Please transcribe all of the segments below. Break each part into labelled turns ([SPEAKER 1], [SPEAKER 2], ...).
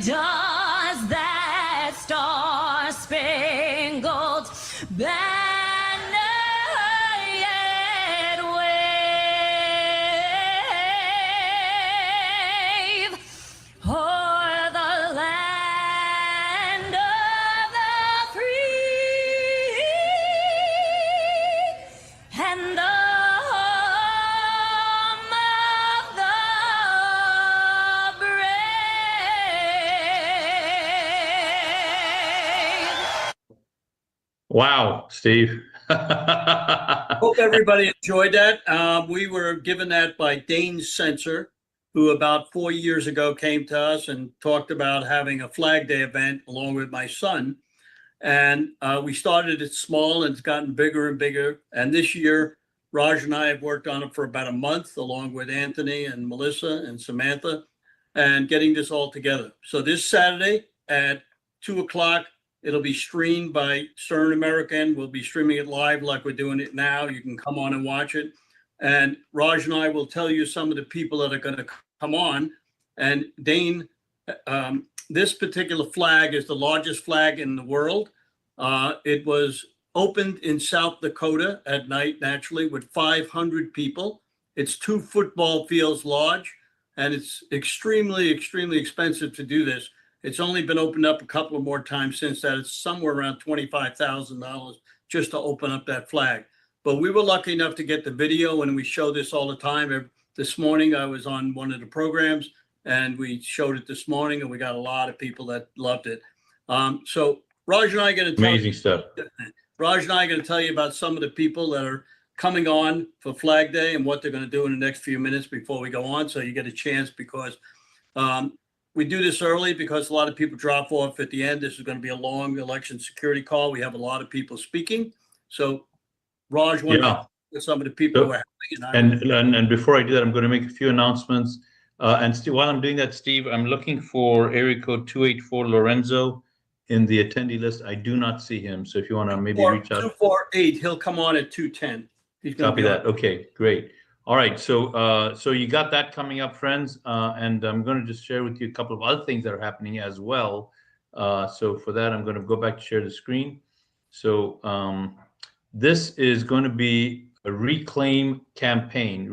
[SPEAKER 1] does that star-spangled banner yet wave o'er the land of the free and the home of the brave.
[SPEAKER 2] Wow, Steve.
[SPEAKER 3] Hope everybody enjoyed that. We were given that by Dane Sensor, who about 4 years ago came to us and talked about having a Flag Day event along with my son. And we started it small and it's gotten bigger and bigger. And this year, Raj and I have worked on it for about a month, along with Anthony and Melissa and Samantha, and getting this all together. So this Saturday at 2 o'clock, it'll be streamed by Stern American. We'll be streaming it live like we're doing it now. You can come on and watch it. And Raj and I will tell you some of the people that are going to come on. And Dane, this particular flag is the largest flag in the world. It was opened in South Dakota at night, naturally, with 500 people. It's 2 football fields large, and it's extremely, extremely expensive to do this. It's only been opened up a couple of more times since that. It's somewhere around $25,000 just to open up that flag. But we were lucky enough to get the video, and we show this all the time. This morning, I was on one of the programs, and we showed it this morning, and we got a lot of people that loved it. So Raj and I are going to
[SPEAKER 2] Amazing stuff.
[SPEAKER 3] Raj and I are going to tell you about some of the people that are coming on for Flag Day and what they're going to do in the next few minutes before we go on. So you get a chance, because we do this early because a lot of people drop off at the end. This is going to be a long election security call. We have a lot of people speaking. So Raj, with some of the people who are
[SPEAKER 2] helping. And before I do that, I'm going to make a few announcements. And Steve, while I'm doing that, Steve, I'm looking for area code 284 Lorenzo in the attendee list. I do not see him. So if you want to maybe reach out.
[SPEAKER 3] 248, he'll come on at 210. He's going
[SPEAKER 2] Copy that. Okay, great. All right, so so you got that coming up, friends, and I'm going to just share with you a couple of other things that are happening as well. So for that, I'm going to go back to share the screen. So this is going to be a reclaim campaign.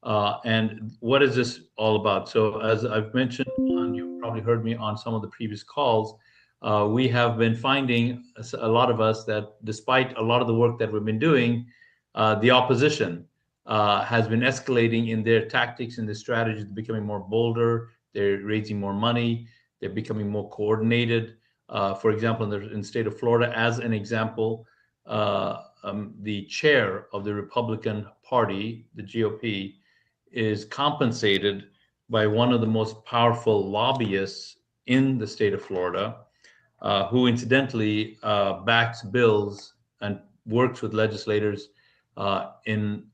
[SPEAKER 2] And what is this all about? So as I've mentioned, and you've probably heard me on some of the previous calls, we have been finding, a lot of us, that despite a lot of the work that we've been doing, the opposition has been escalating in their tactics and their strategies, becoming more bolder. They're raising more money. They're becoming more coordinated. For example, in the state of Florida, as an example, the chair of the Republican Party, the GOP, is compensated by one of the most powerful lobbyists in the state of Florida, who incidentally backs bills and works with legislators in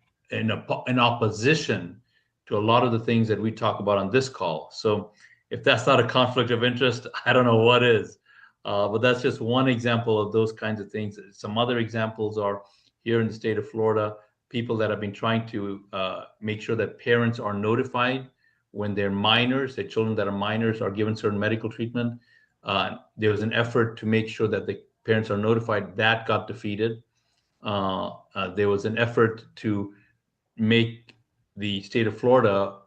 [SPEAKER 2] opposition to a lot of the things that we talk about on this call. So if that's not a conflict of interest, I don't know what is. But that's just one example of those kinds of things. Some other examples are here in the state of Florida, people that have been trying to make sure that parents are notified when their minors, their children that are minors, are given certain medical treatment. There was an effort to make sure that the parents are notified. That got defeated. There was an effort to make the state of Florida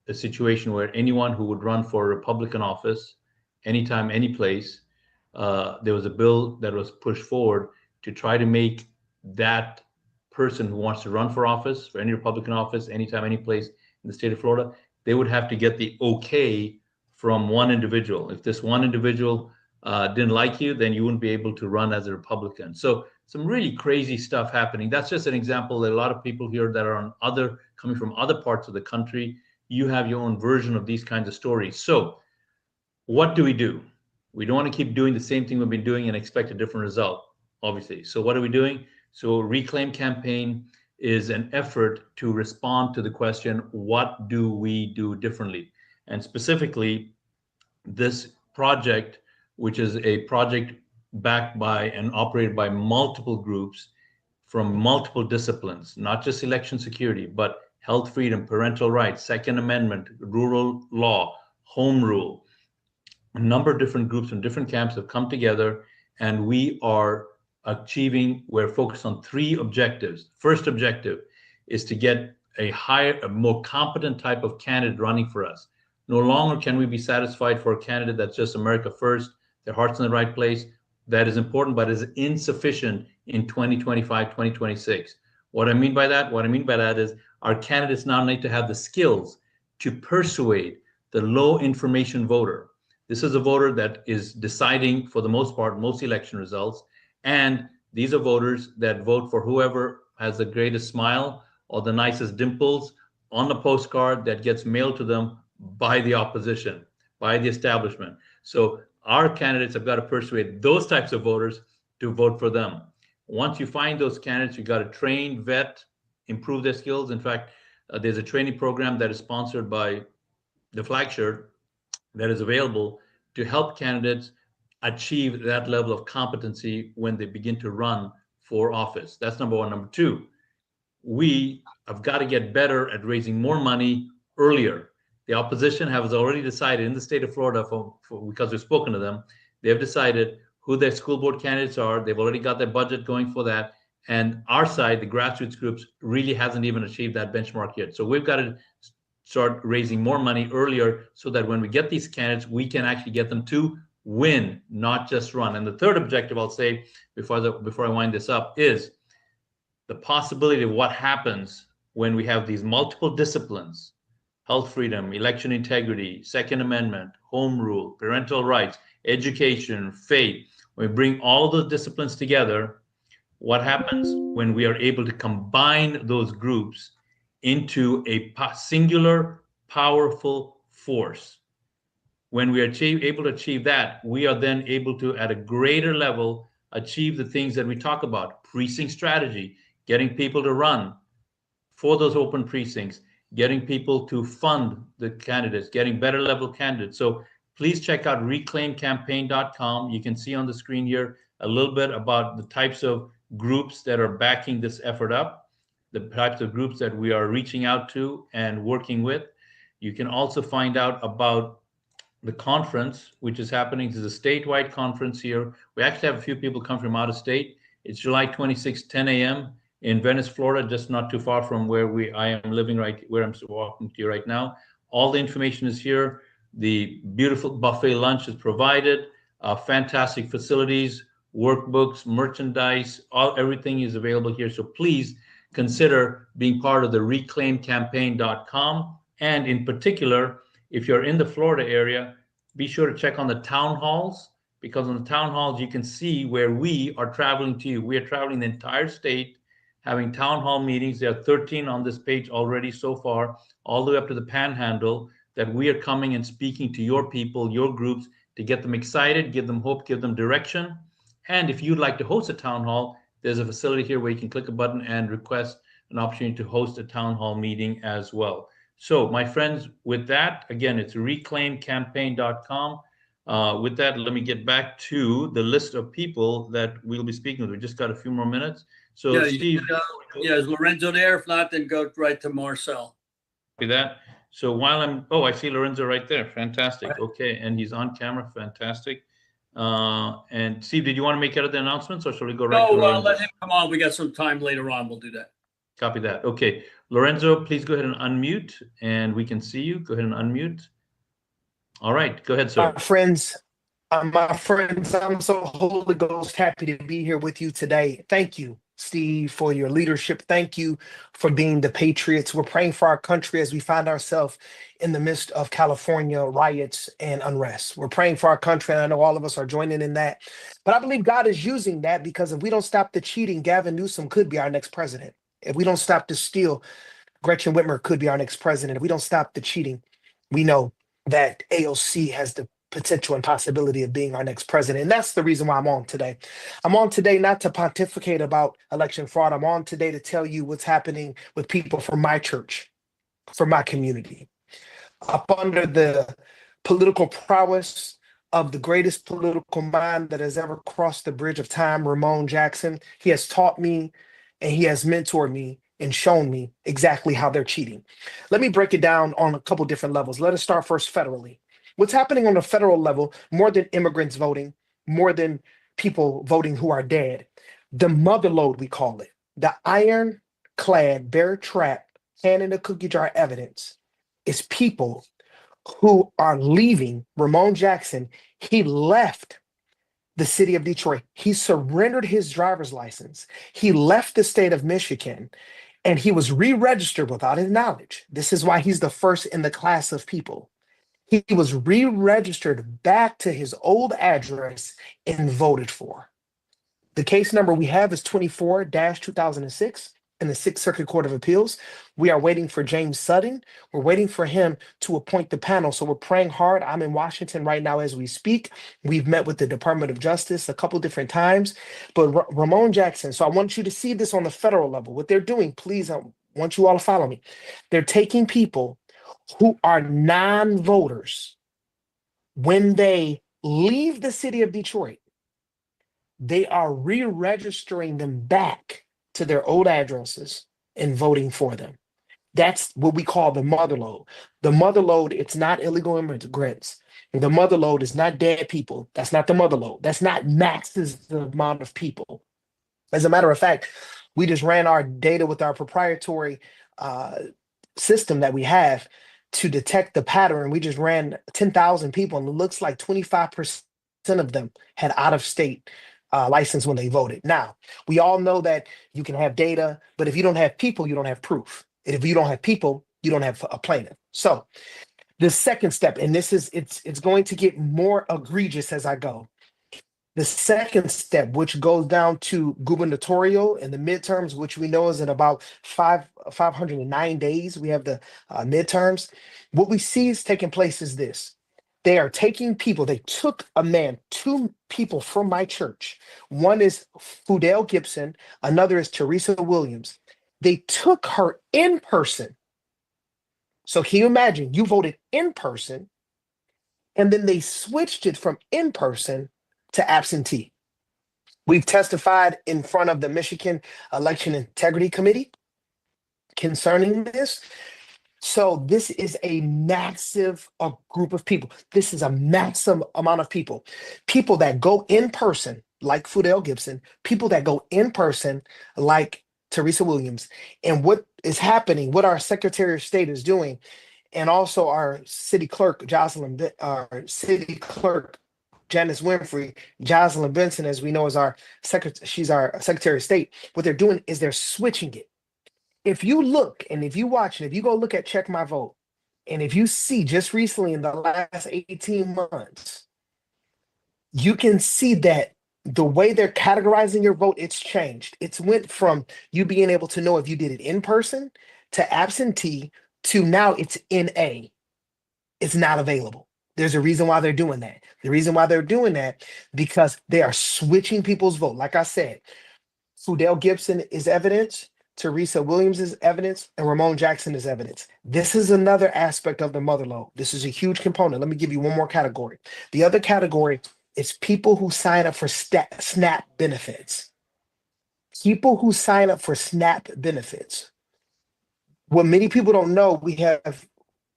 [SPEAKER 2] a situation where anyone who would run for a Republican office, anytime, any place, there was a bill that was pushed forward to try to make that person who wants to run for office, for any Republican office, anytime, any place in the state of Florida, they would have to get the okay from one individual. If this one individual didn't like you, then you wouldn't be able to run as a Republican. So some really crazy stuff happening. That's just an example. There are a lot of people here that are coming from other parts of the country. You have your own version of these kinds of stories. So what do? We don't want to keep doing the same thing we've been doing and expect a different result, obviously. So what are we doing? So Reclaim Campaign is an effort to respond to the question, what do we do differently? And specifically, this project, which is a project backed by and operated by multiple groups from multiple disciplines, not just election security, but health freedom, parental rights, Second Amendment, rural law, home rule, a number of different groups from different camps have come together, and we are we're focused on 3 objectives. First objective is to get a more competent type of candidate running for us. No longer can we be satisfied for a candidate that's just America first, their heart's in the right place. That is important, but is insufficient in 2025, 2026. What I mean by that? What I mean by that is our candidates now need to have the skills to persuade the low information voter. This is a voter that is deciding, for the most part, most election results. And these are voters that vote for whoever has the greatest smile or the nicest dimples on the postcard that gets mailed to them by the opposition, by the establishment. So our candidates have got to persuade those types of voters to vote for them. Once you find those candidates, you got to train, vet, improve their skills. In fact, there's a training program that is sponsored by the Flag Shirt that is available to help candidates achieve that level of competency when they begin to run for office. That's number 1. Number 2, we have got to get better at raising more money earlier. The opposition has already decided in the state of Florida, because we've spoken to them, they've decided who their school board candidates are. They've already got their budget going for that. And our side, the grassroots groups, really hasn't even achieved that benchmark yet. So we've got to start raising more money earlier so that when we get these candidates, we can actually get them to win, not just run. And the third objective, I'll say before I wind this up, is the possibility of what happens when we have these multiple disciplines: health freedom, election integrity, Second Amendment, home rule, parental rights, education, faith. When we bring all those disciplines together, what happens when we are able to combine those groups into a singular, powerful force? When we are able to achieve that, we are then able to, at a greater level, achieve the things that we talk about: precinct strategy, getting people to run for those open precincts, getting people to fund the candidates, getting better level candidates. So please check out reclaimcampaign.com. You can see on the screen here a little bit about the types of groups that are backing this effort up, the types of groups that we are reaching out to and working with. You can also find out about the conference, which is happening. This is a statewide conference here. We actually have a few people come from out of state. It's July 26th, 10 a.m. in Venice, Florida, just not too far from where I am living where I'm walking to you right now. All the information is here. The beautiful buffet lunch is provided, fantastic facilities, workbooks, merchandise, everything is available here. So please consider being part of the reclaimcampaign.com. And in particular, if you're in the Florida area, be sure to check on the town halls, because on the town halls, you can see where we are traveling to you. We are traveling the entire state, having town hall meetings. There are 13 on this page already so far, all the way up to the Panhandle, that we are coming and speaking to your people, your groups, to get them excited, give them hope, give them direction. And if you'd like to host a town hall, there's a facility here where you can click a button and request an opportunity to host a town hall meeting as well. So my friends, with that, again, it's reclaimcampaign.com. With that, let me get back to the list of people that we'll be speaking with. We just got a few more minutes. So
[SPEAKER 3] Yeah,
[SPEAKER 2] Steve.
[SPEAKER 3] is Lorenzo there? If not, then go right to Marcel.
[SPEAKER 2] Copy that. So while I see Lorenzo right there. Fantastic. Okay, and he's on camera. Fantastic. And Steve, did you want to make other announcements, or shall we go right to Lorenzo?
[SPEAKER 3] Let him come on. We got some time later on. We'll do that.
[SPEAKER 2] Copy that. Okay, Lorenzo, please go ahead and unmute, and we can see you. Go ahead and unmute. All right, go ahead, sir.
[SPEAKER 4] My friends, I'm so Holy Ghost happy to be here with you today. Thank you, Steve, for your leadership. Thank you for being the patriots. We're praying for our country as we find ourselves in the midst of California riots and unrest. We're praying for our country, and I know all of us are joining in that. But I believe God is using that, because if we don't stop the cheating, Gavin Newsom could be our next president. If we don't stop the steal, Gretchen Whitmer could be our next president. If we don't stop the cheating, we know that AOC has the potential and possibility of being our next president. And that's the reason why I'm on today. I'm on today not to pontificate about election fraud. I'm on today to tell you what's happening with people from my church, from my community. Up under the political prowess of the greatest political mind that has ever crossed the bridge of time, Ramon Jackson, he has taught me and he has mentored me and shown me exactly how they're cheating. Let me break it down on a couple different levels. Let us start first federally. What's happening on the federal level, more than immigrants voting, more than people voting who are dead, the mother lode, we call it, the ironclad, bear trap, hand in the cookie jar evidence is people who are leaving. Ramon Jackson, he left the city of Detroit. He surrendered his driver's license. He left the state of Michigan and he was re-registered without his knowledge. This is why he's the first in the class of people. He was re-registered back to his old address and voted for. The case number we have is 24-2006 in the Sixth Circuit Court of Appeals. We are waiting for James Sutton. We're waiting for him to appoint the panel. So we're praying hard. I'm in Washington right now as we speak. We've met with the Department of Justice a couple different times. But Ramon Jackson, so I want you to see this on the federal level. What they're doing, please, I want you all to follow me. They're taking people who are non-voters when they leave the city of Detroit. They are re-registering them back to their old addresses and voting for them. That's what we call the mother lode. The mother lode, it's not illegal immigrants. The mother lode is not dead people. That's not the mother lode. That's not maxes the amount of people. As a matter of fact, we just ran our data with our proprietary system that we have to detect the pattern. We just ran 10,000 people, and it looks like 25% of them had out-of-state license when they voted. Now, we all know that you can have data, but if you don't have people, you don't have proof. And if you don't have people, you don't have a plaintiff. So the second step, and this is, it's going to get more egregious as I go. The second step, which goes down to gubernatorial and the midterms, which we know is in about 509 days, we have the midterms. What we see is taking place is this. They are taking people, they took a man, two people from my church. One is Fudell Gibson, another is Teresa Williams. They took her in person. So can you imagine, you voted in person, and then they switched it from in person to absentee. We've testified in front of the Michigan Election Integrity Committee concerning this. So this is a massive group of people. This is a massive amount of people. People that go in person, like Fudell Gibson, people that go in person, like Teresa Williams. And what is happening, what our Secretary of State is doing, and also our city clerk, Janice Winfrey, Jocelyn Benson, as we know, is our secretary, she's our Secretary of State. What they're doing is they're switching it. If you look and if you watch and if you go look at Check My Vote, and if you see just recently in the last 18 months, you can see that the way they're categorizing your vote, it's changed. It's went from you being able to know if you did it in person to absentee to now it's NA. It's not available. There's a reason why they're doing that. The reason why they're doing that, because they are switching people's vote. Like I said, Fudell Gibson is evidence. Teresa Williams is evidence, and Ramon Jackson is evidence. This is another aspect of the mother lode. This is a huge component. Let me give you one more category. The other category is people who sign up for SNAP benefits. People who sign up for SNAP benefits. What many people don't know, we have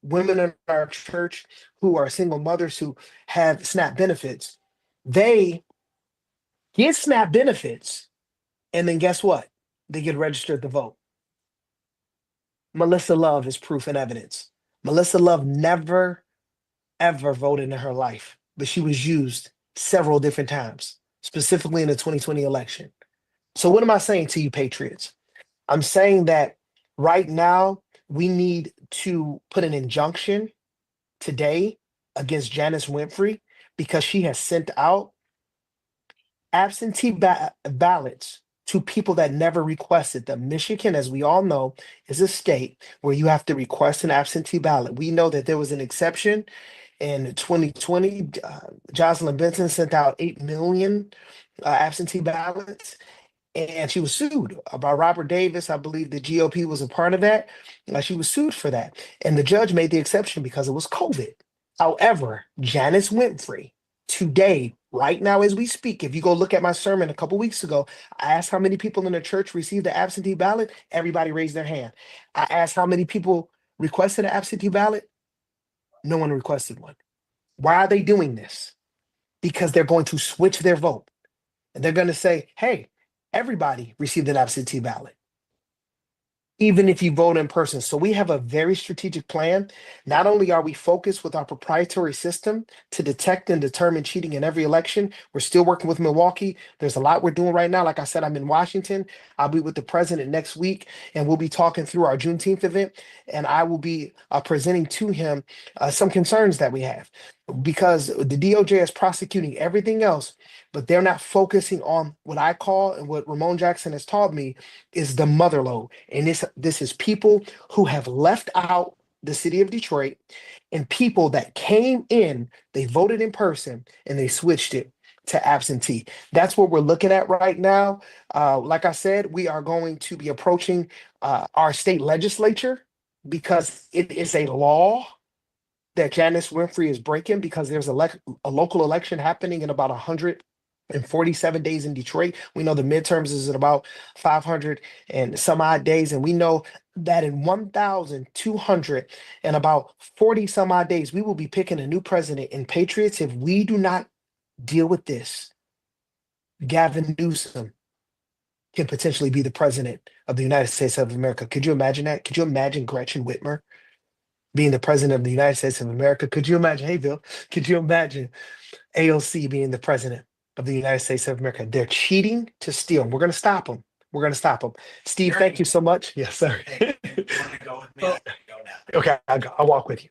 [SPEAKER 4] women in our church who are single mothers who have SNAP benefits. They get SNAP benefits, and then guess what? They get registered to vote. Melissa Love is proof and evidence. Melissa Love never, ever voted in her life, but she was used several different times, specifically in the 2020 election. So what am I saying to you, patriots? I'm saying that right now we need to put an injunction today against Janice Winfrey because she has sent out absentee ballots to people that never requested them. Michigan, as we all know, is a state where you have to request an absentee ballot. We know that there was an exception in 2020. Jocelyn Benson sent out 8 million absentee ballots, and she was sued by Robert Davis. I believe the GOP was a part of that. She was sued for that. And the judge made the exception because it was COVID. However, Janice Winfrey, today, right now as we speak, if you go look at my sermon a couple weeks ago, I asked how many people in the church received the absentee ballot. Everybody raised their hand. I asked how many people requested an absentee ballot. No one requested one. Why are they doing this? Because they're going to switch their vote. And they're going to say, hey, everybody received an absentee ballot, even if you vote in person. So we have a very strategic plan. Not only are we focused with our proprietary system to detect and determine cheating in every election, we're still working with Milwaukee. There's a lot we're doing right now. Like I said, I'm in Washington. I'll be with the president next week, and we'll be talking through our Juneteenth event. And I will be presenting to him some concerns that we have, because the DOJ is prosecuting everything else, but they're not focusing on what I call, and what Ramon Jackson has taught me, is the mother lode. And this is people who have left out the city of Detroit, and people that came in, they voted in person, and they switched it to absentee. That's what we're looking at right now. Like I said, we are going to be approaching our state legislature, because it is a law that Janice Winfrey is breaking, because there's a local election happening in about 147 days in Detroit. We know the midterms is in about 500 and some odd days. And we know that in 1,200 and about 40 some odd days, we will be picking a new president. And Patriots, if we do not deal with this, Gavin Newsom can potentially be the president of the United States of America. Could you imagine that? Could you imagine Gretchen Whitmer being the president of the United States of America? Could you imagine, hey, Bill, could you imagine AOC being the president of the United States of America? They're cheating to steal. We're going to stop them. We're going to stop them. Steve, thank you so much. Yes, sir.
[SPEAKER 5] Hey, you want to go with me? I can go now.
[SPEAKER 4] Okay, I'll walk with you.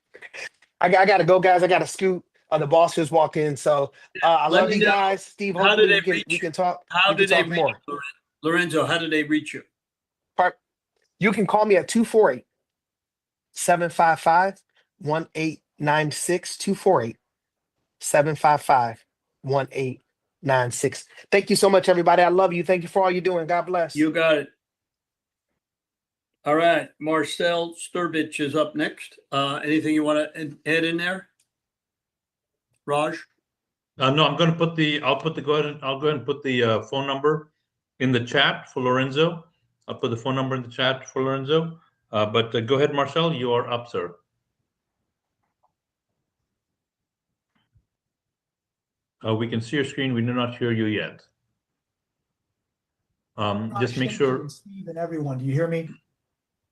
[SPEAKER 4] I got to go, guys. I got to scoot. The boss just walked in. So I
[SPEAKER 3] Let
[SPEAKER 4] love
[SPEAKER 3] me
[SPEAKER 4] you
[SPEAKER 3] know.
[SPEAKER 4] guys. Steve,
[SPEAKER 3] How did
[SPEAKER 4] hopefully
[SPEAKER 3] they reach
[SPEAKER 4] we can talk.
[SPEAKER 3] How
[SPEAKER 4] we
[SPEAKER 3] did
[SPEAKER 4] can
[SPEAKER 3] they
[SPEAKER 4] talk
[SPEAKER 3] reach you, Lorenzo? How did they reach you?
[SPEAKER 4] You can call me at 248-755-1896, 248-755-1896. Thank you so much, everybody. I love you. Thank you for all you're doing. God bless.
[SPEAKER 3] You got it. All right, Marcel Sturbich is up next. Anything you want to add in there, Raj?
[SPEAKER 2] No, I'll go ahead and put the phone number in the chat for Lorenzo. I'll put the phone number in the chat for Lorenzo. But go ahead, Marcel, you are up, sir. We can see your screen. We do not hear you yet. Just make sure.
[SPEAKER 5] Steve and everyone, do you hear me?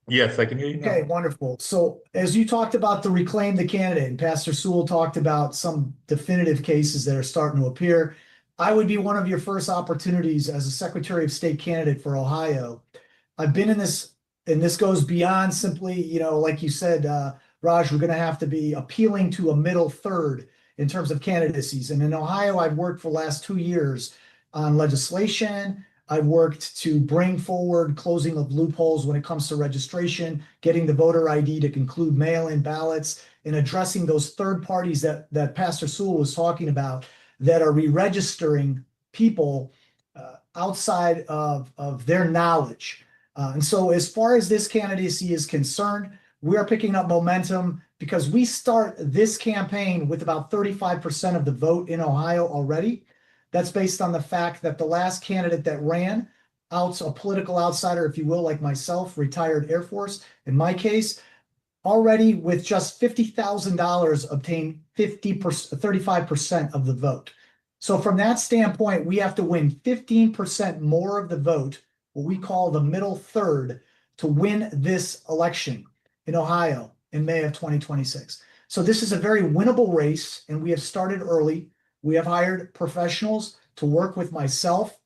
[SPEAKER 2] Yes, I can hear you.
[SPEAKER 5] Okay, wonderful. So as you talked about the reclaim the candidate, and Pastor Sewell talked about some definitive cases that are starting to appear, I would be one of your first opportunities as a Secretary of State candidate for Ohio. I've been in this, and this goes beyond simply, like you said, Raj, we're going to have to be appealing to a middle third in terms of candidacies. And in Ohio, I've worked for the last 2 years on legislation. I've worked to bring forward closing of loopholes when it comes to registration, getting the voter ID to conclude mail-in ballots, and addressing those third parties that Pastor Sewell was talking about that are re-registering people outside of their knowledge. And so as far as this candidacy is concerned, we are picking up momentum because we start this campaign with about 35% of the vote in Ohio already. That's based on the fact that the last candidate that ran, a political outsider, if you will, like myself, retired Air Force, in my case, already with just $50,000 obtained 35% of the vote. So from that standpoint, we have to win 15% more of the vote, what we call the middle third, to win this election in Ohio in May of 2026. So this is a very winnable race, and we have started early. We have hired professionals to work with myself,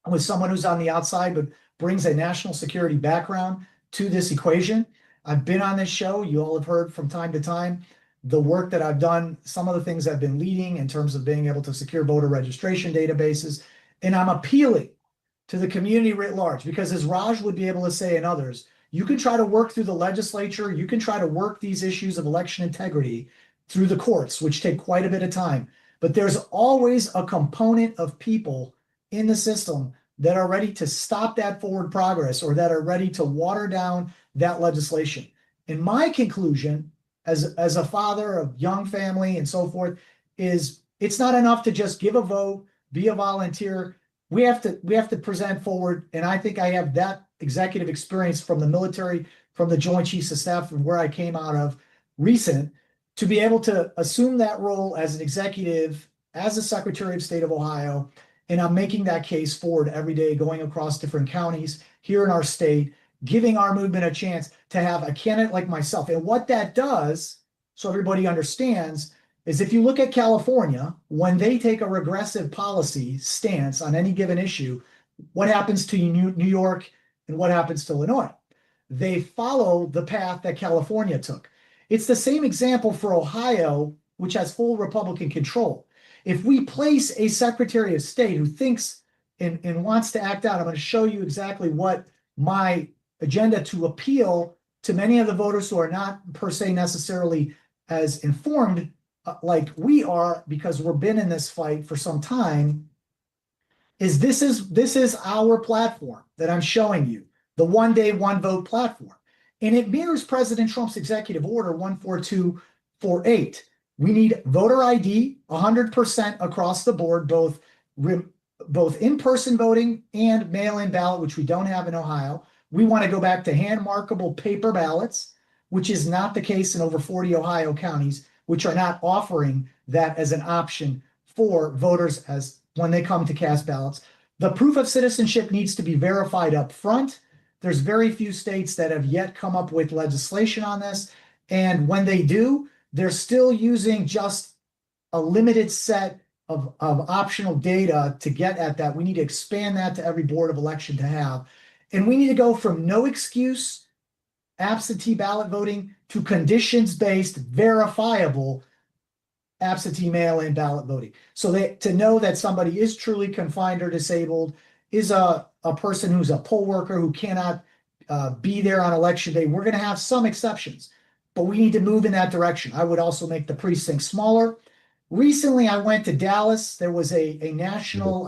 [SPEAKER 5] with someone who's on the outside but brings a national security background to this equation. I've been on this show. You all have heard from time to time the work that I've done, some of the things I've been leading in terms of being able to secure voter registration databases. And I'm appealing to the community writ large because, as Raj would be able to say and others, you can try to work through the legislature. You can try to work these issues of election integrity through the courts, which take quite a bit of time. But there's always a component of people in the system that are ready to stop that forward progress or that are ready to water down that legislation. And my conclusion as a father of young family and so forth is it's not enough to just give a vote, be a volunteer. We have to present forward. And I think I have that executive experience from the military, from the Joint Chiefs of Staff, and where I came out of recent. to be able to assume that role as an executive, as a Secretary of State of Ohio, and I'm making that case forward every day, going across different counties here in our state, giving our movement a chance to have a candidate like myself. And what that does, so everybody understands, is if you look at California, when they take a regressive policy stance on any given issue, what happens to New York and what happens to Illinois? They follow the path that California took. It's the same example for Ohio, which has full Republican control. If we place a Secretary of State who thinks and wants to act out, I'm going to show you exactly what my agenda to appeal to many of the voters who are not per se necessarily as informed like we are, because we've been in this fight for some time, is this is our platform that I'm showing you, the one day, one vote platform. And it mirrors President Trump's executive order 14248. We need voter ID 100% across the board, both in-person voting and mail-in ballot, which we don't have in Ohio. We want to go back to hand markable paper ballots, which is not the case in over 40 Ohio counties, which are not offering that as an option for voters as when they come to cast ballots. The proof of citizenship needs to be verified up front. There's very few states that have yet come up with legislation on this. And when they do, they're still using just a limited set of optional data to get at that. We need to expand that to every board of election to have. And we need to go from no excuse absentee ballot voting to conditions-based, verifiable absentee mail-in ballot voting. So to know that somebody is truly confined or disabled, is a person who's a poll worker who cannot be there on election day. We're going to have some exceptions, but we need to move in that direction. I would also make the precinct smaller. Recently, I went to Dallas. There was a national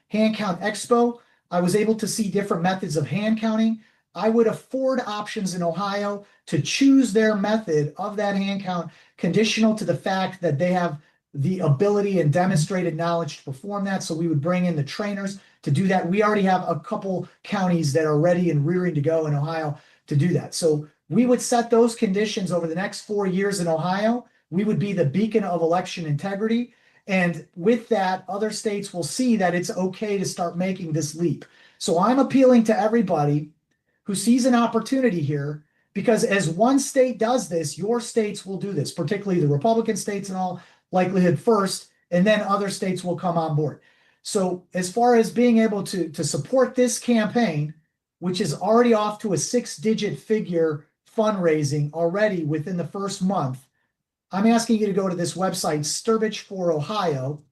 [SPEAKER 5] hand count expo. I was able to see different methods of hand counting. I would afford options in Ohio to choose their method of that hand count, conditional to the fact that they have the ability and demonstrated knowledge to perform that. So we would bring in the trainers to do that. We already have a couple counties that are ready and rearing to go in Ohio to do that. So we would set those conditions over the next 4 years in Ohio. We would be the beacon of election integrity. And with that, other states will see that it's okay to start making this leap. So I'm appealing to everybody who sees an opportunity here, because as one state does this, your states will do this, particularly the Republican states in all likelihood first, and then other states will come on board. So as far as being able to support this campaign, which is already off to a 6-digit figure fundraising already within the first month, I'm asking you to go to this website, Sturbridge for Ohio,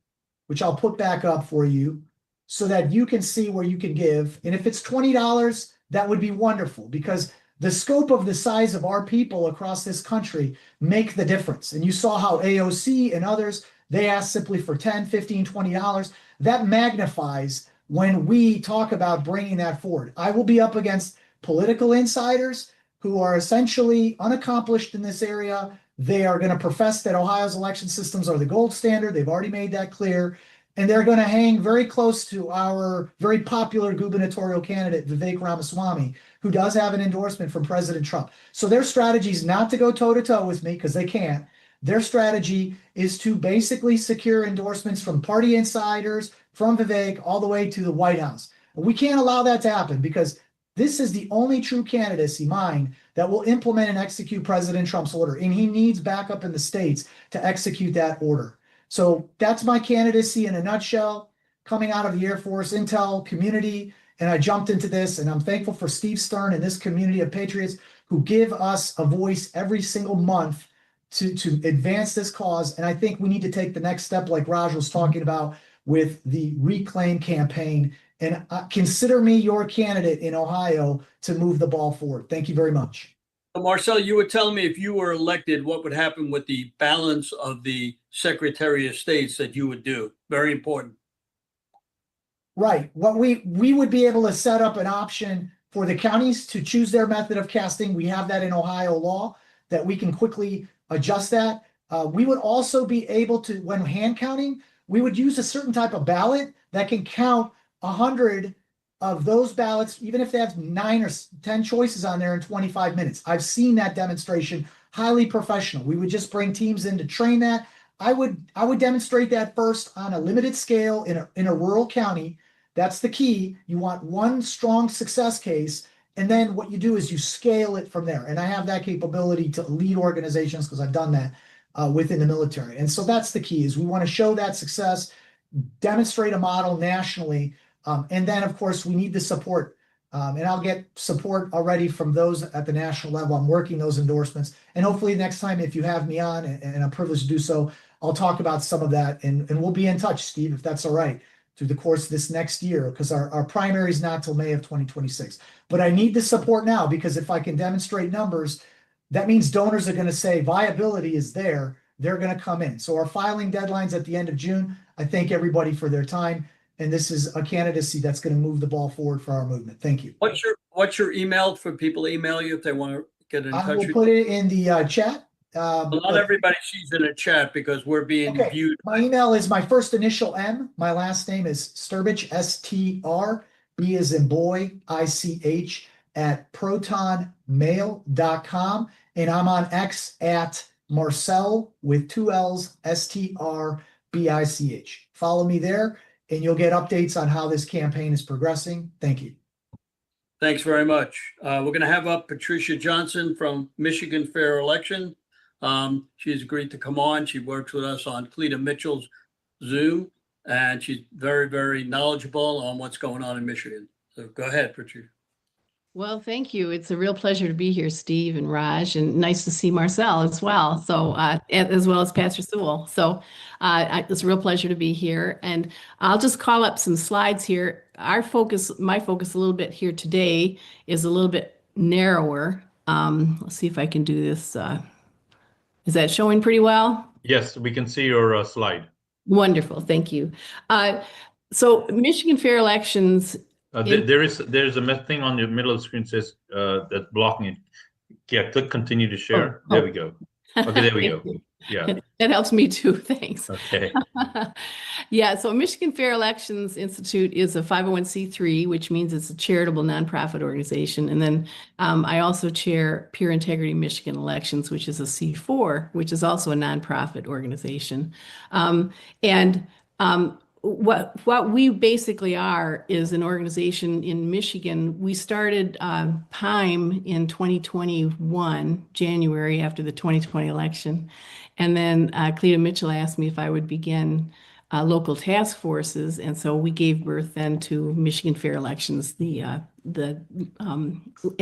[SPEAKER 5] which I'll put back up for you so that you can see where you can give. And if it's $20, that would be wonderful, because the scope of the size of our people across this country make the difference. And you saw how AOC and others, they asked simply for $10, $15, $20. That magnifies when we talk about bringing that forward. I will be up against political insiders who are essentially unaccomplished in this area. They are going to profess that Ohio's election systems are the gold standard. They've already made that clear. And they're going to hang very close to our very popular gubernatorial candidate, Vivek Ramaswamy, who does have an endorsement from President Trump. So their strategy is not to go toe-to-toe with me, because they can't. Their strategy is to basically secure endorsements from party insiders, from Vivek, all the way to the White House. And we can't allow that to happen, because this is the only true candidacy, mine, that will implement and execute President Trump's order. And he needs backup in the states to execute that order. So that's my candidacy in a nutshell, coming out of the Air Force Intel community. And I jumped into this, and I'm thankful for Steve Stern and this community of patriots who give us a voice every single month to advance this cause. And I think we need to take the next step, like Raj was talking about, with the Reclaim campaign. And consider me your candidate in Ohio to move the ball forward. Thank you very much.
[SPEAKER 3] Marcel, you were telling me if you were elected, what would happen with the balance of the Secretary of States that you would do? Very important.
[SPEAKER 5] Right. What we would be able to set up an option for the counties to choose their method of casting. We have that in Ohio law that we can quickly adjust that. We would also be able to, when hand counting, we would use a certain type of ballot that can count 100 of those ballots, even if they have 9 or 10 choices on there in 25 minutes. I've seen that demonstration, highly professional. We would just bring teams in to train that. I would demonstrate that first on a limited scale in a rural county. That's the key. You want one strong success case, and then what you do is you scale it from there. And I have that capability to lead organizations because I've done that within the military. And so that's the key, is we want to show that success, demonstrate a model nationally, and then of course we need the support. And I'll get support already from those at the national level. I'm working those endorsements, and hopefully next time, if you have me on, and I'm privileged to do so, I'll talk about some of that, and we'll be in touch, Steve, if that's all right, through the course of this next year, because our primary is not till May of 2026. But I need the support now, because if I can demonstrate numbers, that means donors are going to say viability is there. They're going to come in. So our filing deadline's at the end of June. I thank everybody for their time, and this is a candidacy that's going to move the ball forward for our movement. Thank you.
[SPEAKER 3] What's your email for people to email you if they want to get in
[SPEAKER 5] I
[SPEAKER 3] touch
[SPEAKER 5] will
[SPEAKER 3] with
[SPEAKER 5] put
[SPEAKER 3] you?
[SPEAKER 5] it in the chat.
[SPEAKER 3] Not
[SPEAKER 5] But-
[SPEAKER 3] everybody sees in a chat because we're being
[SPEAKER 5] Okay.
[SPEAKER 3] viewed.
[SPEAKER 5] My email is my first initial M. My last name is Sturbich, S-T-R-B as in boy, I-C-H, at protonmail.com. And I'm on X at Marcel with 2 L's, S-T-R-B-I-C-H. Follow me there, and you'll get updates on how this campaign is progressing. Thank you.
[SPEAKER 3] Thanks very much. We're going to have up Patricia Johnson from Michigan Fair Election. She's agreed to come on. She works with us on Cleta Mitchell's Zoom, and she's very, very knowledgeable on what's going on in Michigan. So go ahead, Patricia.
[SPEAKER 6] Well, thank you. It's a real pleasure to be here, Steve and Raj, and nice to see Marcel as well. So, as well as Pastor Sewell. So, it's a real pleasure to be here. And I'll just call up some slides here. My focus a little bit here today is a little bit narrower. Let's see if I can do this. Is that showing pretty well?
[SPEAKER 2] Yes, we can see your slide.
[SPEAKER 6] Wonderful. Thank you. So, Michigan Fair Elections.
[SPEAKER 2] There's a thing on the middle of the screen says that's blocking it. Yeah, click continue to share. There we go. Okay, there we go. Yeah.
[SPEAKER 6] That helps me too. Thanks.
[SPEAKER 2] Okay.
[SPEAKER 6] Yeah, so Michigan Fair Elections Institute is a 501c3, which means it's a charitable nonprofit organization. And then I also chair Pure Integrity Michigan Elections, which is a C4, which is also a nonprofit organization. What we basically are is an organization in Michigan. We started PIME in 2021, January, after the 2020 election. And then Cleta Mitchell asked me if I would begin local task forces. And so we gave birth then to Michigan Fair Elections. And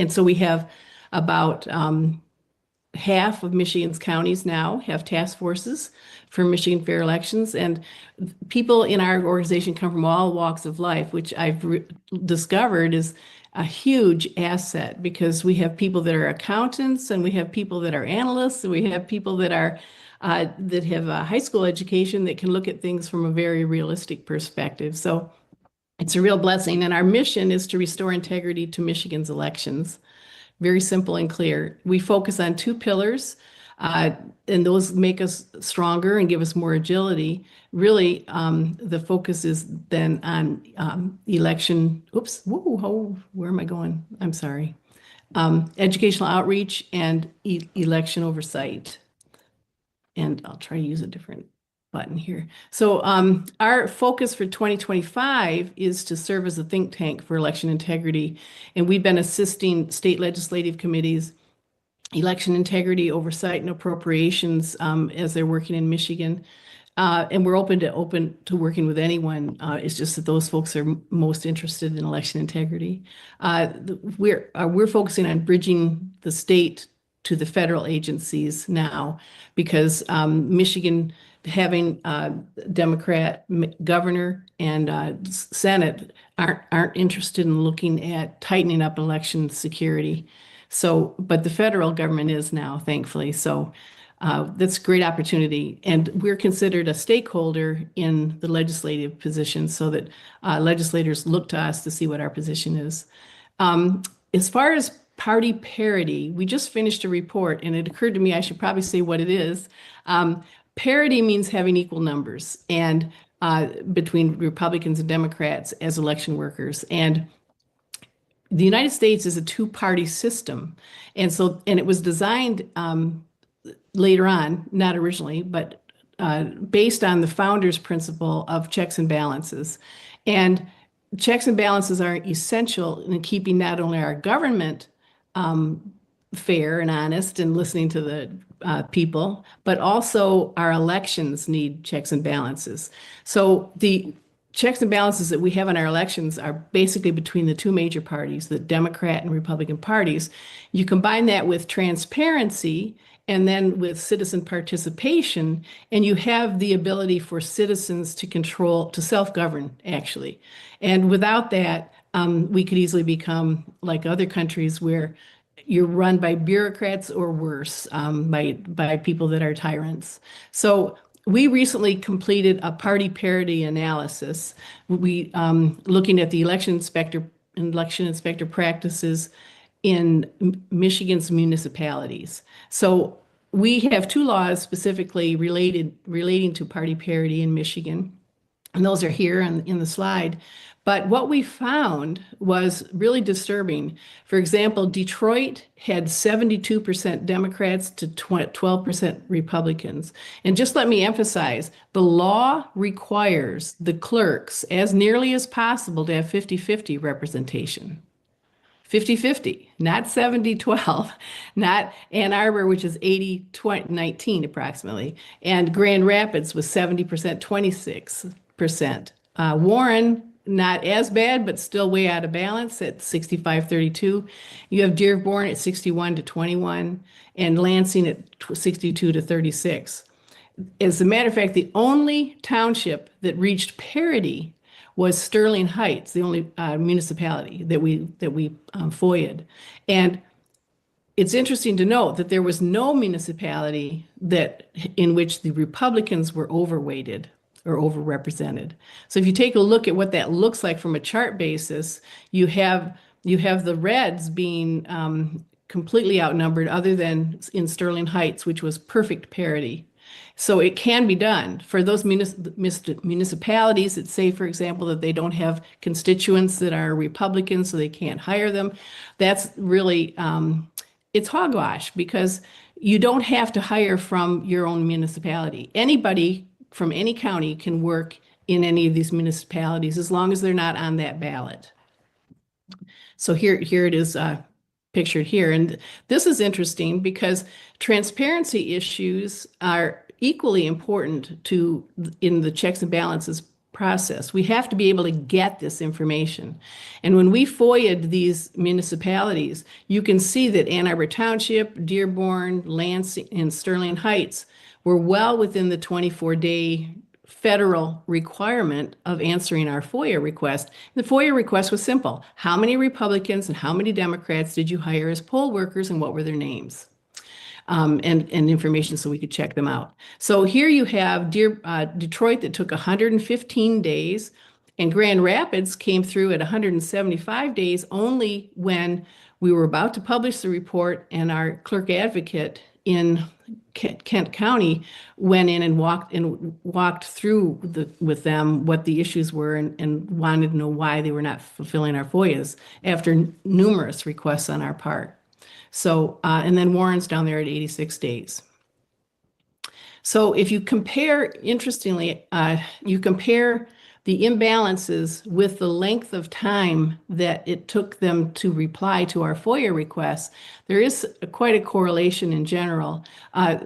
[SPEAKER 6] so we have about half of Michigan's counties now have task forces for Michigan Fair Elections, and people in our organization come from all walks of life, which I've discovered is a huge asset, because we have people that are accountants, and we have people that are analysts, and we have people that are that have a high school education that can look at things from a very realistic perspective. So it's a real blessing, and our mission is to restore integrity to Michigan's elections. Very simple and clear. We focus on 2 pillars, and those make us stronger and give us more agility. Really, the focus is then on election. Oops, whoa, where am I going? I'm sorry. Educational outreach and election oversight. And I'll try to use a different button here. So our focus for 2025 is to serve as a think tank for election integrity. And we've been assisting state legislative committees, election integrity, oversight, and appropriations as they're working in Michigan. And we're open to working with anyone. It's just that those folks are most interested in election integrity. We're focusing on bridging the state to the federal agencies now, because Michigan, having Democrat governor and Senate, aren't interested in looking at tightening up election security. So, but the federal government is now, thankfully. So that's a great opportunity. And we're considered a stakeholder in the legislative position, so that legislators look to us to see what our position is. As far as party parity, we just finished a report, and it occurred to me I should probably say what it is. Parity means having equal numbers and between Republicans and Democrats as election workers. And the United States is a 2-party system. And it was designed later on, not originally, but based on the founder's principle of checks and balances. And checks and balances are essential in keeping not only our government fair and honest and listening to the people, but also our elections need checks and balances. So the checks and balances that we have in our elections are basically between the two major parties, the Democrat and Republican parties. You combine that with transparency and then with citizen participation, and you have the ability for citizens to control, to self-govern, actually. And without that, we could easily become like other countries where you're run by bureaucrats or worse, by people that are tyrants. So we recently completed a party parity analysis. We looking at the election inspector practices in Michigan's municipalities. So we have two laws specifically relating to party parity in Michigan, and those are here in the slide. But what we found was really disturbing. For example, Detroit had 72% Democrats to 12% Republicans. And just let me emphasize, the law requires the clerks, as nearly as possible, to have 50-50 representation. 50-50, not 70-12, not Ann Arbor, which is 80-19 approximately, and Grand Rapids was 70%, 26%. Warren, not as bad, but still way out of balance at 65-32. You have Dearborn at 61-21 and Lansing at 62-36. As a matter of fact, the only township that reached parity was Sterling Heights, the only municipality that we FOIA'd. And it's interesting to note that there was no municipality in which the Republicans were overweighted or overrepresented. So if you take a look at what that looks like from a chart basis, you have the Reds being completely outnumbered, other than in Sterling Heights, which was perfect parity. So it can be done for those municipalities that say, for example, that they don't have constituents that are Republicans, so they can't hire them. That's really, it's hogwash, because you don't have to hire from your own municipality. Anybody from any county can work in any of these municipalities as long as they're not on that ballot. So here it is pictured here. And this is interesting because transparency issues are equally important in the checks and balances process. We have to be able to get this information. And when we FOIA'd these municipalities, you can see that Ann Arbor Township, Dearborn, Lansing, and Sterling Heights were well within the 24-day federal requirement of answering our FOIA request. The FOIA request was simple. How many Republicans and how many Democrats did you hire as poll workers, and what were their names? And information so we could check them out. So here you have Detroit that took 115 days, and Grand Rapids came through at 175 days only when we were about to publish the report, and our clerk advocate in Kent County went in and walked through with them what the issues were, and wanted to know why they were not fulfilling our FOIAs after numerous requests on our part. So, and then Warren's down there at 86 days. So if you compare, interestingly, you compare the imbalances with the length of time that it took them to reply to our FOIA requests, there is quite a correlation in general.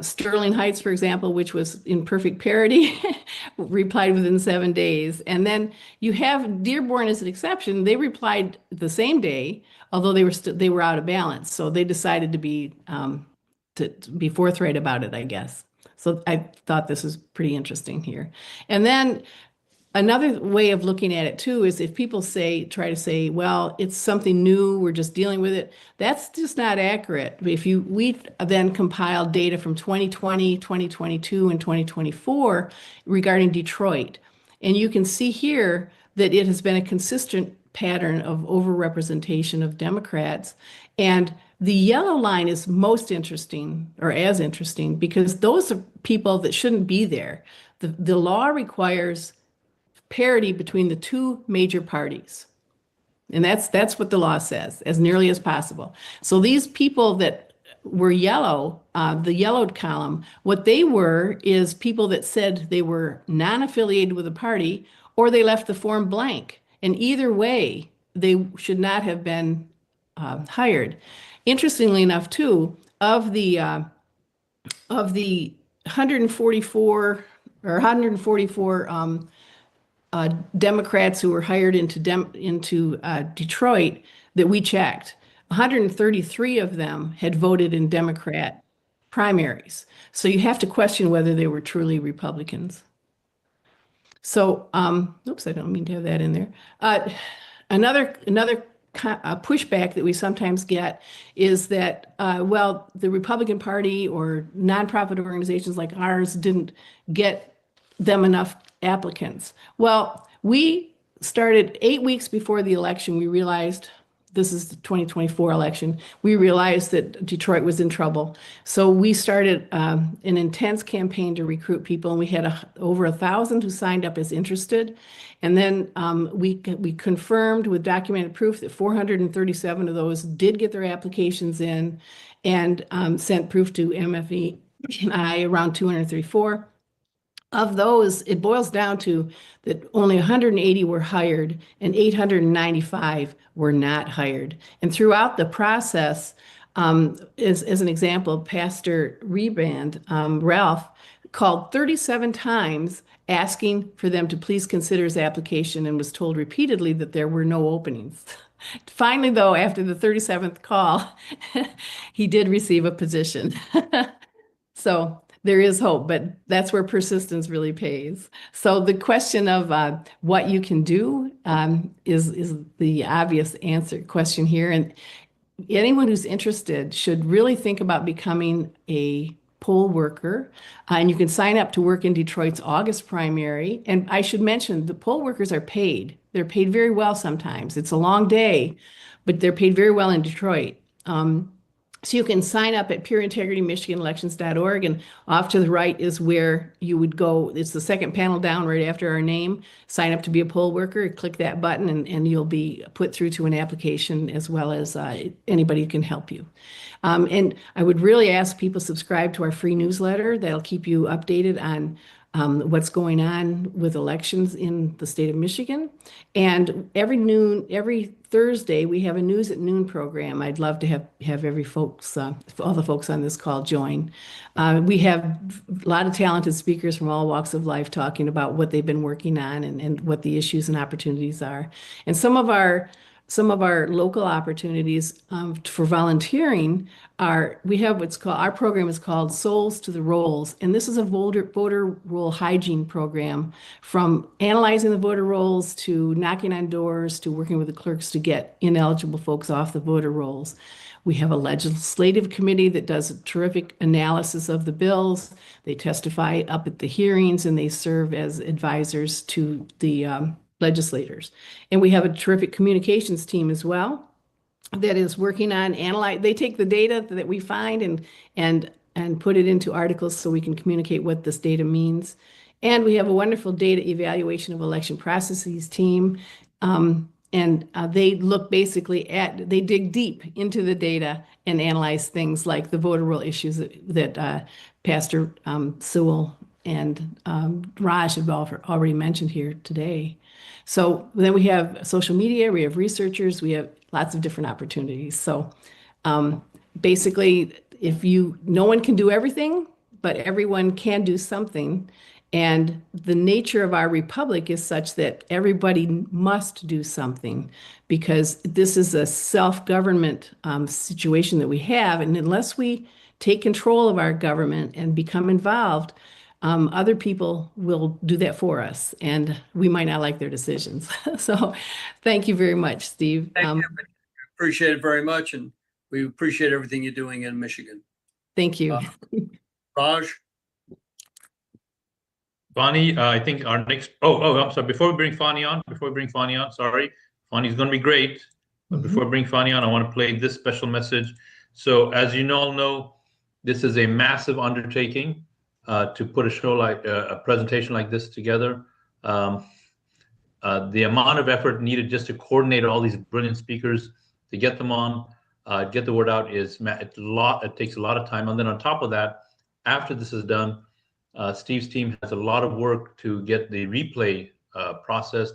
[SPEAKER 6] Sterling Heights, for example, which was in perfect parity, replied within 7 days. And then you have Dearborn as an exception. They replied the same day, although they were out of balance. So they decided to be forthright about it, I guess. So I thought this was pretty interesting here. And then another way of looking at it too is if people try to say, well, it's something new, we're just dealing with it. That's just not accurate. We then compiled data from 2020, 2022, and 2024 regarding Detroit. And you can see here that it has been a consistent pattern of overrepresentation of Democrats. And the yellow line is most interesting, or as interesting, because those are people that shouldn't be there. The law requires parity between the two major parties. And that's what the law says, as nearly as possible. So these people that were yellow, the yellowed column, what they were is people that said they were non-affiliated with the party or they left the form blank. And either way, they should not have been hired. Interestingly enough, too, of the 144 or 144 Democrats who were hired into Detroit that we checked, 133 of them had voted in Democrat primaries. So you have to question whether they were truly Republicans. So, oops, I don't mean to have that in there. Another pushback that we sometimes get is that, well, the Republican Party or nonprofit organizations like ours didn't get them enough applicants. Well, we started 8 weeks before the election. We realized this is the 2024 election. We realized that Detroit was in trouble. So we started an intense campaign to recruit people, and we had over 1,000 who signed up as interested. And then we confirmed with documented proof that 437 of those did get their applications in and sent proof to MFEI around 234. Of those, it boils down to that only 180 were hired and 895 were not hired. And throughout the process, as an example, Pastor Reband, Ralph, called 37 times asking for them to please consider his application and was told repeatedly that there were no openings. Finally, though, after the 37th call, he did receive a position. So there is hope, but that's where persistence really pays. So the question of what you can do is the obvious answer question here. And anyone who's interested should really think about becoming a poll worker. And you can sign up to work in Detroit's August primary. And I should mention the poll workers are paid. They're paid very well sometimes. It's a long day, but they're paid very well in Detroit. So you can sign up at pureintegritymichiganelections.org, and off to the right is where you would go. It's the second panel down right after our name. Sign up to be a poll worker, click that button, and you'll be put through to an application as well as anybody who can help you. And I would really ask people subscribe to our free newsletter. That'll keep you updated on what's going on with elections in the state of Michigan. And every Thursday, we have a News at Noon program. I'd love to have every folks, all the folks on this call join. We have a lot of talented speakers from all walks of life talking about what they've been working on and what the issues and opportunities are. And some of our local opportunities for volunteering we have what's called, our program is called Souls to the Rolls. And this is a voter roll hygiene program, from analyzing the voter rolls to knocking on doors to working with the clerks to get ineligible folks off the voter rolls. We have a legislative committee that does a terrific analysis of the bills. They testify up at the hearings and they serve as advisors to the legislators. And we have a terrific communications team as well that is working on they take the data that we find and put it into articles so we can communicate what this data means. And we have a wonderful data evaluation of election processes team. They look basically they dig deep into the data and analyze things like the voter roll issues that Pastor Sewell and Raj have already mentioned here today. So then we have social media, we have researchers, we have lots of different opportunities. So basically, no one can do everything, but everyone can do something. And the nature of our republic is such that everybody must do something, because this is a self-government situation that we have. And unless we take control of our government and become involved, other people will do that for us, and we might not like their decisions. So thank you very much, Steve.
[SPEAKER 3] Thank you. Appreciate it very much, and we appreciate everything you're doing in Michigan.
[SPEAKER 6] Thank you.
[SPEAKER 3] Raj?
[SPEAKER 2] Fani, I think our next, I'm sorry, before we bring Fani on, sorry, Fani's going to be great. But before we bring Fani on, I want to play this special message. So as you all know, this is a massive undertaking to put a show like a presentation like this together. The amount of effort needed just to coordinate all these brilliant speakers, to get them on, get the word out it takes a lot of time. And then on top of that, after this is done, Steve's team has a lot of work to get the replay processed,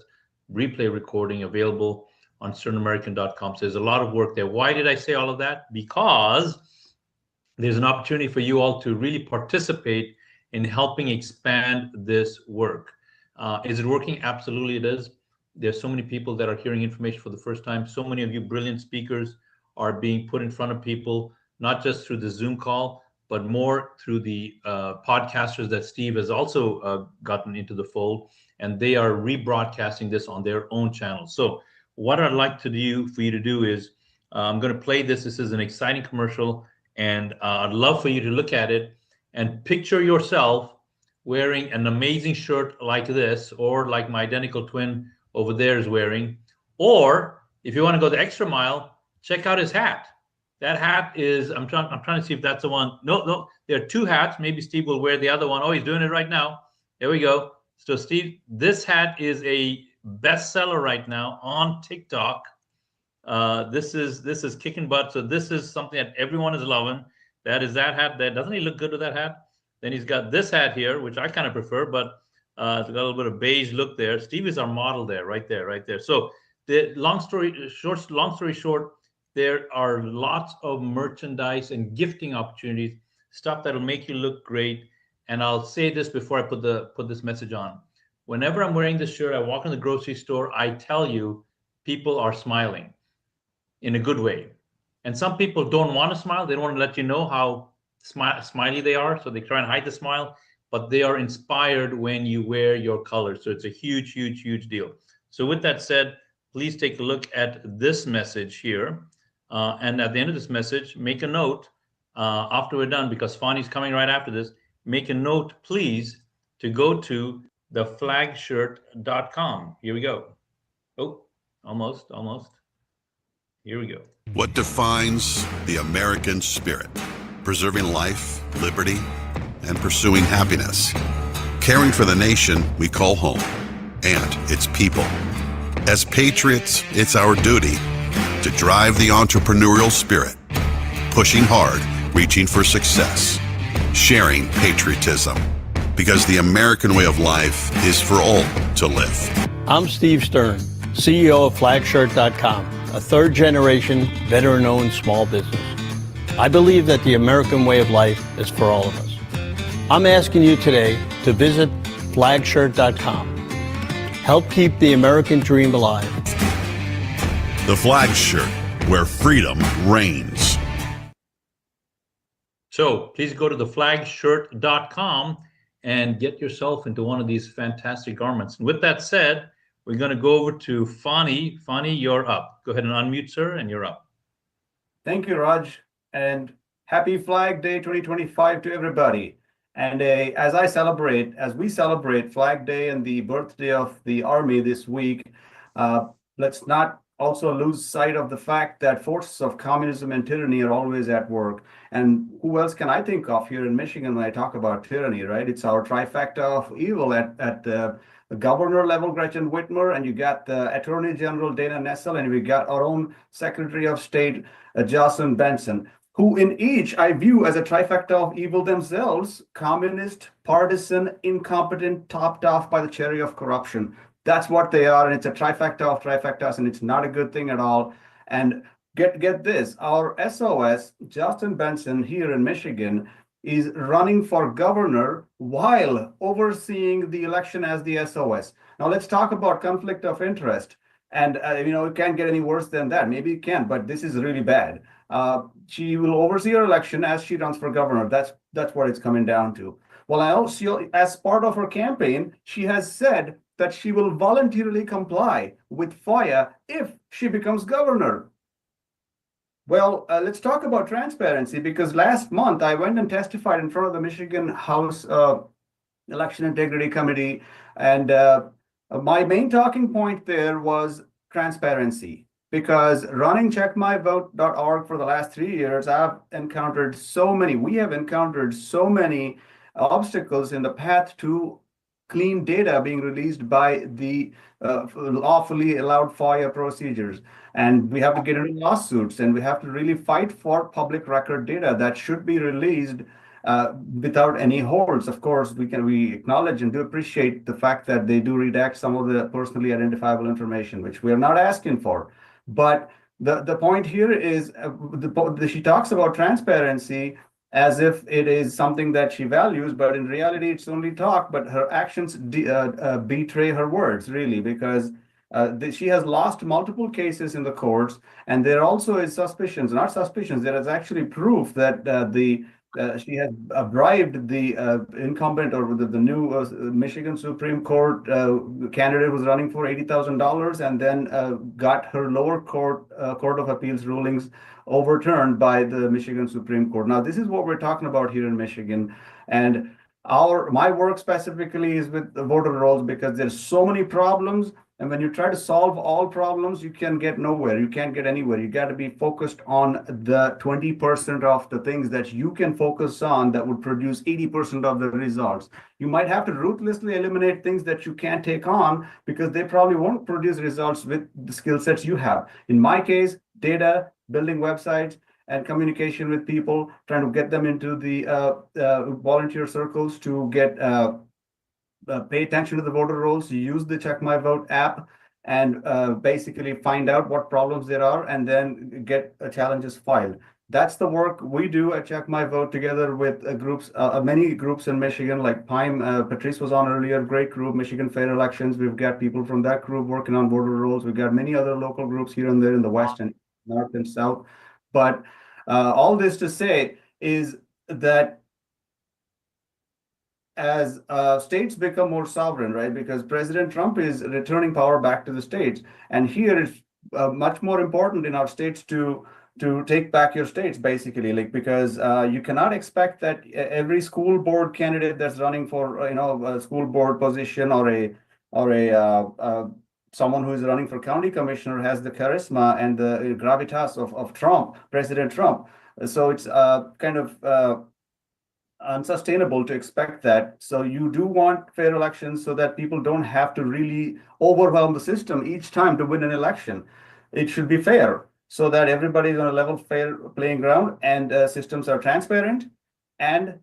[SPEAKER 2] replay recording available on sternamerican.com. So there's a lot of work there. Why did I say all of that? Because there's an opportunity for you all to really participate in helping expand this work. Is it working? Absolutely it is. There's so many people that are hearing information for the first time. So many of you brilliant speakers are being put in front of people, not just through the Zoom call, but more through the podcasters that Steve has also gotten into the fold, and they are rebroadcasting this on their own channels. So what I'd like to do for you to do is, I'm going to play this. This is an exciting commercial, and I'd love for you to look at it and picture yourself wearing an amazing shirt like this, or like my identical twin over there is wearing. Or if you want to go the extra mile, check out his hat. That hat is, I'm trying to see if that's the one. No, there are two hats. Maybe Steve will wear the other one. Oh, he's doing it right now. There we go. So Steve, this hat is a bestseller right now on TikTok. This is kicking butt. So this is something that everyone is loving. That is that hat there. Doesn't he look good with that hat? Then he's got this hat here, which I kind of prefer, but it's got a little bit of beige look there. Steve is our model there, right there. So the long story short, there are lots of merchandise and gifting opportunities, stuff that'll make you look great. And I'll say this before I put this message on. Whenever I'm wearing this shirt, I walk in the grocery store, I tell you, people are smiling in a good way. And some people don't want to smile. They don't want to let you know how smiley they are. So they try and hide the smile, but they are inspired when you wear your colors. So it's a huge, huge, huge deal. So with that said, please take a look at this message here. And at the end of this message, make a note after we're done, because Fani's coming right after this. Make a note, please, to go to theflagshirt.com. Here we go. Oh, almost. Here we go.
[SPEAKER 7] What defines the American spirit? Preserving life, liberty, and pursuing happiness. Caring for the nation we call home and its people. As patriots, it's our duty to drive the entrepreneurial spirit, pushing hard, reaching for success, sharing patriotism, because the American way of life is for all to live.
[SPEAKER 8] I'm Steve Stern, CEO of Flagshirt.com, a third-generation, veteran-owned small business. I believe that the American way of life is for all of us. I'm asking you today to visit Flagshirt.com. Help keep the American dream alive.
[SPEAKER 7] The Flag Shirt, where freedom reigns.
[SPEAKER 2] So please go to theflagshirt.com and get yourself into one of these fantastic garments. And with that said, we're going to go over to Fani. Fani, you're up. Go ahead and unmute, sir, and you're up.
[SPEAKER 9] Thank you, Raj, and happy Flag Day 2025 to everybody. And as we celebrate Flag Day and the birthday of the Army this week, let's not also lose sight of the fact that forces of communism and tyranny are always at work. And who else can I think of here in Michigan when I talk about tyranny, right? It's our trifecta of evil at the governor level, Gretchen Whitmer, and you got the Attorney General, Dana Nessel, and we got our own Secretary of State, Jocelyn Benson, who in each I view as a trifecta of evil themselves: communist, partisan, incompetent, topped off by the cherry of corruption. That's what they are, and it's a trifecta of trifectas, and it's not a good thing at all. And get this, our SOS, Justin Benson here in Michigan, is running for governor while overseeing the election as the SOS. Now let's talk about conflict of interest. And it can't get any worse than that. Maybe it can, but this is really bad. She will oversee her election as she runs for governor. That's what it's coming down to. Well, I also, as part of her campaign, she has said that she will voluntarily comply with FOIA if she becomes governor. Well, let's talk about transparency, because last month I went and testified in front of the Michigan House Election Integrity Committee, and my main talking point there was transparency, because running checkmyvote.org for the last 3 years, we have encountered so many obstacles in the path to clean data being released by the lawfully allowed FOIA procedures. And we have to get into lawsuits, and we have to really fight for public record data that should be released without any holds. Of course, we acknowledge and do appreciate the fact that they do redact some of the personally identifiable information, which we are not asking for. But the point here is she talks about transparency as if it is something that she values, but in reality, it's only talk, but her actions betray her words, really, because she has lost multiple cases in the courts, and there also is suspicions, not suspicions, there is actually proof that she has bribed the incumbent or the new Michigan Supreme Court candidate who's running for $80,000, and then got her lower court Court of Appeals rulings overturned by the Michigan Supreme Court. Now, this is what we're talking about here in Michigan, and my work specifically is with the voter rolls because there's so many problems. And when you try to solve all problems, you can get nowhere. You can't get anywhere. You got to be focused on the 20% of the things that you can focus on that would produce 80% of the results. You might have to ruthlessly eliminate things that you can't take on because they probably won't produce results with the skill sets you have. In my case, data, building websites, and communication with people, trying to get them into the volunteer circles to get pay attention to the voter rolls, you use the Check My Vote app, and basically find out what problems there are and then get challenges filed. That's the work we do at Check My Vote together with groups, many groups in Michigan, like PIME, Patrice was on earlier, great group, Michigan Fair Elections. We've got people from that group working on voter rolls. We've got many other local groups here and there in the West and North and South. But all this to say is that as states become more sovereign, right? Because President Trump is returning power back to the states. And here it's much more important in our states to take back your states, basically, like, because you cannot expect that every school board candidate that's running for, a school board position or a someone who is running for county commissioner has the charisma and the gravitas of Trump, President Trump. So it's kind of unsustainable to expect that. So you do want fair elections so that people don't have to really overwhelm the system each time to win an election. It should be fair so that everybody's on a level fair playing ground, and systems are transparent and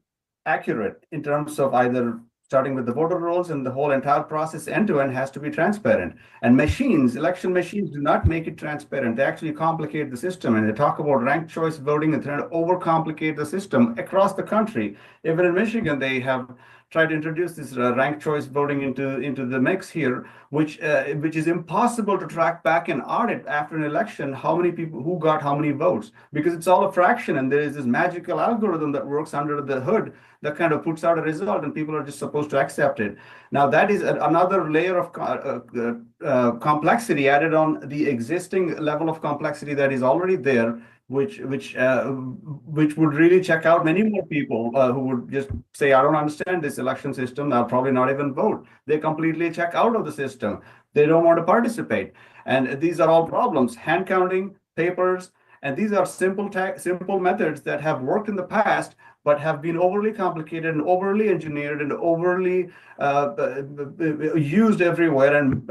[SPEAKER 9] accurate in terms of either starting with the voter rolls, and the whole entire process end to end has to be transparent. And election machines do not make it transparent. They actually complicate the system. And they talk about ranked choice voting and trying to overcomplicate the system across the country. Even in Michigan, they have tried to introduce this ranked choice voting into the mix here, which is impossible to track back and audit after an election how many people who got how many votes, because it's all a fraction, and there is this magical algorithm that works under the hood that kind of puts out a result, and people are just supposed to accept it. Now that is another layer of complexity added on the existing level of complexity that is already there, which would really check out many more people who would just say, I don't understand this election system. I'll probably not even vote. They completely check out of the system. They don't want to participate. And these are all problems. Hand counting, papers, and these are simple methods that have worked in the past, but have been overly complicated and overly engineered and overly used everywhere, and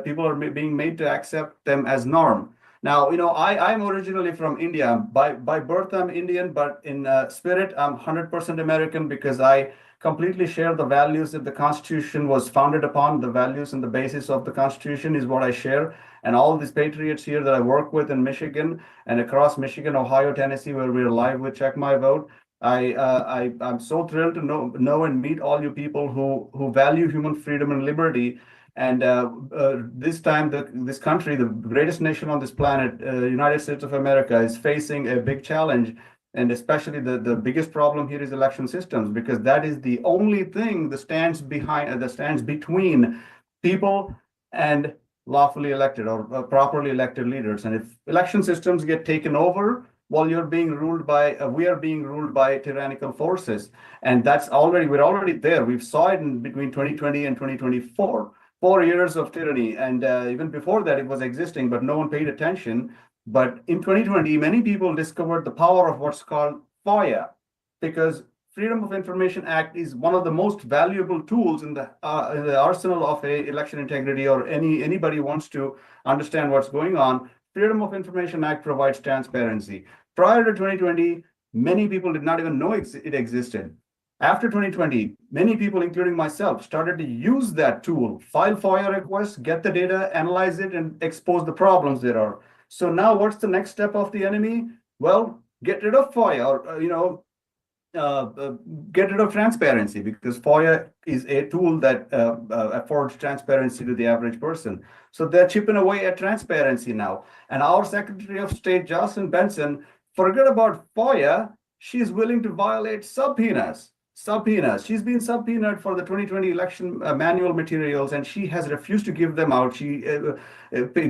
[SPEAKER 9] people are being made to accept them as norm. Now, I'm originally from India. By birth, I'm Indian, but in spirit, I'm 100% American, because I completely share the values that the Constitution was founded upon. The values and the basis of the Constitution is what I share. And all these patriots here that I work with in Michigan and across Michigan, Ohio, Tennessee, where we're live with Check My Vote, I'm so thrilled to know and meet all you people who value human freedom and liberty. And this time, this country, the greatest nation on this planet, United States of America, is facing a big challenge. And especially the biggest problem here is election systems, because that is the only thing that stands between people and lawfully elected or properly elected leaders. And if election systems get taken over, well, we are being ruled by tyrannical forces. And we're already there. We've saw it in between 2020 and 2024. 4 years of tyranny, and even before that it was existing, but no one paid attention. But in 2020, many people discovered the power of what's called FOIA, because Freedom of Information Act is one of the most valuable tools in the arsenal of a election integrity, or anybody wants to understand what's going on. Freedom of Information Act provides transparency. Prior to 2020, many people did not even know it existed. After 2020, many people, including myself, started to use that tool, file FOIA requests, get the data, analyze it, and expose the problems there are. So now what's the next step of the enemy? Well, get rid of FOIA, or, get rid of transparency, because FOIA is a tool that affords transparency to the average person. So they're chipping away at transparency now. And our Secretary of State, Jocelyn Benson, forget about FOIA. She's willing to violate subpoenas. She's been subpoenaed for the 2020 election manual materials, and she has refused to give them out. She'll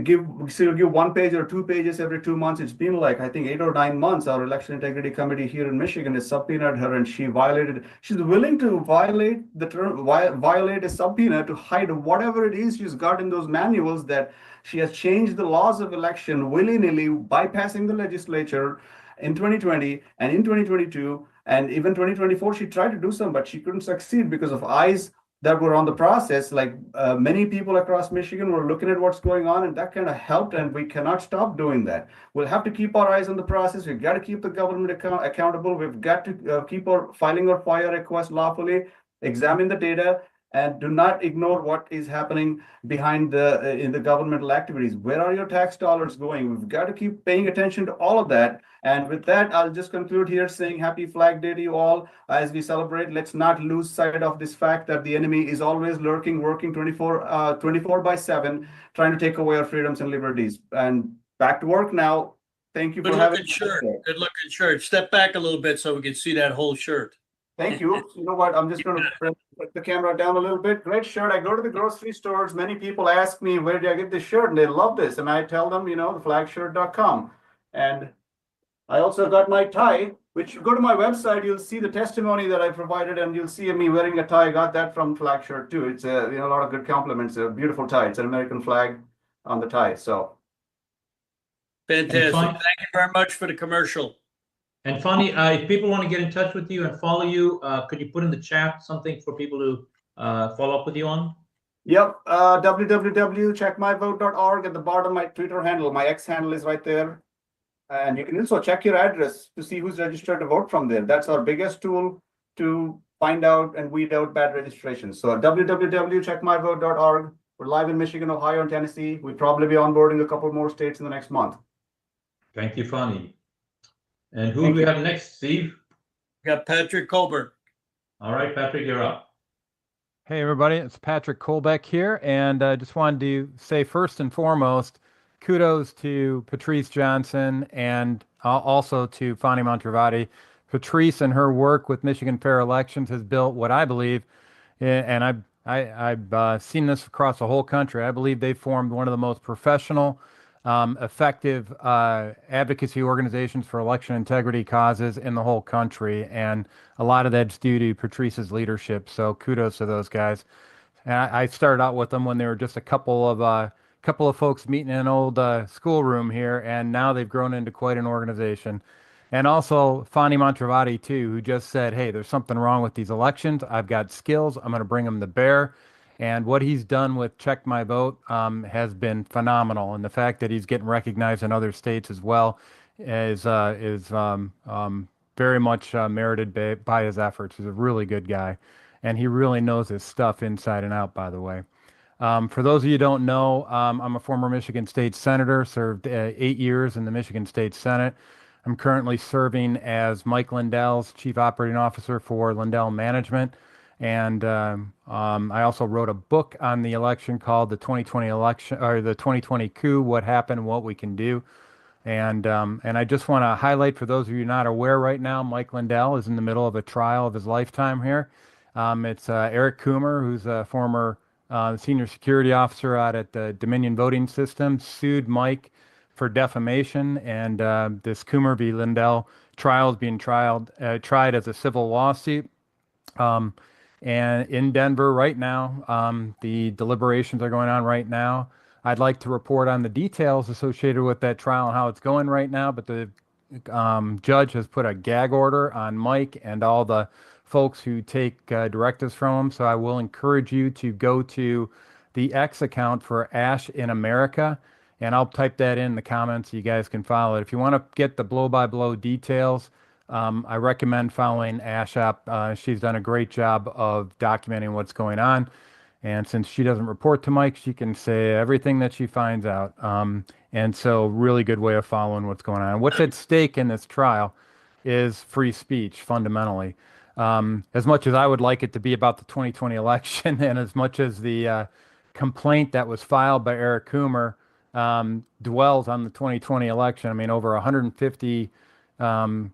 [SPEAKER 9] give 1 page or 2 pages every 2 months. It's been like, I think, 8 or 9 months. Our election integrity committee here in Michigan has subpoenaed her, and she's willing to violate a subpoena to hide whatever it is she's got in those manuals, that she has changed the laws of election willy-nilly, bypassing the legislature in 2020 and in 2022. And even 2024, she tried to do some, but she couldn't succeed because of eyes that were on the process. Like many people across Michigan were looking at what's going on, and that kind of helped. And we cannot stop doing that. We'll have to keep our eyes on the process. We've got to keep the government accountable. We've got to keep filing our FOIA requests lawfully, examine the data, and do not ignore what is happening behind in the governmental activities. Where are your tax dollars going? We've got to keep paying attention to all of that. And with that, I'll just conclude here saying Happy Flag Day to you all. As we celebrate, let's not lose sight of this fact that the enemy is always lurking, working 24/7, trying to take away our freedoms and liberties. And back to work now. Thank you for having me.
[SPEAKER 3] Good looking shirt. Step back a little bit so we can see that whole shirt.
[SPEAKER 9] Thank you. You know what? I'm just going to put the camera down a little bit. Great shirt. I go to the grocery stores. Many people ask me, where did I get this shirt? And they love this. And I tell them, theflagshirt.com. And I also got my tie, which you go to my website, you'll see the testimony that I provided, and you'll see me wearing a tie. I got that from Flag Shirt too. It's a lot of good compliments. A beautiful tie. It's an American flag on the tie. So
[SPEAKER 3] fantastic. Thank you very much for the commercial.
[SPEAKER 2] And Fani, if people want to get in touch with you and follow you, could you put in the chat something for people to follow up with you on?
[SPEAKER 9] Yep. www.checkmyvote.org. At the bottom, my Twitter handle, my X handle is right there. And you can also check your address to see who's registered to vote from there. That's our biggest tool to find out and weed out bad registrations. So www.checkmyvote.org. We're live in Michigan, Ohio, and Tennessee. We'll probably be onboarding a couple more states in the next month.
[SPEAKER 2] Thank you, Fani. And who do we have next, Steve?
[SPEAKER 3] We got Patrick Colbert.
[SPEAKER 2] All right, Patrick, you're up.
[SPEAKER 10] Hey, everybody. It's Patrick Colbeck here. And I just wanted to say, first and foremost, kudos to Patrice Johnson and also to Fani Mantravati. Patrice and her work with Michigan Fair Elections has built what I believe, and I've seen this across the whole country, I believe they formed one of the most professional, effective advocacy organizations for election integrity causes in the whole country. And a lot of that's due to Patrice's leadership. So kudos to those guys. And I started out with them when they were just a couple of folks meeting in an old schoolroom here, and now they've grown into quite an organization. And also Fani Mantravati too, who just said, hey, there's something wrong with these elections. I've got skills. I'm going to bring them to bear. And what he's done with Check My Vote has been phenomenal. And the fact that he's getting recognized in other states as well is very much merited by his efforts. He's a really good guy. And he really knows his stuff inside and out, by the way. For those of you who don't know, I'm a former Michigan State Senator, served 8 years in the Michigan State Senate. I'm currently serving as Mike Lindell's Chief Operating Officer for Lindell Management. And I also wrote a book on the election called The 2020 Election, or The 2020 Coup, What Happened, What We Can Do. And I just want to highlight, for those of you not aware right now, Mike Lindell is in the middle of a trial of his lifetime here. It's Eric Coomer, who's a former senior security officer out at the Dominion Voting System, sued Mike for defamation, and this Coomer v. Lindell trial is being tried as a civil lawsuit. And in Denver right now, the deliberations are going on right now. I'd like to report on the details associated with that trial and how it's going right now, but the judge has put a gag order on Mike and all the folks who take directives from him. So I will encourage you to go to the X account for Ash in America, and I'll type that in the comments so you guys can follow it. If you want to get the blow-by-blow details, I recommend following Ash up. She's done a great job of documenting what's going on. And since she doesn't report to Mike, she can say everything that she finds out. And so really good way of following what's going on. What's at stake in this trial is free speech, fundamentally. As much as I would like it to be about the 2020 election, and as much as the complaint that was filed by Eric Coomer dwells on the 2020 election, I mean, over 150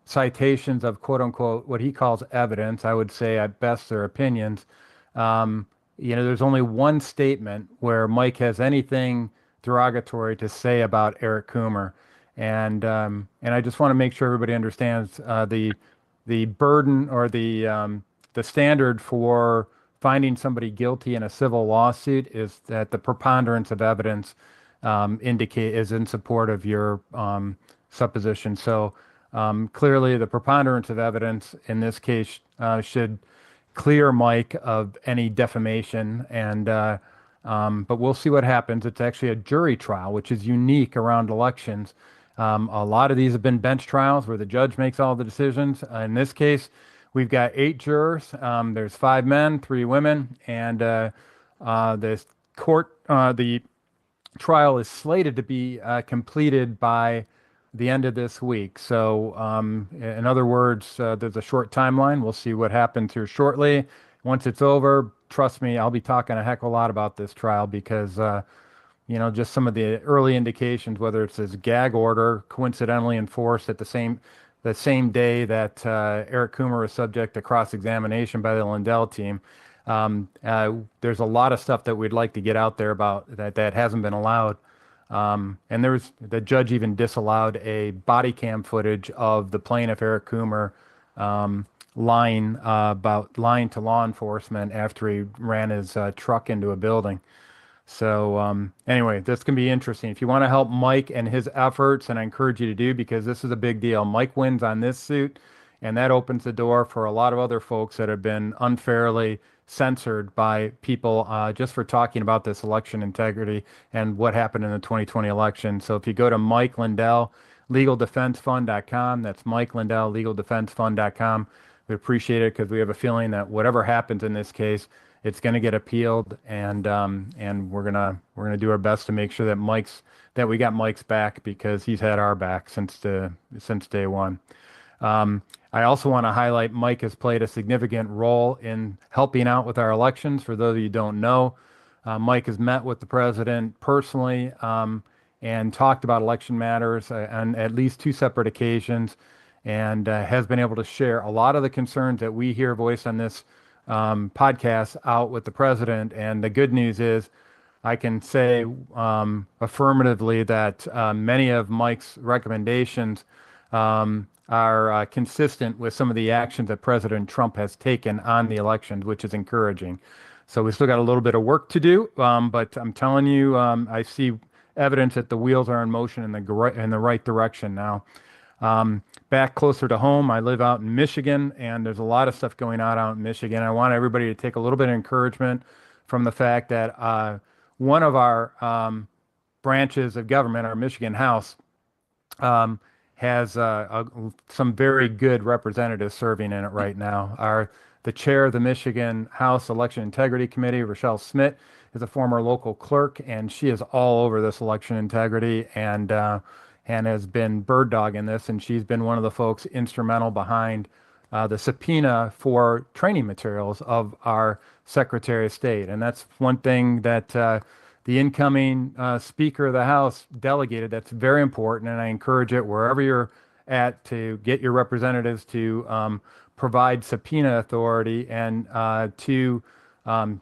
[SPEAKER 10] citations of quote unquote what he calls evidence. I would say at best they're opinions. There's only one statement where Mike has anything derogatory to say about Eric Coomer, and I just want to make sure everybody understands the burden or the standard for finding somebody guilty in a civil lawsuit is that the preponderance of evidence is in support of your supposition. So clearly, the preponderance of evidence in this case should clear Mike of any defamation, and but we'll see what happens. It's actually a jury trial, which is unique around elections. A lot of these have been bench trials where the judge makes all the decisions. In this case, we've got 8 jurors. There's 5 men, 3 women, and the trial is slated to be completed by the end of this week. So in other words, there's a short timeline. We'll see what happens here shortly. Once it's over, trust me, I'll be talking a heck of a lot about this trial because, just some of the early indications, whether it's this gag order coincidentally enforced at the same day that Eric Coomer was subject to cross-examination by the Lindell team. There's a lot of stuff that we'd like to get out there about that hasn't been allowed. And the judge even disallowed a body cam footage of the plaintiff, Eric Coomer, lying to law enforcement after he ran his truck into a building. So anyway, this can be interesting. If you want to help Mike and his efforts, and I encourage you to do, because this is a big deal. Mike wins on this suit, and that opens the door for a lot of other folks that have been unfairly censored by people just for talking about this election integrity and what happened in the 2020 election. So if you go to Mike Lindell, LegalDefenseFund.com, that's Mike Lindell, LegalDefenseFund.com. We appreciate it because we have a feeling that whatever happens in this case, it's going to get appealed, and we're gonna do our best to make sure that we got Mike's back, because he's had our back since day one. I also want to highlight Mike has played a significant role in helping out with our elections. For those of you who don't know, Mike has met with the president personally and talked about election matters on at least 2 separate occasions, and has been able to share a lot of the concerns that we hear voiced on this podcast out with the president. And the good news is I can say affirmatively that many of Mike's recommendations are consistent with some of the actions that President Trump has taken on the elections, which is encouraging. So we still got a little bit of work to do, but I'm telling you, I see evidence that the wheels are in motion in the right direction now. Back closer to home, I live out in Michigan, and there's a lot of stuff going on out in Michigan. I want everybody to take a little bit of encouragement from the fact that one of our branches of government, our Michigan House, has some very good representatives serving in it right now. The chair of the Michigan House Election Integrity Committee, Rochelle Smith, is a former local clerk, and she is all over this election integrity and has been bird dogging this, and she's been one of the folks instrumental behind the subpoena for training materials of our Secretary of State. And that's one thing that the incoming Speaker of the House delegated. That's very important, and I encourage it wherever you're at to get your representatives to provide subpoena authority and to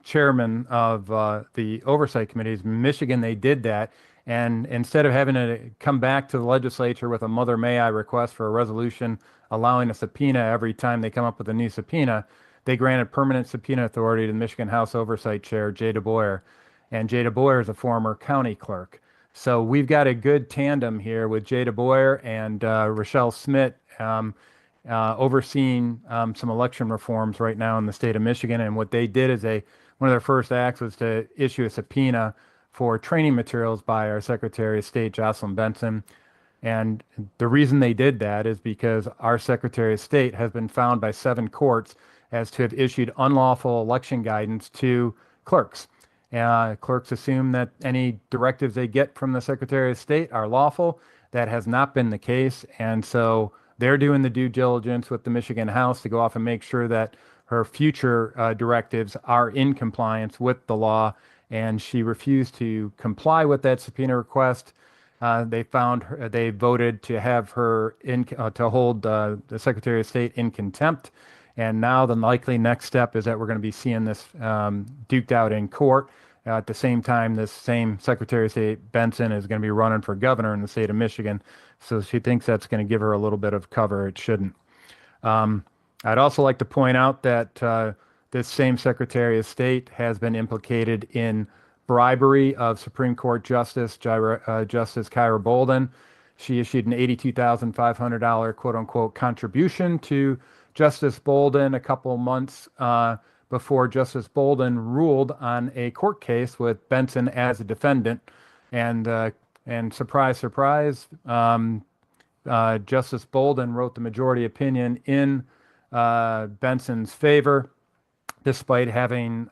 [SPEAKER 10] chairman of the oversight committees. In Michigan, they did that. And instead of having to come back to the legislature with a Mother May I request for a resolution allowing a subpoena every time they come up with a new subpoena, they granted permanent subpoena authority to the Michigan House Oversight Chair, Jay DeBoer. And Jay DeBoer is a former county clerk. So we've got a good tandem here with Jay DeBoer and Rochelle Smith. overseeing some election reforms right now in the state of Michigan. And what they did is one of their first acts was to issue a subpoena for training materials by our Secretary of State, Jocelyn Benson. And the reason they did that is because our Secretary of State has been found by 7 courts as to have issued unlawful election guidance to clerks. Clerks assume that any directives they get from the Secretary of State are lawful. That has not been the case. And so they're doing the due diligence with the Michigan House to go off and make sure that her future directives are in compliance with the law. And she refused to comply with that subpoena request. They voted to have her to hold the Secretary of State in contempt. And now the likely next step is that we're going to be seeing this duked out in court. At the same time, this same Secretary of State Benson is going to be running for governor in the state of Michigan. So she thinks that's going to give her a little bit of cover. It shouldn't. I'd also like to point out that this same Secretary of State has been implicated in bribery of Supreme Court Justice Kyra Bolden. She issued an $82,500 quote unquote contribution to Justice Bolden a couple months before Justice Bolden ruled on a court case with Benson as a defendant. And surprise, surprise, Justice Bolden wrote the majority opinion in Benson's favor, despite having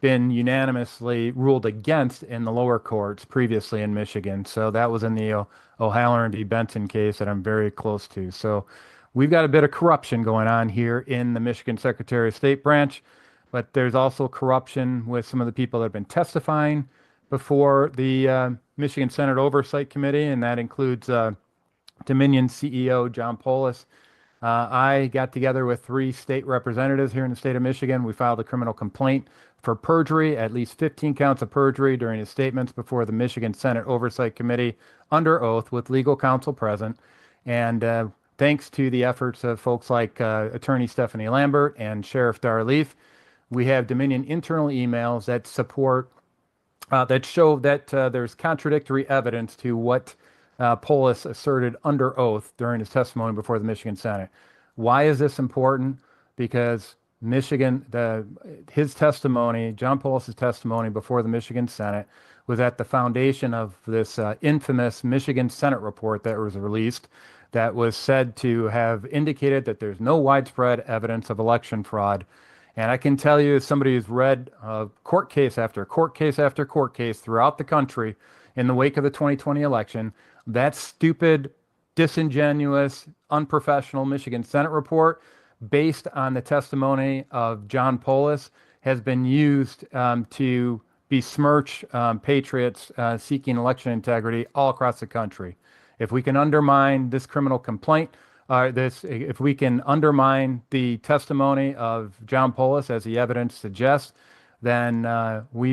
[SPEAKER 10] been unanimously ruled against in the lower courts previously in Michigan. So that was in the O'Halloran v. Benson case that I'm very close to. So we've got a bit of corruption going on here in the Michigan Secretary of State branch, but there's also corruption with some of the people that have been testifying before the Michigan Senate Oversight Committee, and that includes Dominion CEO John Polis. I got together with 3 state representatives here in the state of Michigan. We filed a criminal complaint for perjury, at least 15 counts of perjury during his statements before the Michigan Senate Oversight Committee under oath with legal counsel present. And thanks to the efforts of folks like Attorney Stephanie Lambert and Sheriff Dar Leaf, we have Dominion internal emails that support, that show that there's contradictory evidence to what Polis asserted under oath during his testimony before the Michigan Senate. Why is this important? Because his testimony, John Polis's testimony before the Michigan Senate, was at the foundation of this infamous Michigan Senate report that was released that was said to have indicated that there's no widespread evidence of election fraud. And I can tell you, as somebody who's read court case after court case after court case throughout the country in the wake of the 2020 election, that stupid, disingenuous, unprofessional Michigan Senate report based on the testimony of John Polis has been used to besmirch patriots seeking election integrity all across the country. If we can undermine this criminal complaint, if we can undermine the testimony of John Polis as the evidence suggests, then we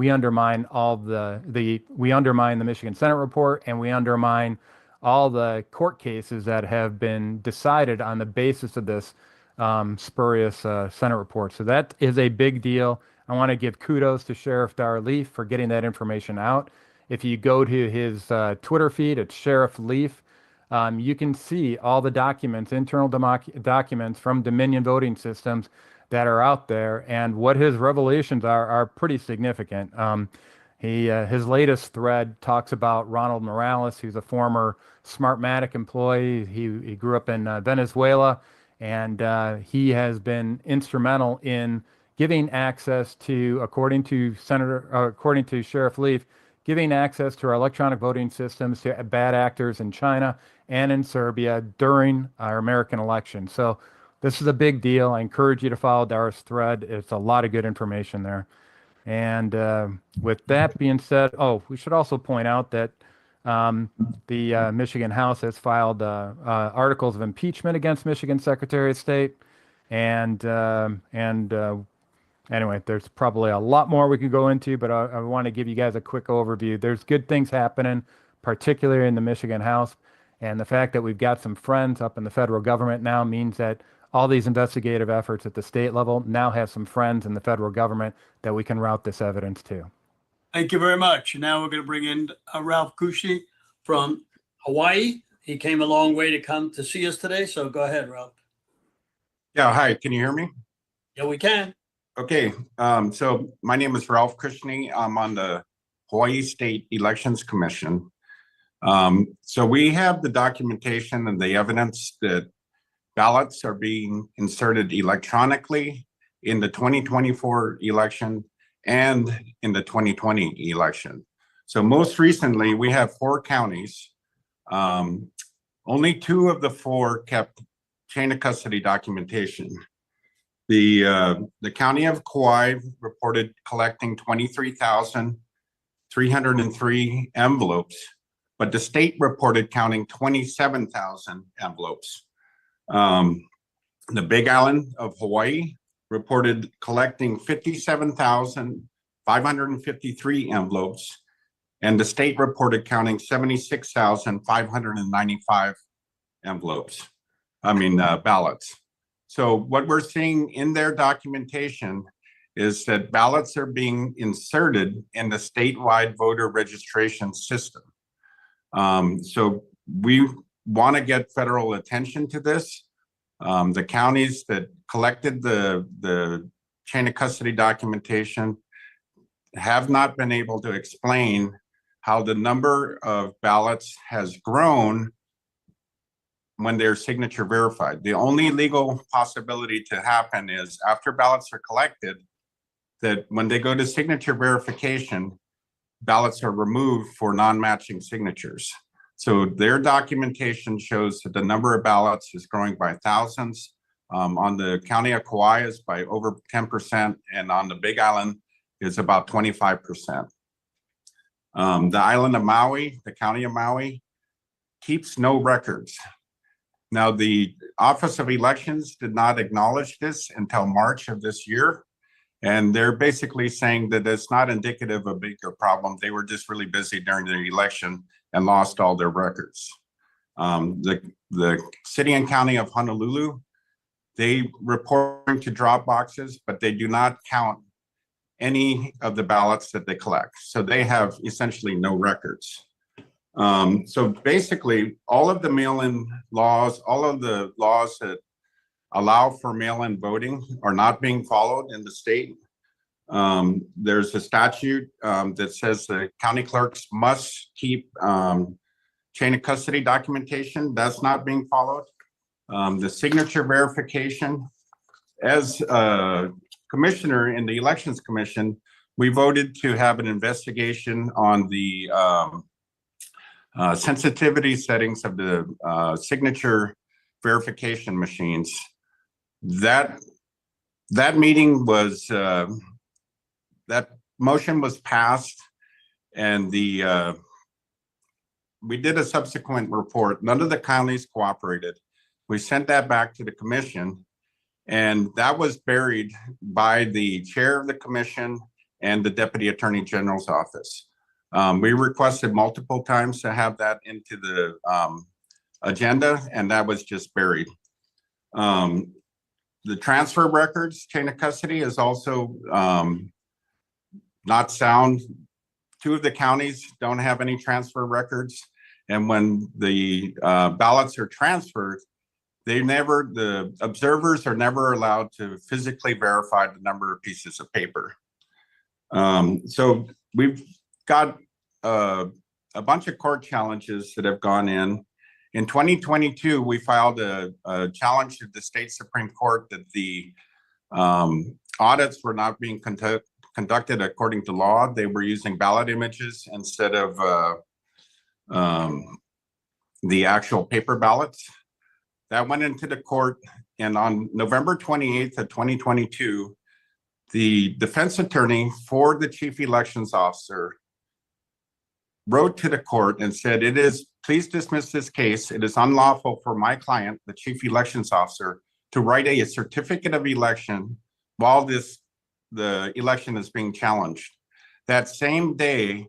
[SPEAKER 10] undermine we undermine the Michigan Senate report, and we undermine all the court cases that have been decided on the basis of this spurious Senate report. So that is a big deal. I want to give kudos to Sheriff Dar Leaf for getting that information out. If you go to his Twitter feed, it's Sheriff Leaf. You can see all the documents, internal documents from Dominion Voting Systems that are out there, and what his revelations are pretty significant. His latest thread talks about Ronald Morales, who's a former Smartmatic employee. He grew up in Venezuela, and he has been instrumental in giving access to, according to Sheriff Leaf, giving access to our electronic voting systems to bad actors in China and in Serbia during our American election. So this is a big deal. I encourage you to follow Dar's thread. It's a lot of good information there. And with that being said, we should also point out that the Michigan House has filed articles of impeachment against Michigan Secretary of State. Anyway, there's probably a lot more we could go into, but I want to give you guys a quick overview. There's good things happening, particularly in the Michigan House. And the fact that we've got some friends up in the federal government now means that all these investigative efforts at the state level now have some friends in the federal government that we can route this evidence to.
[SPEAKER 3] Thank you very much. Now we're going to bring in Ralph Kushi from Hawaii. he came a long way to come to see us today. So go ahead, Ralph.
[SPEAKER 11] Yeah, hi, can you hear me?
[SPEAKER 3] Yeah, we can.
[SPEAKER 11] Okay, so my name is Ralph Krishney. I'm on the Hawaii State Elections Commission. So we have the documentation and the evidence that ballots are being inserted electronically in the 2024 election and in the 2020 election. So most recently, we have 4 counties. Only 2 of the 4 kept chain of custody documentation. The county of Kauai reported collecting 23,303 envelopes, but the state reported counting 27,000 envelopes. The Big Island of Hawaii reported collecting 57,553 envelopes, and the state reported counting 76,595 envelopes. Ballots. So what we're seeing in their documentation is that ballots are being inserted in the statewide voter registration system. So we want to get federal attention to this. The counties that collected the chain of custody documentation have not been able to explain how the number of ballots has grown when they're signature verified. The only legal possibility to happen is after ballots are collected, that when they go to signature verification, ballots are removed for non-matching signatures. So their documentation shows that the number of ballots is growing by thousands. On the county of Kauai is by over 10%, and on the Big Island is about 25%. The island of Maui, the county of Maui, keeps no records. Now, the Office of Elections did not acknowledge this until March of this year. And they're basically saying that it's not indicative of a bigger problem. They were just really busy during the election and lost all their records. The city and county of Honolulu, they report to drop boxes, but they do not count any of the ballots that they collect. So they have essentially no records. So basically, all of the mail-in laws, all of the laws that allow for mail-in voting are not being followed in the state. There's a statute that says the county clerks must keep chain of custody documentation. That's not being followed. The signature verification, as a commissioner in the Elections Commission, we voted to have an investigation on the sensitivity settings of the signature verification machines. That meeting was, that motion was passed, and we did a subsequent report. None of the counties cooperated. We sent that back to the commission, and that was buried by the chair of the commission and the deputy attorney general's office. We requested multiple times to have that into the agenda, and that was just buried. The transfer records, chain of custody, is also not sound. 2 of the counties don't have any transfer records. And when the ballots are transferred, the observers are never allowed to physically verify the number of pieces of paper. So we've got a bunch of court challenges that have gone in. In 2022, we filed a challenge to the state Supreme Court that the audits were not being conducted according to law. They were using ballot images instead of the actual paper ballots. That went into the court, and on November 28th of 2022, the defense attorney for the chief elections officer wrote to the court and said, please dismiss this case. It is unlawful for my client, the chief elections officer, to write a certificate of election while the election is being challenged. That same day,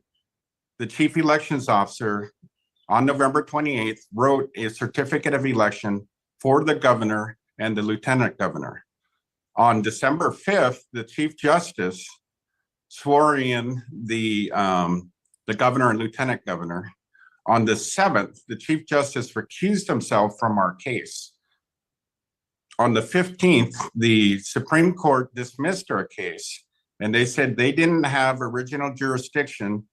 [SPEAKER 11] the chief elections officer on November 28th wrote a certificate of election for the governor and the lieutenant governor. On December 5th, the chief justice swore in the governor and lieutenant governor. On the 7th, the Chief Justice recused himself from our case. On the 15th, the Supreme Court dismissed our case, and they said they didn't have original jurisdiction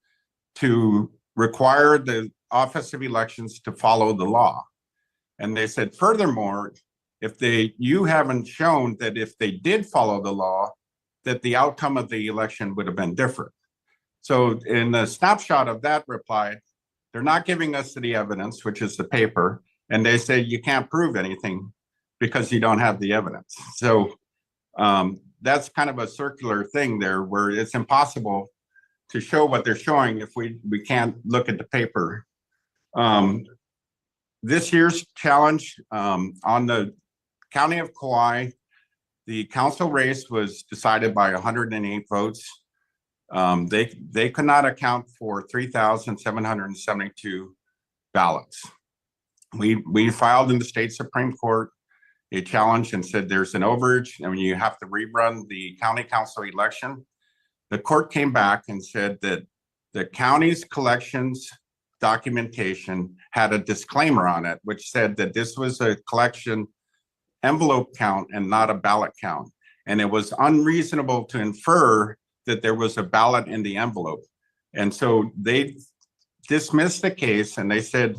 [SPEAKER 11] to require the Office of Elections to follow the law. And they said, furthermore, you haven't shown that if they did follow the law, that the outcome of the election would have been different. So in the snapshot of that reply, they're not giving us the evidence, which is the paper, and they say you can't prove anything because you don't have the evidence. So that's kind of a circular thing there where it's impossible to show what they're showing if we can't look at the paper. This year's challenge on the County of Kauai, the council race was decided by 108 votes. They could not account for 3,772 ballots. We filed in the state Supreme Court a challenge and said there's an overage and you have to rerun the county council election. The court came back and said that the county's collections documentation had a disclaimer on it, which said that this was a collection envelope count and not a ballot count. And it was unreasonable to infer that there was a ballot in the envelope. And so they dismissed the case and they said,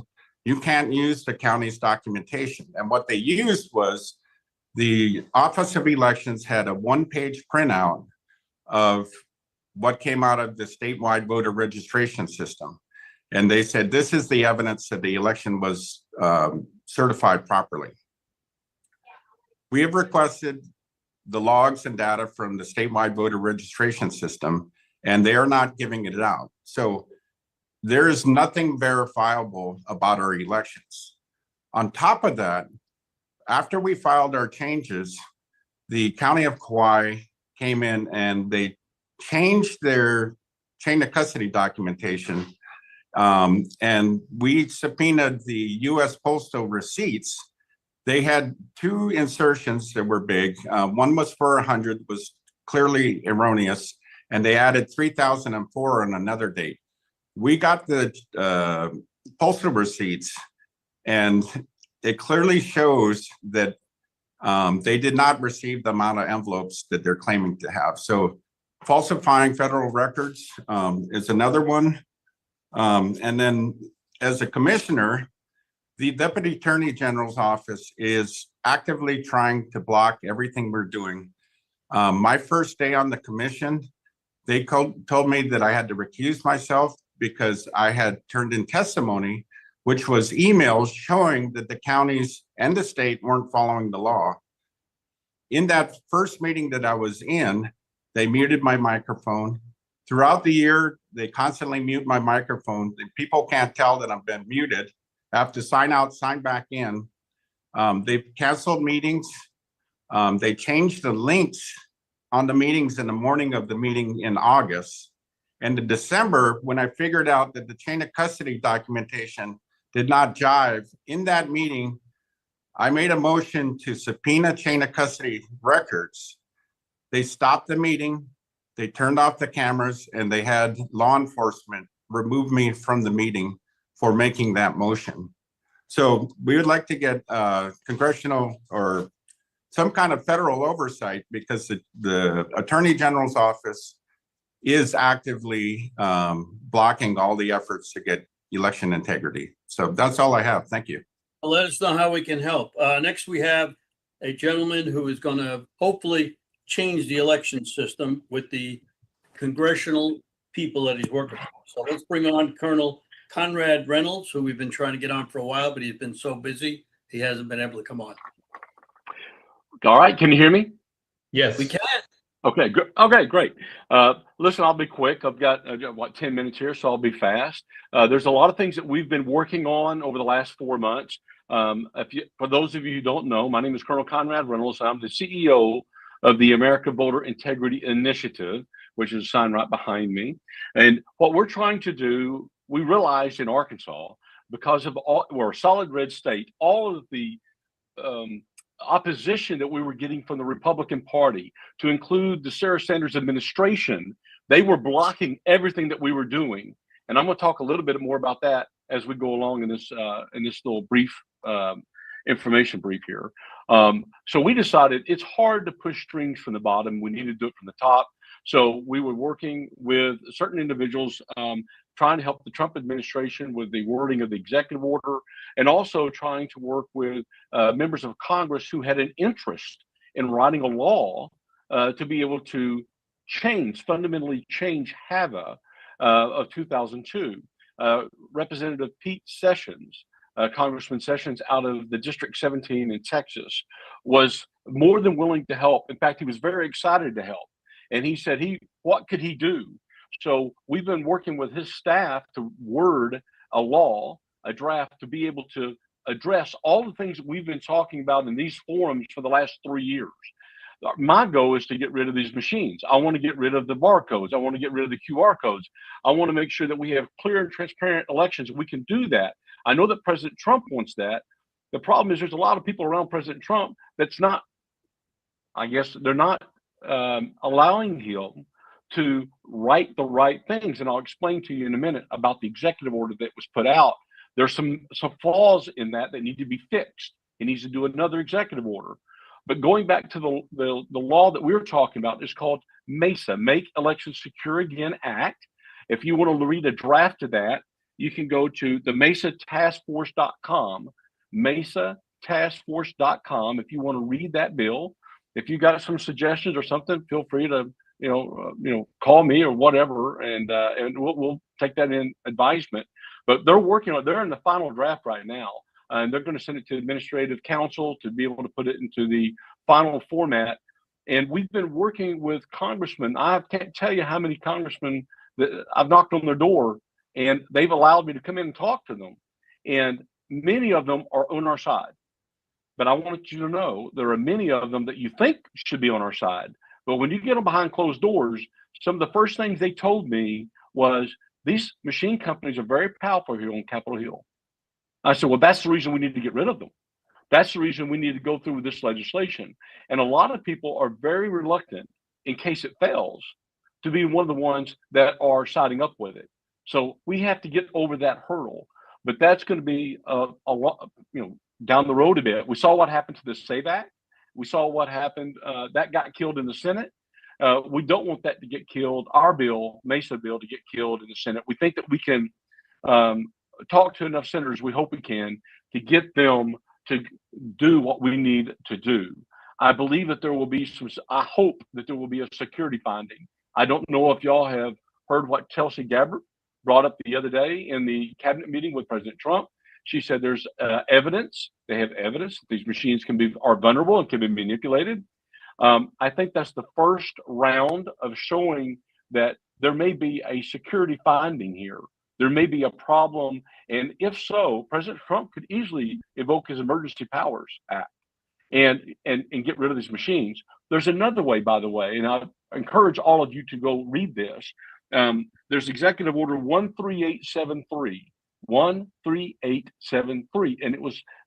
[SPEAKER 11] you can't use the county's documentation. And what they used was the Office of Elections had a one-page printout of what came out of the statewide voter registration system. And they said, this is the evidence that the election was certified properly. We have requested the logs and data from the statewide voter registration system, and they are not giving it out. So there is nothing verifiable about our elections. On top of that, after we filed our changes, the County of Kauai came in and they changed their chain of custody documentation. And we subpoenaed the US Postal receipts. They had two insertions that were big. One was for 100, was clearly erroneous, and they added 3,004 on another date. We got the postal receipts, and it clearly shows that they did not receive the amount of envelopes that they're claiming to have. So falsifying federal records is another one. And then as a commissioner, the Deputy Attorney General's office is actively trying to block everything we're doing. My first day on the commission, they told me that I had to recuse myself because I had turned in testimony, which was emails showing that the counties and the state weren't following the law. In that first meeting that I was in, they muted my microphone. Throughout the year, they constantly mute my microphone. And people can't tell that I've been muted. I have to sign out, sign back in. They've canceled meetings. They changed the links on the meetings in the morning of the meeting in August. And in December, when I figured out that the chain of custody documentation did not jive, in that meeting, I made a motion to subpoena chain of custody records. They stopped the meeting, they turned off the cameras, and they had law enforcement remove me from the meeting for making that motion. So we would like to get congressional or some kind of federal oversight because the Attorney General's office is actively blocking all the efforts to get election integrity. So that's all I have. Thank you.
[SPEAKER 3] Let us know how we can help. Next, we have a gentleman who is going to hopefully change the election system with the congressional people that he's working for. So let's bring on Colonel Conrad Reynolds, who we've been trying to get on for a while, but he's been so busy, he hasn't been able to come on.
[SPEAKER 12] All right. Can you hear me?
[SPEAKER 2] Yes.
[SPEAKER 3] We can.
[SPEAKER 12] Okay, good. Okay, great. Listen, I'll be quick. I've got 10 minutes here, so I'll be fast. There's a lot of things that we've been working on over the last 4 months. For those of you who don't know, my name is Colonel Conrad Reynolds. I'm the CEO of the American Voter Integrity Initiative, which is a sign right behind me. And what we're trying to do, we realized in Arkansas, because of we're a solid red state, all of the opposition that we were getting from the Republican Party, to include the Sarah Sanders administration, they were blocking everything that we were doing. And I'm going to talk a little bit more about that as we go along in this little brief information brief here. So we decided it's hard to push strings from the bottom. We need to do it from the top. So we were working with certain individuals, trying to help the Trump administration with the wording of the executive order, and also trying to work with members of Congress who had an interest in writing a law to be able to fundamentally change HAVA of 2002. Representative Pete Sessions, Congressman Sessions out of the District 17 in Texas, was more than willing to help. In fact, he was very excited to help. And he said, what could he do? So we've been working with his staff to word a law, a draft, to be able to address all the things that we've been talking about in these forums for the last 3 years. My goal is to get rid of these machines. I want to get rid of the barcodes. I want to get rid of the QR codes. I want to make sure that we have clear and transparent elections. We can do that. I know that President Trump wants that. The problem is there's a lot of people around President Trump that's not, I guess they're not allowing him to write the right things. And I'll explain to you in a minute about the executive order that was put out. There's some flaws in that need to be fixed. He needs to do another executive order. But going back to the law that we were talking about, is called MESA, Make Elections Secure Again Act. If you want to read a draft of that, you can go to the mesataskforce.com, mesataskforce.com. If you want to read that bill, if you got some suggestions or something, feel free to call me or whatever, and we'll take that in advisement. But they're working on. They're in the final draft right now. And they're going to send it to administrative council to be able to put it into the final format. And we've been working with congressmen. I can't tell you how many congressmen that I've knocked on their door, and they've allowed me to come in and talk to them. And many of them are on our side. But I want you to know there are many of them that you think should be on our side. But when you get them behind closed doors, some of the first things they told me was, these machine companies are very powerful here on Capitol Hill. I said, well, that's the reason we need to get rid of them. That's the reason we need to go through with this legislation. And a lot of people are very reluctant, in case it fails, to be one of the ones that are siding up with it. So we have to get over that hurdle. But that's going to be a lot, down the road a bit. We saw what happened to the SAVE Act. We saw what happened. That got killed in the Senate. We don't want that to get killed. Our bill, MESA bill, to get killed in the Senate. We think that we can talk to enough senators, we hope we can, to get them to do what we need to do. I believe that there will be I hope that there will be a security finding. I don't know if y'all have heard what Tulsi Gabbard brought up the other day in the cabinet meeting with President Trump. She said there's evidence. They have evidence that these machines are vulnerable and can be manipulated. I think that's the first round of showing that there may be a security finding here. There may be a problem, and if so, President Trump could easily evoke his Emergency Powers Act and get rid of these machines. There's another way, by the way, and I encourage all of you to go read this. There's Executive Order 13873, 13873, and it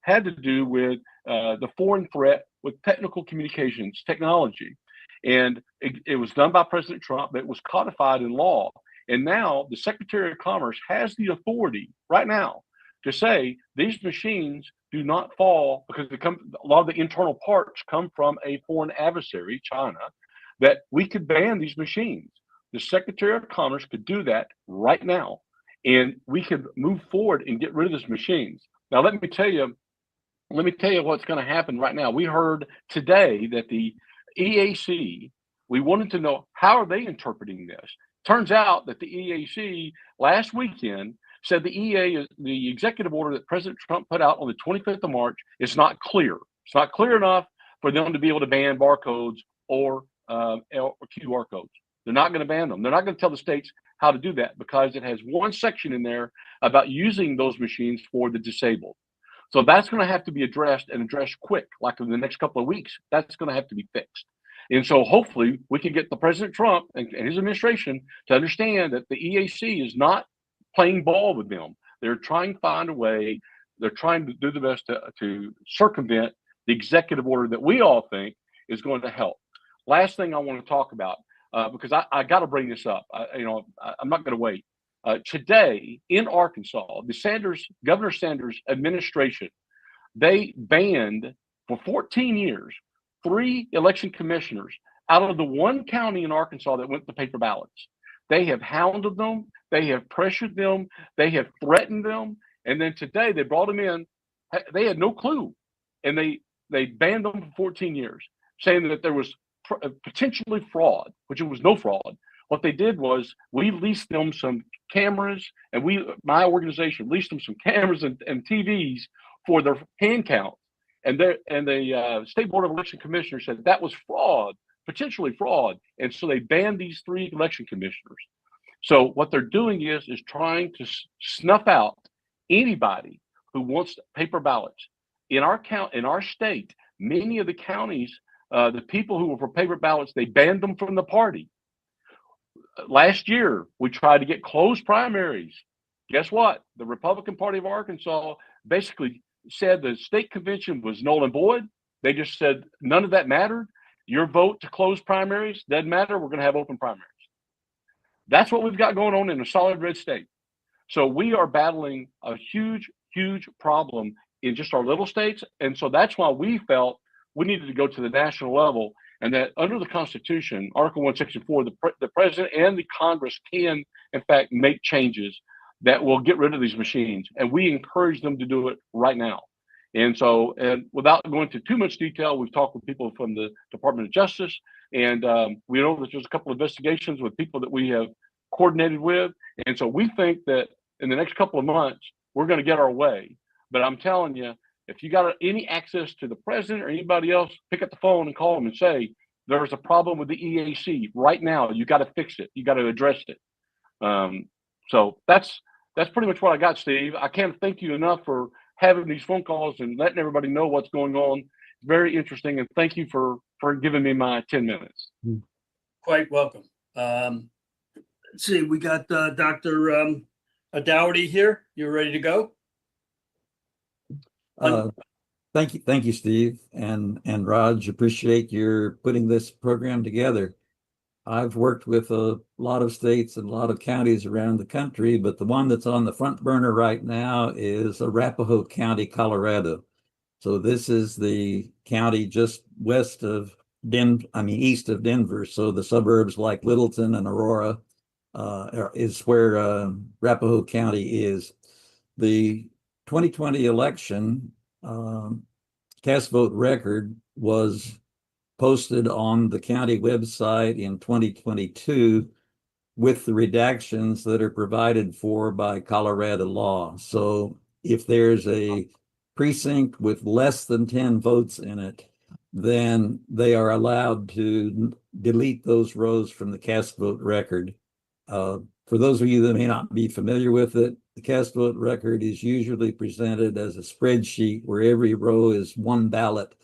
[SPEAKER 12] had to do with the foreign threat with technical communications technology, and it was done by President Trump, but it was codified in law. And now the Secretary of Commerce has the authority right now to say these machines do not fall because a lot of the internal parts come from a foreign adversary, China, that we could ban these machines. The Secretary of Commerce could do that right now, and we could move forward and get rid of these machines. Now, let me tell you what's going to happen right now. We heard today that the EAC, we wanted to know, how are they interpreting this? Turns out that the EAC last weekend said the executive order that President Trump put out on the 25th of March is not clear. It's not clear enough for them to be able to ban barcodes or QR codes. They're not going to ban them. They're not going to tell the states how to do that because it has one section in there about using those machines for the disabled. So that's going to have to be addressed quick, like in the next couple of weeks. That's going to have to be fixed. And so hopefully we can get the President Trump and his administration to understand that the EAC is not playing ball with them. They're trying to find a way. They're trying to do the best to circumvent the executive order that we all think is going to help. Last thing I want to talk about, because I got to bring this up. I'm not going to wait. Today in Arkansas, Governor Sanders administration, they banned for 14 years 3 election commissioners out of the one county in Arkansas that went to paper ballots. They have hounded them, they have pressured them, they have threatened them, and then today they brought them in. They had no clue, and they banned them for 14 years, saying that there was potentially fraud, which it was no fraud. What they did was we leased them some cameras, and my organization leased them some cameras and TVs for their hand count. And the State Board of Election Commissioners said that was fraud, potentially fraud. And so they banned these 3 election commissioners. So what they're doing is trying to snuff out anybody who wants paper ballots. In our state, many of the counties, the people who were for paper ballots, they banned them from the party. Last year, we tried to get closed primaries. Guess what? The Republican Party of Arkansas basically said the state convention was null and void. They just said none of that mattered. Your vote to close primaries doesn't matter. We're going to have open primaries. That's what we've got going on in a solid red state. So we are battling a huge, huge problem in just our little states. And so that's why we felt we needed to go to the national level, and that under the Constitution, Article 1, Section 4, the president and the Congress can, in fact, make changes that will get rid of these machines. And we encourage them to do it right now. And so, and without going into too much detail, we've talked with people from the Department of Justice, and we know that there's a couple of investigations with people that we have coordinated with. And so we think that in the next couple of months, we're going to get our way. But I'm telling you, if you got any access to the president or anybody else, pick up the phone and call them and say, there's a problem with the EAC right now. You got to fix it. You got to address it. So that's pretty much what I got, Steve. I can't thank you enough for having these phone calls and letting everybody know what's going on. Very interesting. And thank you for giving me my 10 minutes.
[SPEAKER 3] Quite welcome. Let's see, we got Dr. Dougherty here. You ready to go?
[SPEAKER 13] Thank you, Steve and Raj. Appreciate your putting this program together. I've worked with a lot of states and a lot of counties around the country, but the one that's on the front burner right now is Arapahoe County, Colorado. So this is the county just west of east of Denver. So the suburbs like Littleton and Aurora is where Arapahoe County is. The 2020 election cast vote record was posted on the county website in 2022 with the redactions that are provided for by Colorado law. So if there's a precinct with less than 10 votes in it, then they are allowed to delete those rows from the cast vote record. For those of you that may not be familiar with it, the cast vote record is usually presented as a spreadsheet where every row is one ballot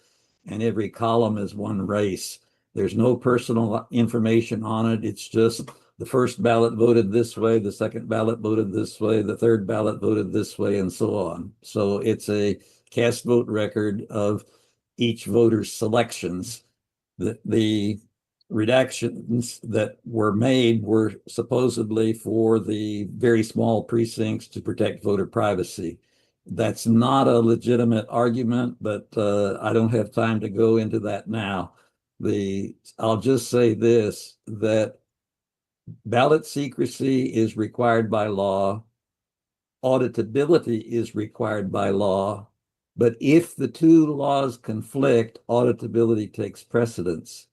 [SPEAKER 13] and every column is one race. There's no personal information on it. It's just the first ballot voted this way, the second ballot voted this way, the third ballot voted this way, and so on. So it's a cast vote record of each voter's selections. The redactions that were made were supposedly for the very small precincts to protect voter privacy. That's not a legitimate argument, but I don't have time to go into that now. I'll just say this, that ballot secrecy is required by law, auditability is required by law, but if the two laws conflict, auditability takes precedence.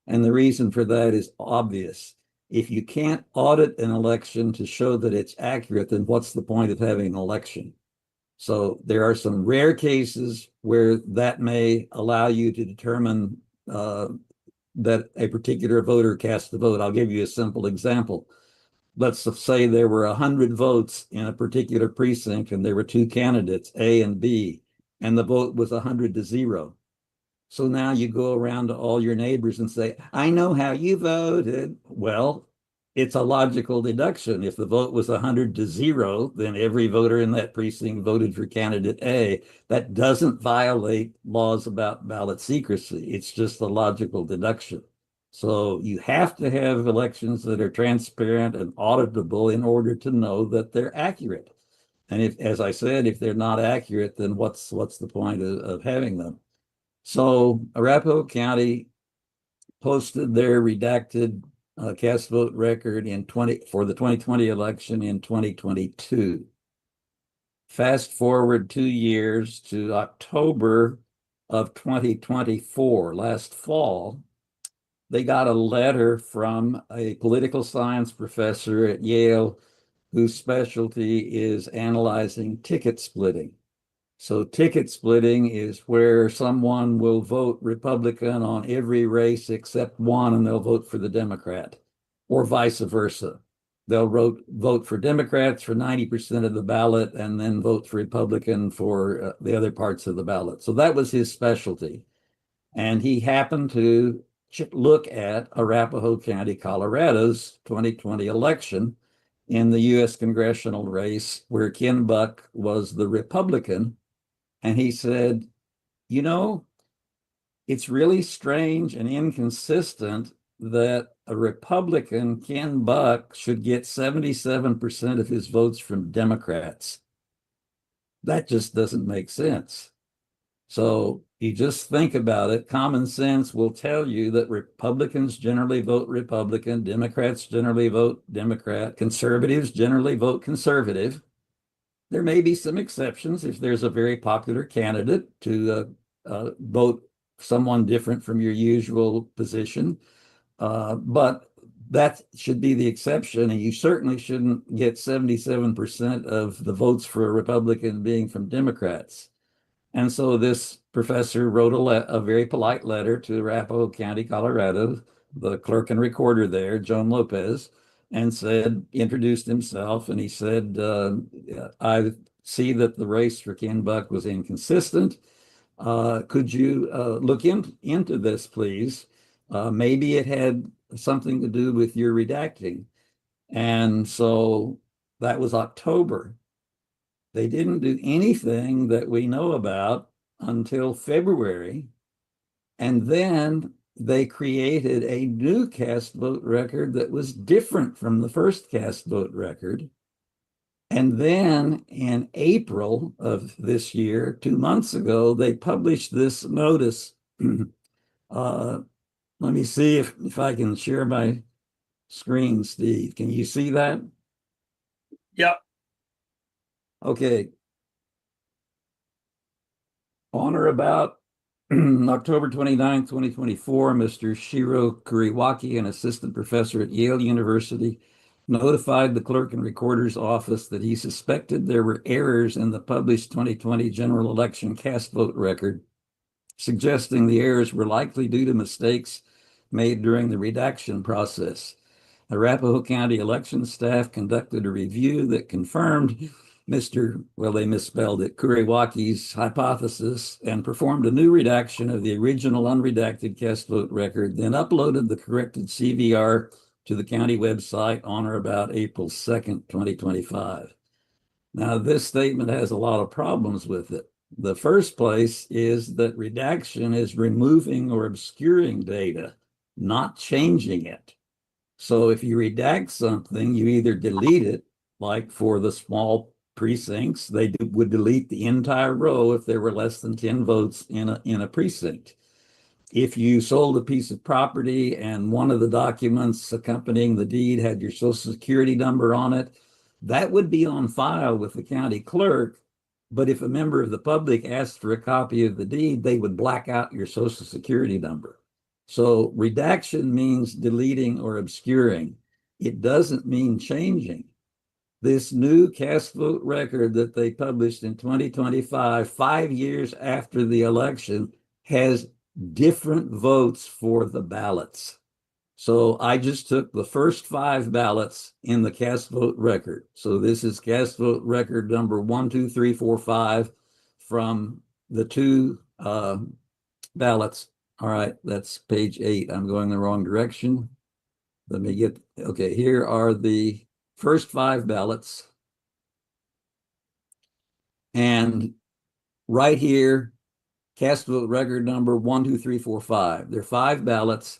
[SPEAKER 13] And the reason for that is obvious. If you can't audit an election to show that it's accurate, then what's the point of having an election? So there are some rare cases where that may allow you to determine that a particular voter cast the vote. I'll give you a simple example. Let's say there were 100 votes in a particular precinct and there were two candidates, A and B, and the vote was 100-0. So now you go around to all your neighbors and say, I know how you voted. Well, it's a logical deduction. If the vote was 100-0, then every voter in that precinct voted for candidate A. That doesn't violate laws about ballot secrecy. It's just a logical deduction. So you have to have elections that are transparent and auditable in order to know that they're accurate. And if, as I said, if they're not accurate, then what's the point of having them? So Arapahoe County posted their redacted cast vote record for the 2020 election in 2022. Fast forward 2 years to October of 2024, last fall, they got a letter from a political science professor at Yale whose specialty is analyzing ticket splitting. So ticket splitting is where someone will vote Republican on every race except one, and they'll vote for the Democrat, or vice versa. They'll vote for Democrats for 90% of the ballot and then vote for Republican for the other parts of the ballot. So that was his specialty. And he happened to look at Arapahoe County, Colorado's 2020 election in the U.S. congressional race where Ken Buck was the Republican. And he said, you know, it's really strange and inconsistent that a Republican, Ken Buck, should get 77% of his votes from Democrats. That just doesn't make sense. So you just think about it. Common sense will tell you that Republicans generally vote Republican, Democrats generally vote Democrat, conservatives generally vote conservative. There may be some exceptions if there's a very popular candidate to vote someone different from your usual position. But that should be the exception, and you certainly shouldn't get 77% of the votes for a Republican being from Democrats. And so this professor wrote a very polite letter to Arapahoe County, Colorado, the clerk and recorder there, Joan Lopez, and introduced himself, and he said, I see that the race for Ken Buck was inconsistent. Could you look into this, please? Maybe it had something to do with your redacting. And so that was October. They didn't do anything that we know about until February. And then they created a new cast vote record that was different from the first cast vote record. And then in April of this year, 2 months ago, they published this notice. Let me see if I can share my screen, Steve. Can you see that?
[SPEAKER 3] Yep.
[SPEAKER 13] Okay. On or about October 29, 2024, Mr. Shiro Kuriwaki, an assistant professor at Yale University, notified the clerk and recorder's office that he suspected there were errors in the published 2020 general election cast vote record, suggesting the errors were likely due to mistakes made during the redaction process. Arapahoe County election staff conducted a review that confirmed they misspelled it, Kuriwaki's hypothesis, and performed a new redaction of the original unredacted cast vote record, then uploaded the corrected CVR to the county website on or about April 2nd, 2025. Now, this statement has a lot of problems with it. The first place is that redaction is removing or obscuring data, not changing it. So if you redact something, you either delete it, like for the small precincts, they would delete the entire row if there were less than 10 votes in a precinct. If you sold a piece of property and one of the documents accompanying the deed had your social security number on it, that would be on file with the county clerk. But if a member of the public asked for a copy of the deed, they would black out your social security number. So redaction means deleting or obscuring. It doesn't mean changing. This new cast vote record that they published in 2025, 5 years after the election, has different votes for the ballots. So I just took the first 5 ballots in the cast vote record. So this is cast vote record number 1, 2, 3, 4, 5 from the 2 ballots. All right, that's page 8. I'm going the wrong direction. Let me get, okay, here are the first 5 ballots. And right here, cast vote record number 1, 2, 3, 4, 5. There are 5 ballots.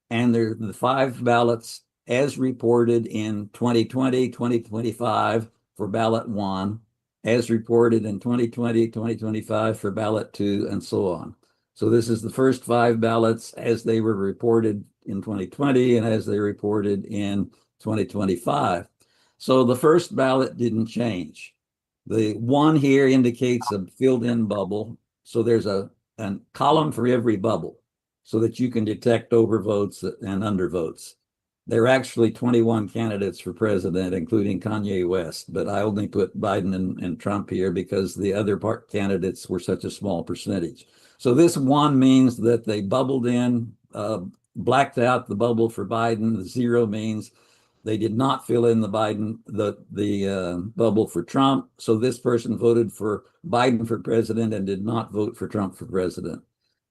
[SPEAKER 13] and they're the 5 ballots as reported in 2020, 2025 for ballot 1, as reported in 2020, 2025 for ballot 2, and so on. So this is the first 5 ballots as they were reported in 2020 and as they reported in 2025. So the first ballot didn't change. The 1 here indicates a filled-in bubble. So there's a column for every bubble so that you can detect overvotes and undervotes. There are actually 21 candidates for president, including Kanye West, but I only put Biden and Trump here because the other candidates were such a small percentage. So this 1 means that they bubbled in, blacked out the bubble for Biden. The 0 means they did not fill in the bubble for Trump. So this person voted for Biden for president and did not vote for Trump for president.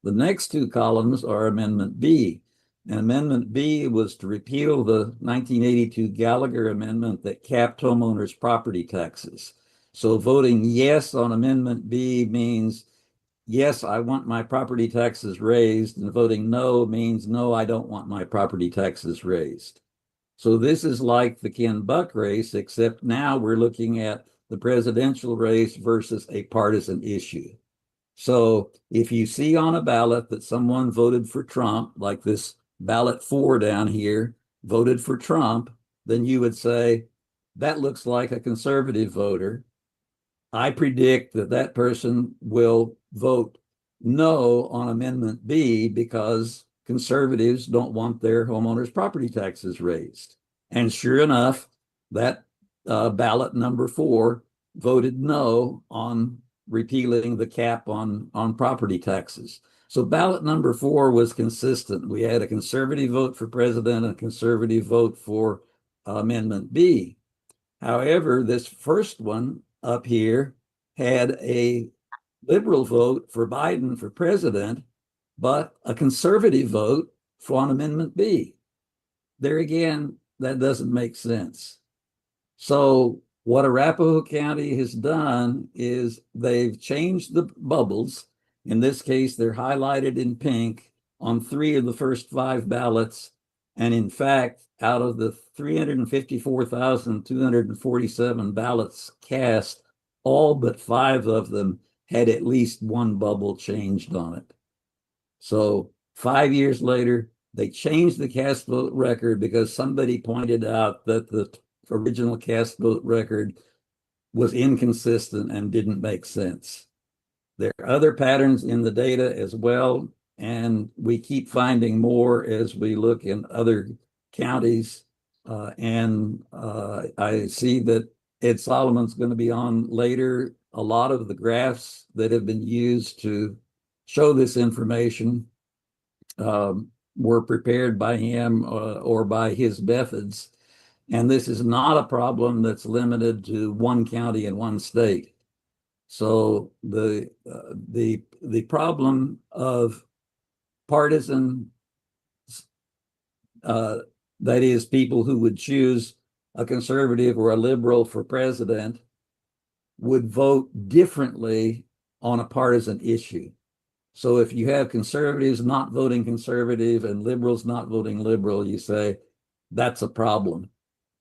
[SPEAKER 13] The next 2 columns are Amendment B. And Amendment B was to repeal the 1982 Gallagher Amendment that capped homeowners' property taxes. So voting yes on Amendment B means, yes, I want my property taxes raised, and voting no means, no, I don't want my property taxes raised. So this is like the Ken Buck race, except now we're looking at the presidential race versus a partisan issue. So if you see on a ballot that someone voted for Trump, like this ballot 4 down here, voted for Trump, then you would say, that looks like a conservative voter. I predict that that person will vote no on Amendment B because conservatives don't want their homeowners' property taxes raised. And sure enough, that ballot number 4 voted no on repealing the cap on property taxes. So ballot number 4 was consistent. We had a conservative vote for president and a conservative vote for Amendment B. However, this first one up here had a liberal vote for Biden for president, but a conservative vote on Amendment B. There again, that doesn't make sense. So what Arapahoe County has done is they've changed the bubbles. In this case, they're highlighted in pink on 3 of the first 5 ballots. And in fact, out of the 354,247 ballots cast, all but 5 of them had at least 1 bubble changed on it. So 5 years later, they changed the cast vote record because somebody pointed out that the original cast vote record was inconsistent and didn't make sense. There are other patterns in the data as well, and we keep finding more as we look in other counties. I see that Ed Solomon's going to be on later. A lot of the graphs that have been used to show this information were prepared by him or by his methods. And this is not a problem that's limited to one county in one state. So the problem of partisan, that is, people who would choose a conservative or a liberal for president, would vote differently on a partisan issue. So if you have conservatives not voting conservative and liberals not voting liberal, you say that's a problem.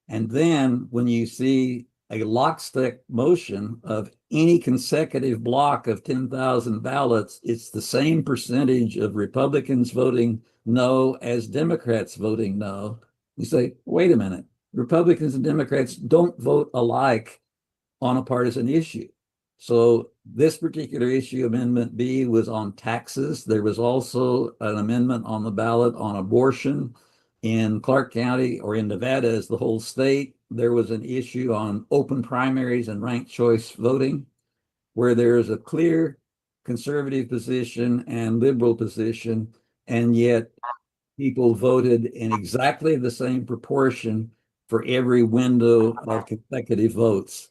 [SPEAKER 13] And then when you see a lockstep motion of any consecutive block of 10,000 ballots, it's the same percentage of Republicans voting no as Democrats voting no. You say, wait a minute, Republicans and Democrats don't vote alike on a partisan issue. So this particular issue, Amendment B, was on taxes. There was also an amendment on the ballot on abortion. In Clark County, or in Nevada as the whole state, there was an issue on open primaries and ranked choice voting, where there is a clear conservative position and liberal position, and yet people voted in exactly the same proportion for every window of consecutive votes.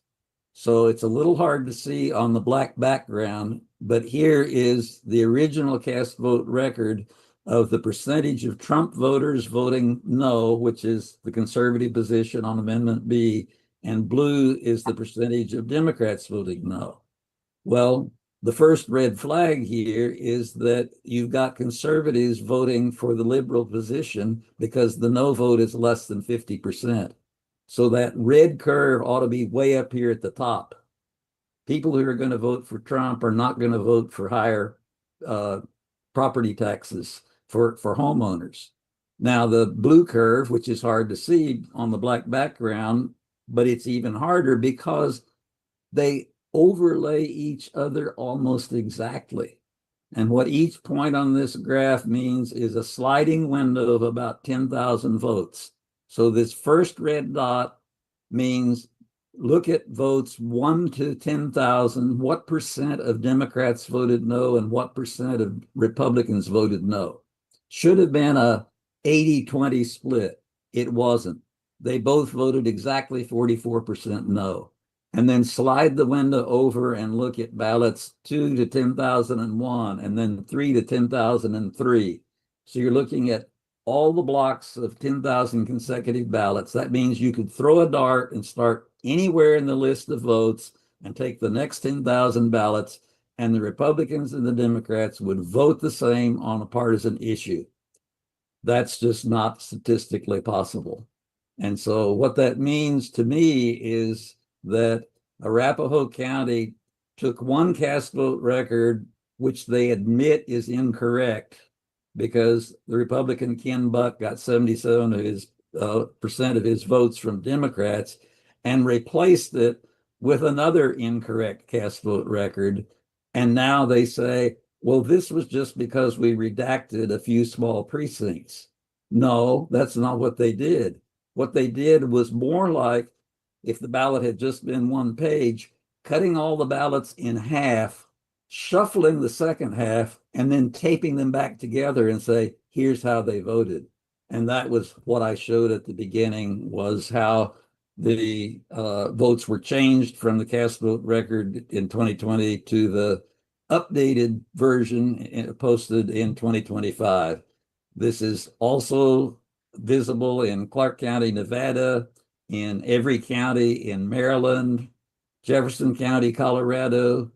[SPEAKER 13] So it's a little hard to see on the black background, but here is the original cast vote record of the percentage of Trump voters voting no, which is the conservative position on Amendment B, and blue is the percentage of Democrats voting no. Well, The first red flag here is that you've got conservatives voting for the liberal position because the no vote is less than 50%. So that red curve ought to be way up here at the top. People who are going to vote for Trump are not going to vote for higher property taxes for homeowners. Now, the blue curve, which is hard to see on the black background, but it's even harder because they overlay each other almost exactly. And what each point on this graph means is a sliding window of about 10,000 votes. So this first red dot means look at votes 1 to 10,000. What percent of Democrats voted no and what percent of Republicans voted no? Should have been a 80-20 split. It wasn't. They both voted exactly 44% no. And then slide the window over and look at ballots 2 to 10,001 and then 3 to 10,003. So you're looking at all the blocks of 10,000 consecutive ballots. That means you could throw a dart and start anywhere in the list of votes and take the next 10,000 ballots, and the Republicans and the Democrats would vote the same on a partisan issue. That's just not statistically possible. And so what that means to me is that Arapahoe County took one cast vote record, which they admit is incorrect, because the Republican Ken Buck got 77% of his percent of his votes from Democrats, and replaced it with another incorrect cast vote record. And now they say, well, this was just because we redacted a few small precincts. No, that's not what they did. What they did was more like, if the ballot had just been one page, cutting all the ballots in half, shuffling the second half, and then taping them back together and say, here's how they voted. And that was what I showed at the beginning, was how the votes were changed from the cast vote record in 2020 to the updated version posted in 2025. This is also visible in Clark County, Nevada, in every county in Maryland, Jefferson County, Colorado.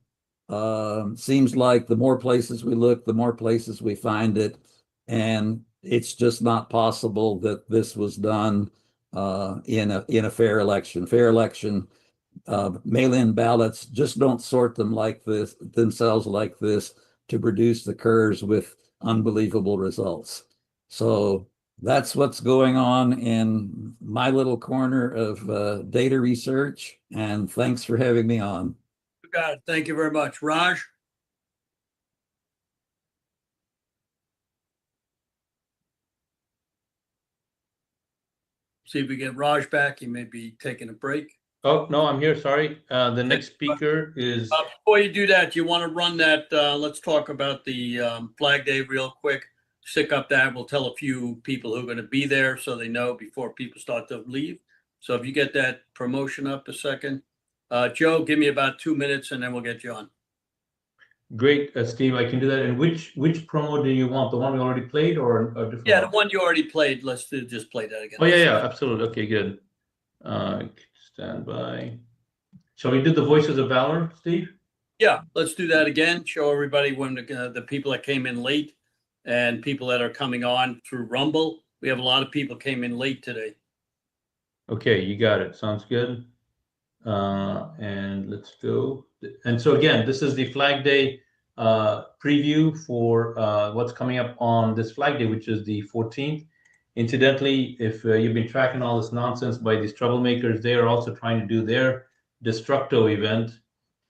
[SPEAKER 13] Seems like the more places we look, the more places we find it. And it's just not possible that this was done in a fair election. Fair election, mail-in ballots just don't sort them like this, themselves like this, to produce the curves with unbelievable results. So that's what's going on in my little corner of data research. And thanks for having me on.
[SPEAKER 3] You got it. Thank you very much. Raj? See if we get Raj back. He may be taking a break.
[SPEAKER 2] Oh, no, I'm here. Sorry. The next speaker is.
[SPEAKER 3] Before you do that, you want to run that, let's talk about the Flag Day real quick. Stick up that. We'll tell a few people who are going to be there so they know before people start to leave. So if you get that promotion up a second. Joe, give me about 2 minutes and then we'll get you on.
[SPEAKER 2] Great, Steve, I can do that. And which promo do you want? The one we already played or a different
[SPEAKER 3] Yeah,
[SPEAKER 2] one?
[SPEAKER 3] the one you already played. Let's just play that again.
[SPEAKER 2] Oh, yeah, absolutely. Okay, good. Stand by. Shall we do the Voices of Valor, Steve?
[SPEAKER 3] Yeah, let's do that again. Show everybody when the people that came in late and people that are coming on through Rumble. We have a lot of people came in late today.
[SPEAKER 2] Okay, you got it. Sounds good. And let's go. And so again, this is the Flag Day preview for what's coming up on this Flag Day, which is the 14th. Incidentally, if you've been tracking all this nonsense by these troublemakers, they are also trying to do their Destructo event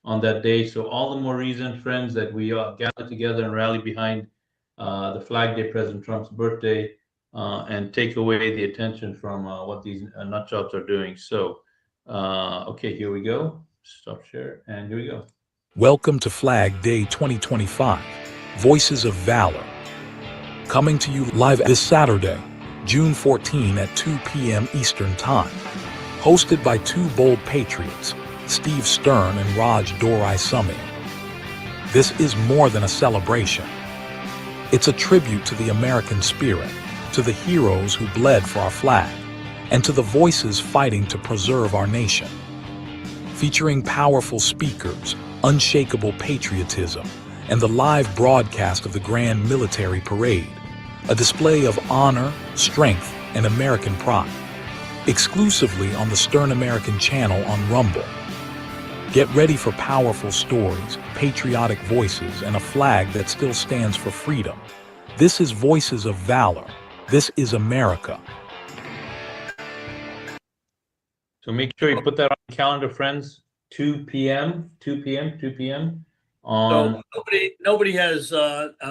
[SPEAKER 2] on that day. So all the more reason, friends, that we gather together and rally behind the Flag Day, President Trump's birthday, and take away the attention from what these nut jobs are doing. So, okay, here we go. Stop share, and here we go.
[SPEAKER 14] Welcome to Flag Day 2025, Voices of Valor. Coming to you live this Saturday, June 14 at 2 p.m. Eastern Time. Hosted by two bold patriots, Steve Stern and Raj Doraisamy. This is more than a celebration. It's a tribute to the American spirit, to the heroes who bled for our flag, and to the voices fighting to preserve our nation. Featuring powerful speakers, unshakable patriotism, and the live broadcast of the Grand Military Parade, a display of honor, strength, and American pride, exclusively on the Stern American channel on Rumble. Get ready for powerful stories, patriotic voices, and a flag that still stands for freedom. This is Voices of Valor. This is America.
[SPEAKER 2] So make sure you put that on the calendar, friends. 2 p.m. on.
[SPEAKER 3] So nobody has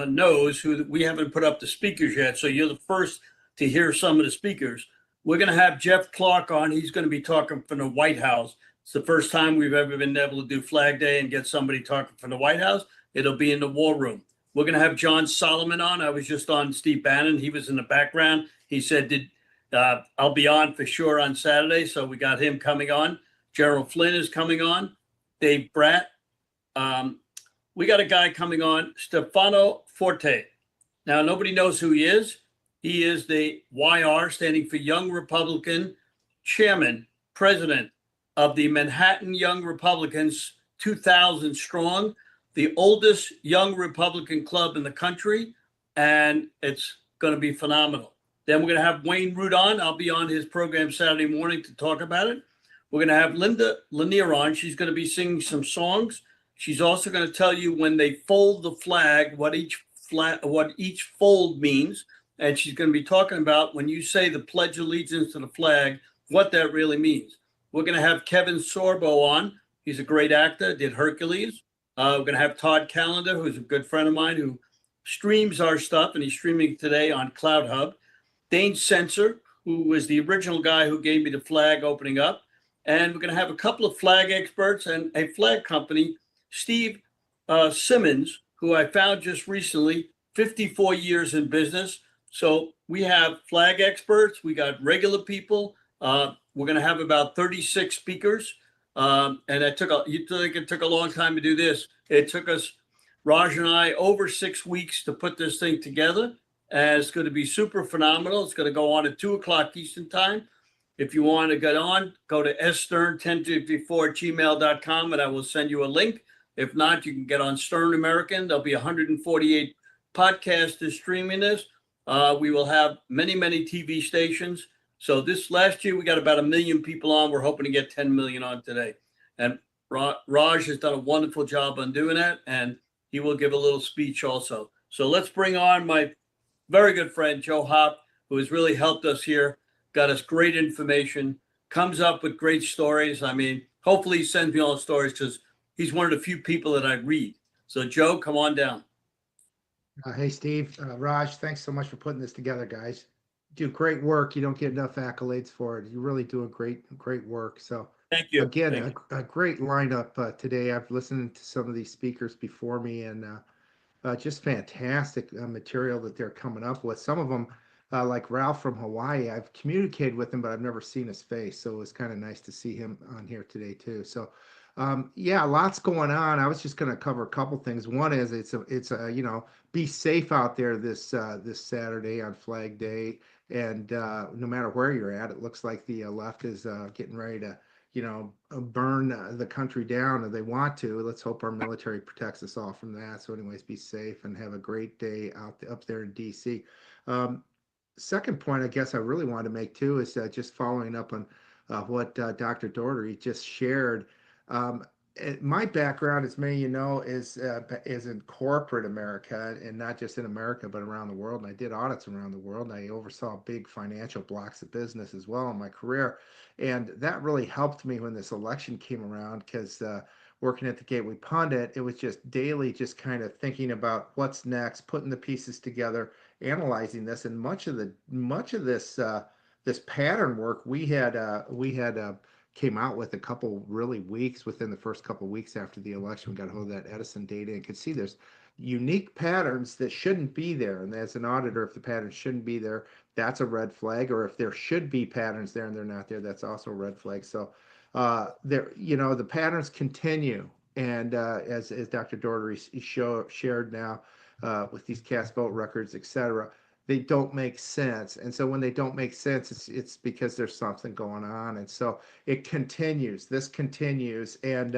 [SPEAKER 3] knows who we haven't put up the speakers yet. So you're the first to hear some of the speakers. We're going to have Jeff Clark on. He's going to be talking from the White House. It's the first time we've ever been able to do Flag Day and get somebody talking from the White House. It'll be in the War Room. We're going to have John Solomon on. I was just on Steve Bannon. He was in the background. He said, I'll be on for sure on Saturday. So we got him coming on. Gerald Flynn is coming on. Dave Bratt. We got a guy coming on, Stefano Forte. Now, nobody knows who he is. He is the YR, standing for Young Republican Chairman, President of the Manhattan Young Republicans, 2,000 strong, the oldest young Republican club in the country, and it's going to be phenomenal. Then we're going to have Wayne Root on. I'll be on his program Saturday morning to talk about it. We're going to have Linda Lanier on. She's going to be singing some songs. She's also going to tell you when they fold the flag, what each fold means. And she's going to be talking about when you say the Pledge of Allegiance to the flag, what that really means. We're going to have Kevin Sorbo on. He's a great actor, did Hercules. We're going to have Todd Callender, who's a good friend of mine who streams our stuff, and he's streaming today on Cloud Hub. Dane Sensor, who was the original guy who gave me the flag opening up. And we're going to have a couple of flag experts and a flag company, Steve Simmons, who I found just recently, 54 years in business. So we have flag experts. We got regular people. We're going to have about 36 speakers. And you think it took a long time to do this. It took us, Raj and I, over 6 weeks to put this thing together. And it's going to be super phenomenal. It's going to go on at 2:00 Eastern time. If you want to get on, go to stern1054@gmail.com and I will send you a link. If not, you can get on Stern American. There'll be 148 podcasters streaming this. We will have many, many TV stations. So this last year, we got about 1 million people on. We're hoping to get 10 million on today. And Raj has done a wonderful job on doing that. And he will give a little speech also. So let's bring on my very good friend, Joe Hopp, who has really helped us here, got us great information, comes up with great stories. I mean, hopefully he sends me all the stories because he's one of the few people that I read. So Joe, come on down.
[SPEAKER 15] Hey, Steve, Raj, thanks so much for putting this together, guys. You do great work. You don't get enough accolades for it. You're really doing great work. So
[SPEAKER 3] thank you.
[SPEAKER 15] Again, a great lineup today. I've listened to some of these speakers before me and just fantastic material that they're coming up with. Some of them, like Ralph from Hawaii, I've communicated with him, but I've never seen his face. So it was kind of nice to see him on here today too. So yeah, lots going on. I was just going to cover a couple things. One is it's a be safe out there this Saturday on Flag Day, and no matter where you're at, it looks like the left is getting ready to burn the country down, and they want to. Let's hope our military protects us all from that. So anyways, be safe and have a great day up there in DC. Second point I guess I really wanted to make too is just following up on what Dr. Doherty just shared. My background, as many of you know, is in corporate America, and not just in America, but around the world. And I did audits around the world. And I oversaw big financial blocks of business as well in my career. And that really helped me when this election came around, because working at the Gateway Pundit, it was just daily, just kind of thinking about what's next, putting the pieces together, analyzing this. And much of this pattern work we had came out with a couple really weeks within the first couple of weeks after the election. We got a hold of that Edison data and could see there's unique patterns that shouldn't be there. And as an auditor, if the patterns shouldn't be there, that's a red flag. Or if there should be patterns there and they're not there, that's also a red flag. So the patterns continue. And as Dr. Doherty shared now with these cast vote records, et cetera, they don't make sense. And so when they don't make sense, it's because there's something going on. And so it continues. This continues. And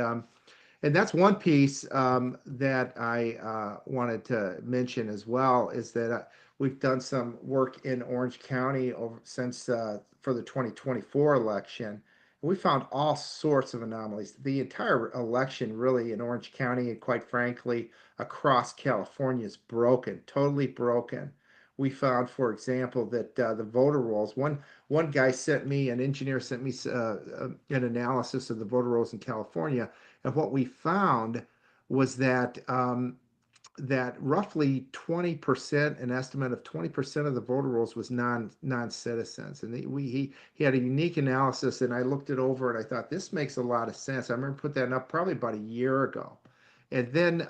[SPEAKER 15] And that's one piece that I wanted to mention as well is that we've done some work in Orange County since for the 2024 election. We found all sorts of anomalies. The entire election, really, in Orange County and quite frankly across California, is broken, totally broken. We found, for example, that the voter rolls. One guy sent me, an engineer sent me an analysis of the voter rolls in California, and what we found was that that roughly 20%, an estimate of 20% of the voter rolls was non-citizens. And he had a unique analysis, and I looked it over and I thought, this makes a lot of sense. I remember put that up probably about a year ago. And then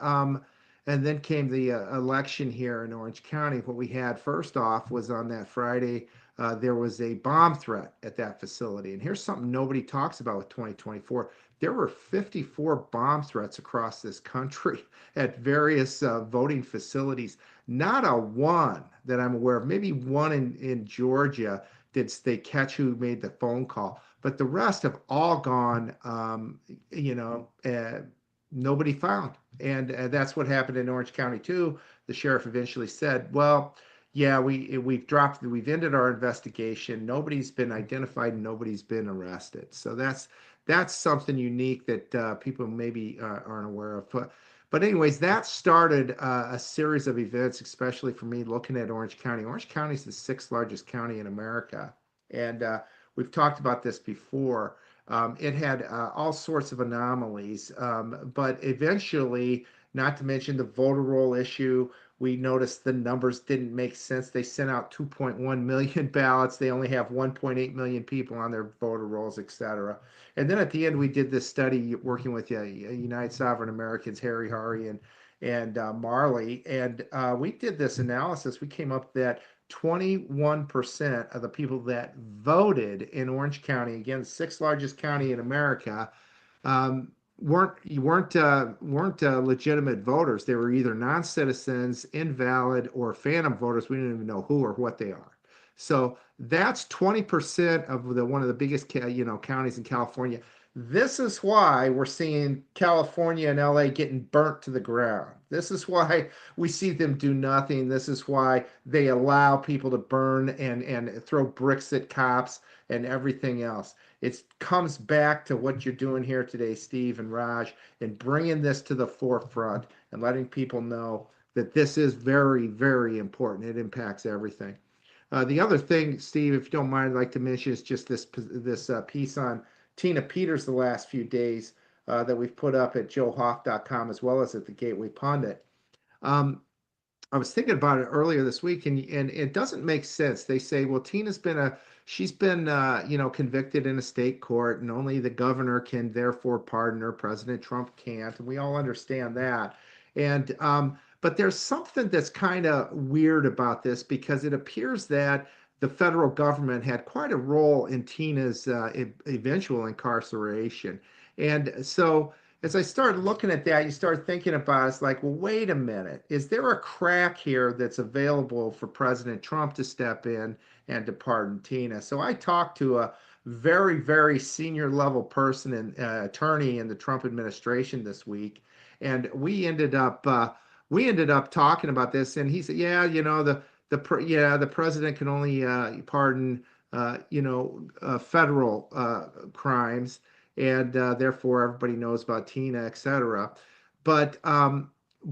[SPEAKER 15] came the election here in Orange County. What we had first off was on that Friday, there was a bomb threat at that facility. And here's something nobody talks about with 2024. There were 54 bomb threats across this country at various voting facilities. Not a one that I'm aware of, maybe one in Georgia did they catch who made the phone call, but the rest have all gone, nobody found. And that's what happened in Orange County too. The sheriff eventually said, well, yeah, we've ended our investigation. Nobody's been identified, nobody's been arrested. So that's something unique that people maybe aren't aware of. But anyways, that started a series of events, especially for me looking at Orange County. Orange County is the 6th largest county in America. And we've talked about this before. It had all sorts of anomalies, but eventually, not to mention the voter roll issue, we noticed the numbers didn't make sense. They sent out 2.1 million ballots. They only have 1.8 million people on their voter rolls, et cetera. And then at the end, we did this study working with United Sovereign Americans, Harry Hari and Marley. And we did this analysis. We came up that 21% of the people that voted in Orange County, again, the 6th largest county in America, weren't legitimate voters. They were either non-citizens, invalid, or phantom voters. We don't even know who or what they are. So that's 20% of one of the biggest counties in California. This is why we're seeing California and LA getting burnt to the ground. This is why we see them do nothing. This is why they allow people to burn and throw bricks at cops and everything else. It comes back to what you're doing here today, Steve and Raj, and bringing this to the forefront and letting people know that this is very, very important. It impacts everything. The other thing, Steve, if you don't mind, I'd like to mention is just this piece on Tina Peters the last few days that we've put up at joehoff.com as well as at the Gateway Pundit. I was thinking about it earlier this week, and it doesn't make sense. They say, well, Tina's been convicted in a state court, and only the governor can therefore pardon her. President Trump can't, and we all understand that. And but there's something that's kind of weird about this, because it appears that the federal government had quite a role in Tina's eventual incarceration. And so as I started looking at that, you start thinking about it, it's like, well, wait a minute. Is there a crack here that's available for President Trump to step in and to pardon Tina? So I talked to a very, very senior level person and attorney in the Trump administration this week. And we ended up talking about this. And he said, yeah, the president can only pardon, federal crimes, and therefore everybody knows about Tina, et cetera. But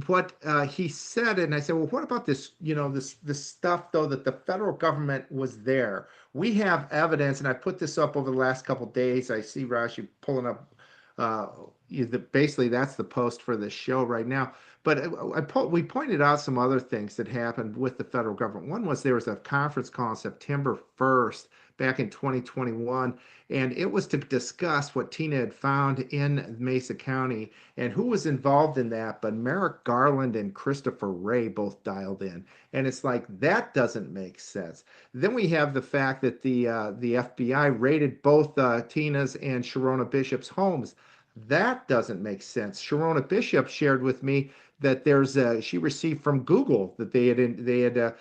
[SPEAKER 15] what he said, and I said, well, what about this, this stuff, though, that the federal government was there? We have evidence, and I put this up over the last couple of days. I see Rashi pulling up, basically that's the post for this show right now. But we pointed out some other things that happened with the federal government. One was there was a conference call on September 1st back in 2021, and it was to discuss what Tina had found in Mesa County and who was involved in that. But Merrick Garland and Christopher Wray both dialed in, and it's like, that doesn't make sense. Then we have the fact that the FBI raided both Tina's and Sharona Bishop's homes. That doesn't make sense. Sharona Bishop shared with me that she received from Google that they had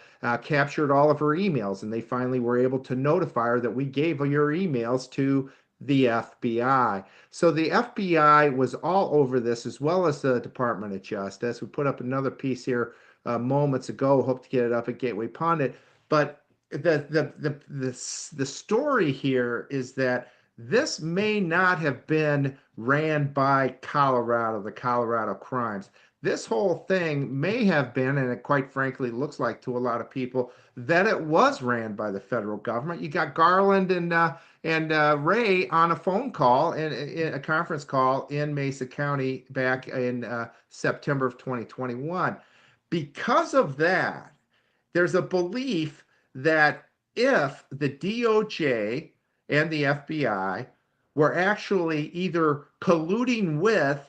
[SPEAKER 15] captured all of her emails, and they finally were able to notify her that we gave your emails to the FBI. So the FBI was all over this, as well as the Department of Justice. We put up another piece here moments ago. Hope to get it up at Gateway Pundit. But the story here is that this may not have been ran by Colorado, the Colorado crimes. This whole thing may have been, and it quite frankly looks like to a lot of people, that it was ran by the federal government. You got Garland and Ray on a phone call and a conference call in Mesa County back in September of 2021. Because of that, there's a belief that if the DOJ and the FBI were actually either colluding with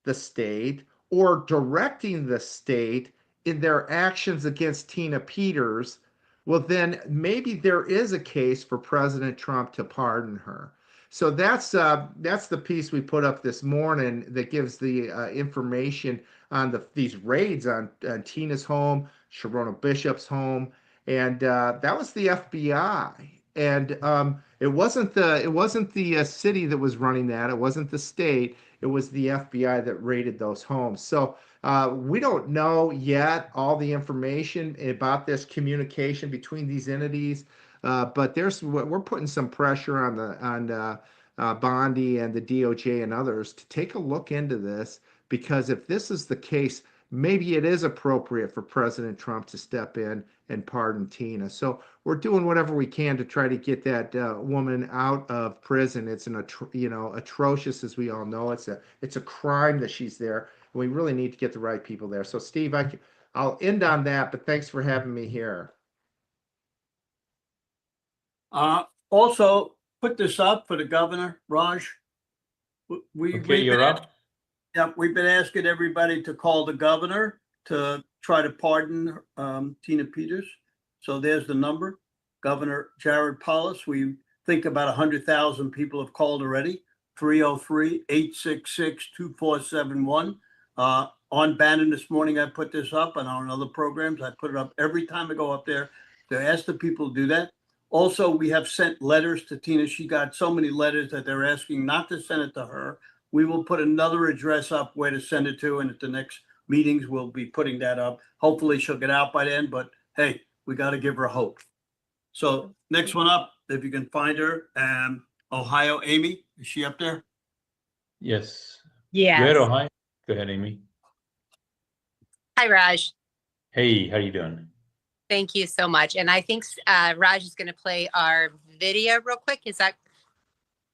[SPEAKER 15] the state or directing the state in their actions against Tina Peters, well, then maybe there is a case for President Trump to pardon her. So that's the piece we put up this morning that gives the information on these raids on Tina's home, Sharona Bishop's home, and that was the FBI. And it wasn't the city that was running that. It wasn't the state. It was the FBI that raided those homes. So we don't know yet all the information about this communication between these entities, but we're putting some pressure on Bondi and the DOJ and others to take a look into this, because if this is the case, maybe it is appropriate for President Trump to step in and pardon Tina. So we're doing whatever we can to try to get that woman out of prison. It's atrocious, as we all know. It's a crime that she's there. And we really need to get the right people there. So Steve, I'll end on that, but thanks for having me here.
[SPEAKER 3] Also, put this up for the governor, Raj.
[SPEAKER 2] You're up.
[SPEAKER 3] Yeah, we've been asking everybody to call the governor to try to pardon Tina Peters. So there's the number, Governor Jared Polis. We think about 100,000 people have called already, 303-866-2471. On Bannon this morning, I put this up, and on other programs, I put it up every time I go up there to ask the people to do that. Also, we have sent letters to Tina. She got so many letters that they're asking not to send it to her. We will put another address up where to send it to, and at the next meetings, we'll be putting that up. Hopefully she'll get out by then, but hey, we got to give her hope. So next one up, if you can find her, Ohio Amy, is she up there?
[SPEAKER 2] Yes.
[SPEAKER 1] Yes.
[SPEAKER 2] Go ahead, Ohio. Go ahead, Amy.
[SPEAKER 16] Hi, Raj.
[SPEAKER 2] Hey, how you doing?
[SPEAKER 16] Thank you so much. And I think Raj is going to play our video real quick. Is that?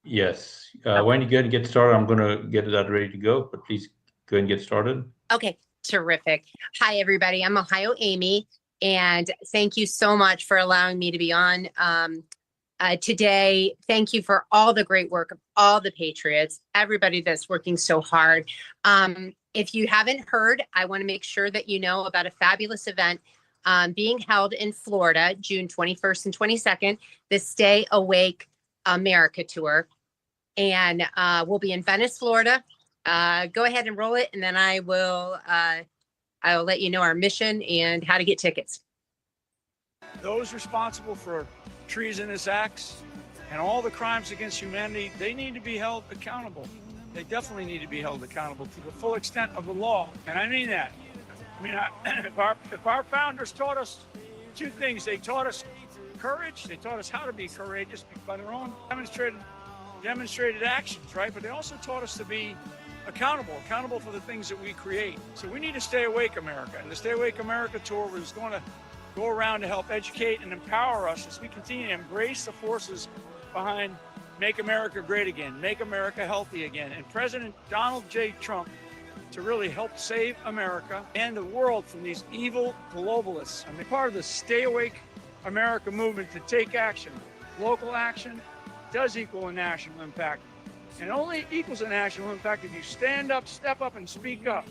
[SPEAKER 2] Yes. When you go and get started, I'm going to get that ready to go, but please go and get started.
[SPEAKER 16] Okay, terrific. Hi, everybody. I'm Ohio Amy, and thank you so much for allowing me to be on today. Thank you for all the great work of all the Patriots, everybody that's working so hard. If you haven't heard, I want to make sure that you know about a fabulous event being held in Florida, June 21st and 22nd, the Stay Awake America Tour. And we'll be in Venice, Florida. Go ahead and roll it, and then I will let you know our mission and how to get tickets.
[SPEAKER 17] Those responsible for treasonous acts and all the crimes against humanity, they need to be held accountable. They definitely need to be held accountable to the full extent of the law. And I mean that. I mean, if our founders taught us two things, they taught us courage, they taught us how to be courageous by their own demonstrated actions, right? But they also taught us to be accountable for the things that we create. So we need to stay awake, America. And the Stay Awake America Tour is going to go around to help educate and empower us as we continue to embrace the forces behind Make America Great Again, Make America Healthy Again, and President Donald J. Trump to really help save America and the world from these evil globalists. I'm part of the Stay Awake America movement to take action. Local action does equal a national impact. And it only equals a national impact if you stand up, step up, and speak up.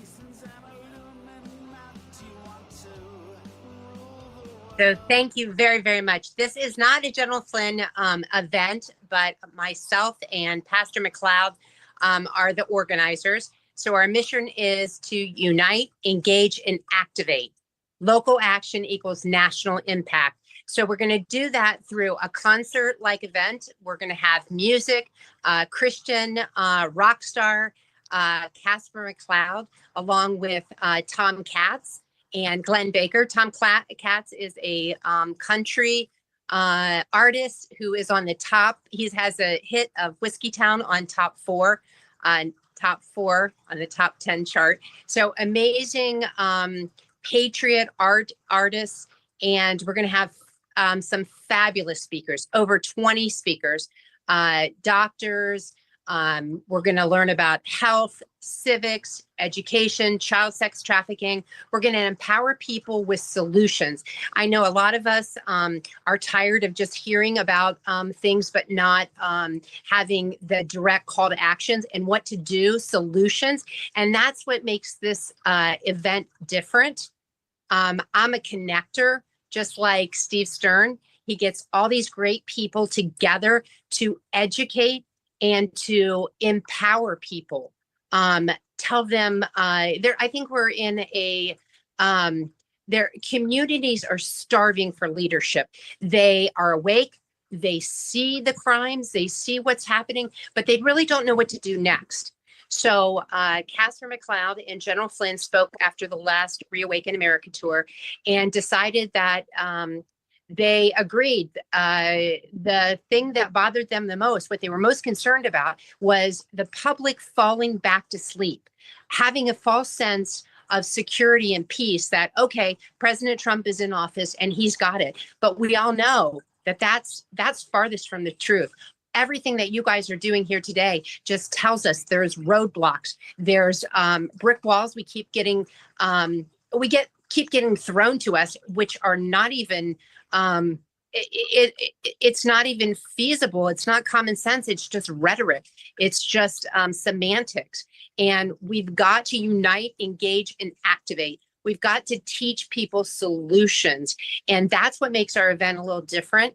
[SPEAKER 16] So thank you very, very much. This is not a General Flynn event, but myself and Pastor McLeod are the organizers. So our mission is to unite, engage, and activate. Local action equals national impact. So we're going to do that through a concert-like event. We're going to have music, Christian rock star Casper McLeod, along with Tom Katz and Glenn Baker. Tom Katz is a country artist who is on the top. He has a hit of Whiskey Town on top four on the top 10 chart. So amazing patriot artists. And we're going to have some fabulous speakers, over 20 speakers, doctors. We're going to learn about health, civics, education, child sex trafficking. We're going to empower people with solutions. I know a lot of us are tired of just hearing about things, but not having the direct call to actions and what to do, solutions. And that's what makes this event different. I'm a connector, just like Steve Stern. He gets all these great people together to educate and to empower people. Tell them I think we're in their communities are starving for leadership. They are awake, they see the crimes, they see what's happening, but they really don't know what to do next. So Casper McLeod and General Flynn spoke after the last Reawaken America tour and decided that they agreed. The thing that bothered them the most, what they were most concerned about, was the public falling back to sleep, having a false sense of security and peace that, okay, President Trump is in office and he's got it. But we all know that that's farthest from the truth. Everything that you guys are doing here today just tells us there's roadblocks, there's brick walls we keep getting keep getting thrown to us, which are not even it's not even feasible. It's not common sense. It's just rhetoric. It's just semantics. And we've got to unite, engage, and activate. We've got to teach people solutions. And that's what makes our event a little different.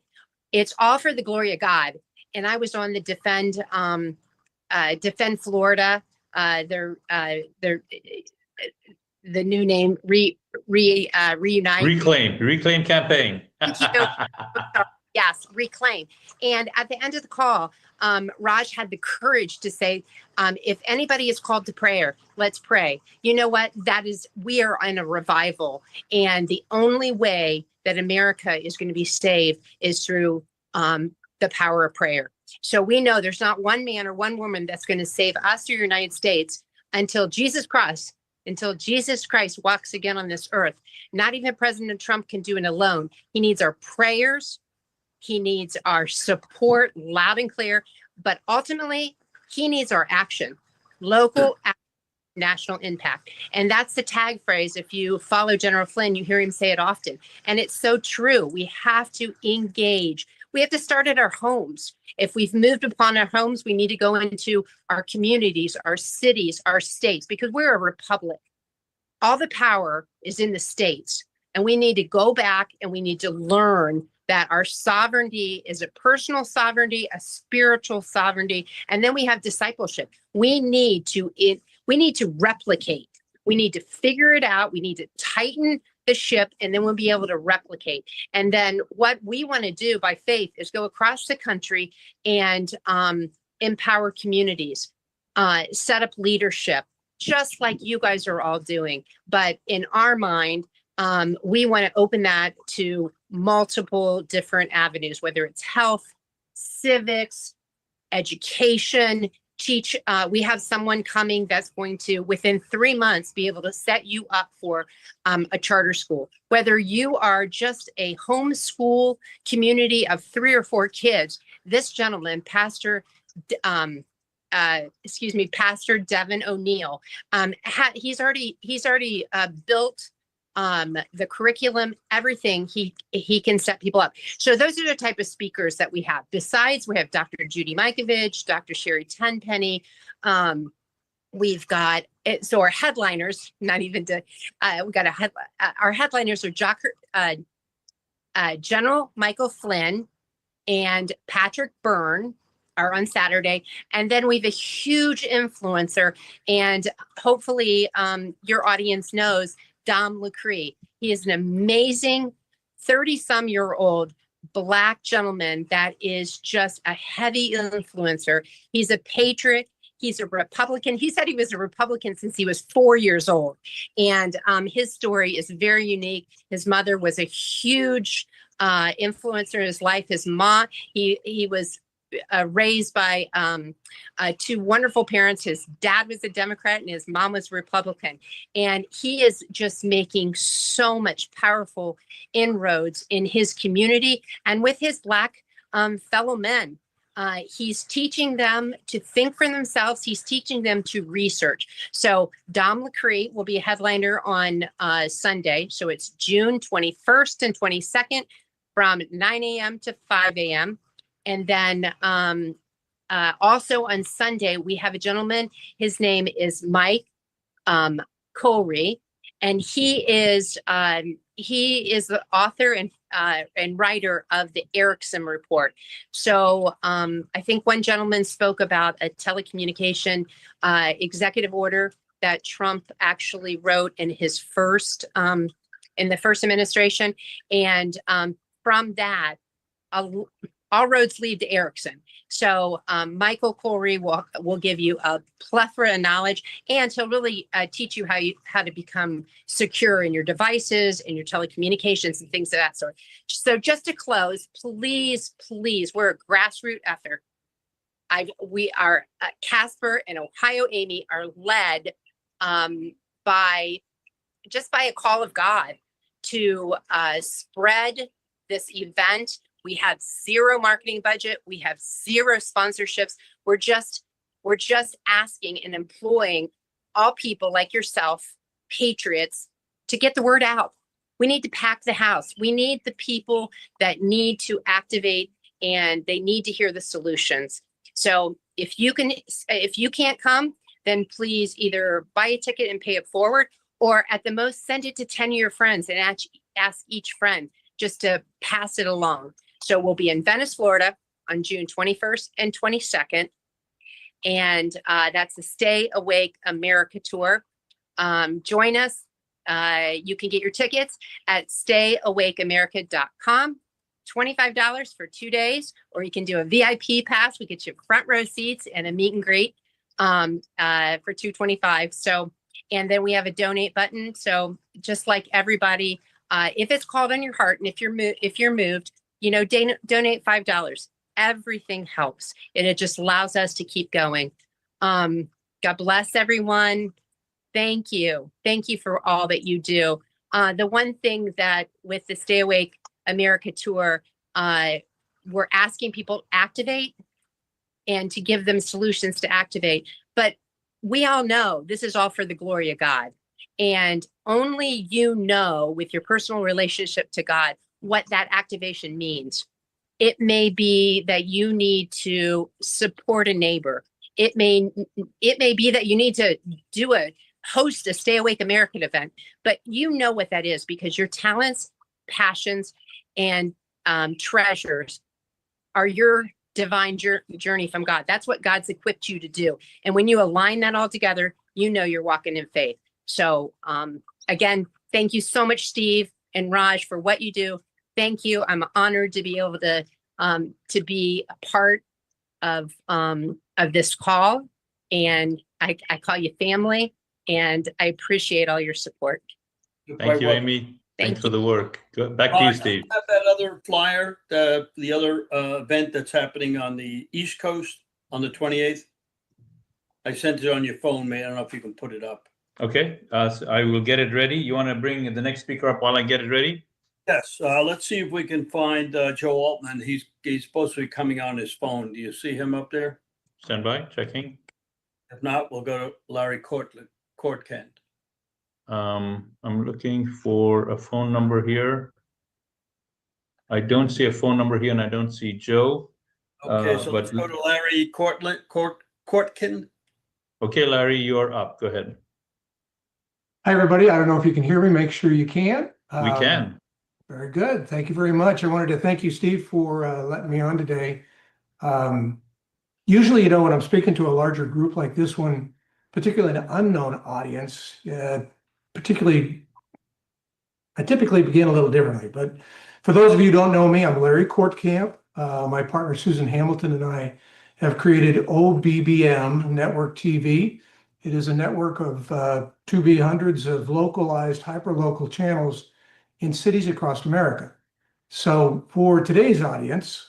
[SPEAKER 16] It's all for the glory of God. And I was on the Defend Florida. They're the new name, Reunite.
[SPEAKER 2] Reclaim campaign.
[SPEAKER 16] Yes, Reclaim. And at the end of the call, Raj had the courage to say, if anybody is called to prayer, let's pray. You know what? We are in a revival. And the only way that America is going to be saved is through the power of prayer. So we know there's not one man or one woman that's going to save us or the United States until Jesus Christ walks again on this earth. Not even President Trump can do it alone. He needs our prayers. He needs our support loud and clear. But ultimately, he needs our action, local action, national impact. And that's the tag phrase. If you follow General Flynn, you hear him say it often. And it's so true. We have to engage. We have to start at our homes. If we've moved upon our homes, we need to go into our communities, our cities, our states, because we're a republic. All the power is in the states. And we need to go back and we need to learn that our sovereignty is a personal sovereignty, a spiritual sovereignty, and then we have discipleship. We need to replicate. We need to figure it out. We need to tighten the ship, and then we'll be able to replicate. And then what we want to do by faith is go across the country and empower communities, set up leadership, just like you guys are all doing. But in our mind, we want to open that to multiple different avenues, whether it's health, civics, education, teach. We have someone coming that's going to, within 3 months, be able to set you up for a charter school. Whether you are just a homeschool community of 3 or 4 kids, this gentleman, Pastor Devin O'Neill, he's already built the curriculum, everything. He can set people up. So those are the type of speakers that we have. Besides, we have Dr. Judy Mikovich, Dr. Sherry Tenpenny. We've got so our headliners. Not even to we got our headliners are General Michael Flynn and Patrick Byrne are on Saturday, and then we have a huge influencer, and hopefully your audience knows Dom LaCree. He is an amazing 30-some-year-old Black gentleman that is just a heavy influencer. He's a patriot. He's a Republican. He said he was a Republican since he was 4 years old. And his story is very unique. His mother was a huge influencer in his life. His mom, he was raised by two wonderful parents. His dad was a Democrat and his mom was Republican. And he is just making so much powerful inroads in his community and with his Black fellow men. He's teaching them to think for themselves. He's teaching them to research. So Dom LaCree will be a headliner on Sunday. So it's June 21st and 22nd from 9 a.m. to 5 a.m. And then also on Sunday, we have a gentleman. His name is Mike Colry, and he is the author and writer of the Erickson Report. So I think one gentleman spoke about a telecommunication executive order that Trump actually wrote in his first in the first administration, and from that, all roads lead to Erickson. So Michael Colry will give you a plethora of knowledge, and he'll really teach you how to become secure in your devices and your telecommunications and things of that sort. So just to close, please, we're a grassroots effort. We are Casper and Ohio Amy are led by a call of God to spread this event. We have zero marketing budget. We have zero sponsorships. We're just asking and employing all people like yourself, patriots, to get the word out. We need to pack the house. We need the people that need to activate, and they need to hear the solutions. So if you can't come, then please either buy a ticket and pay it forward, or at the most send it to 10 of your friends and ask each friend just to pass it along. So we'll be in Venice, Florida on June 21st and 22nd. And that's the Stay Awake America Tour. Join us. You can get your tickets at stayawakeamerica.com. $25 for 2 days, or you can do a VIP pass. We get you front row seats and a meet and greet for $225. So, and then we have a donate button. So just like everybody, if it's called on your heart, and if you're moved, donate $5. Everything helps, and it just allows us to keep going. God bless everyone. Thank you for all that you do. The one thing that with the Stay Awake America Tour, we're asking people to activate and to give them solutions to activate. But we all know this is all for the glory of God. And only with your personal relationship to God, what that activation means. It may be that you need to support a neighbor. It may be that you need to host a Stay Awake American event, but you know what that is, because your talents, passions, and treasures are your divine journey from God. That's what God's equipped you to do. And when you align that all together, you're walking in faith. So again, thank you so much, Steve and Raj, for what you do. Thank you. I'm honored to be able to be a part of this call, and I call you family, and I appreciate all your support.
[SPEAKER 2] Thank you, Amy. Thanks for the work. Back to you, Steve.
[SPEAKER 3] I have that other flyer, the other event that's happening on the East Coast on the 28th. I sent it on your phone, man. I don't know if you can put it up.
[SPEAKER 2] Okay, so I will get it ready. You want to bring the next speaker up while I get it ready?
[SPEAKER 3] Yes, let's see if we can find Joe Altman. He's supposed to be coming on his phone. Do you see him up there?
[SPEAKER 2] Stand by, checking.
[SPEAKER 3] If not, we'll go to Larry Courtkent.
[SPEAKER 2] I'm looking for a phone number here. I don't see a phone number here, and I don't see Joe.
[SPEAKER 3] Okay, so let's go to Larry Courtkent.
[SPEAKER 2] Okay, Larry, you are up. Go ahead.
[SPEAKER 18] Hi, everybody. I don't know if you can hear me. Make sure you can.
[SPEAKER 2] We can.
[SPEAKER 18] Very good. Thank you very much. I wanted to thank you, Steve, for letting me on today. Usually, when I'm speaking to a larger group like this one, particularly an unknown audience, I typically begin a little differently. But For those of you who don't know me, I'm Larry Courtcamp. My partner Susan Hamilton and I have created OBBM Network TV. It is a network of to be hundreds of localized, hyper-local channels in cities across America. So for today's audience,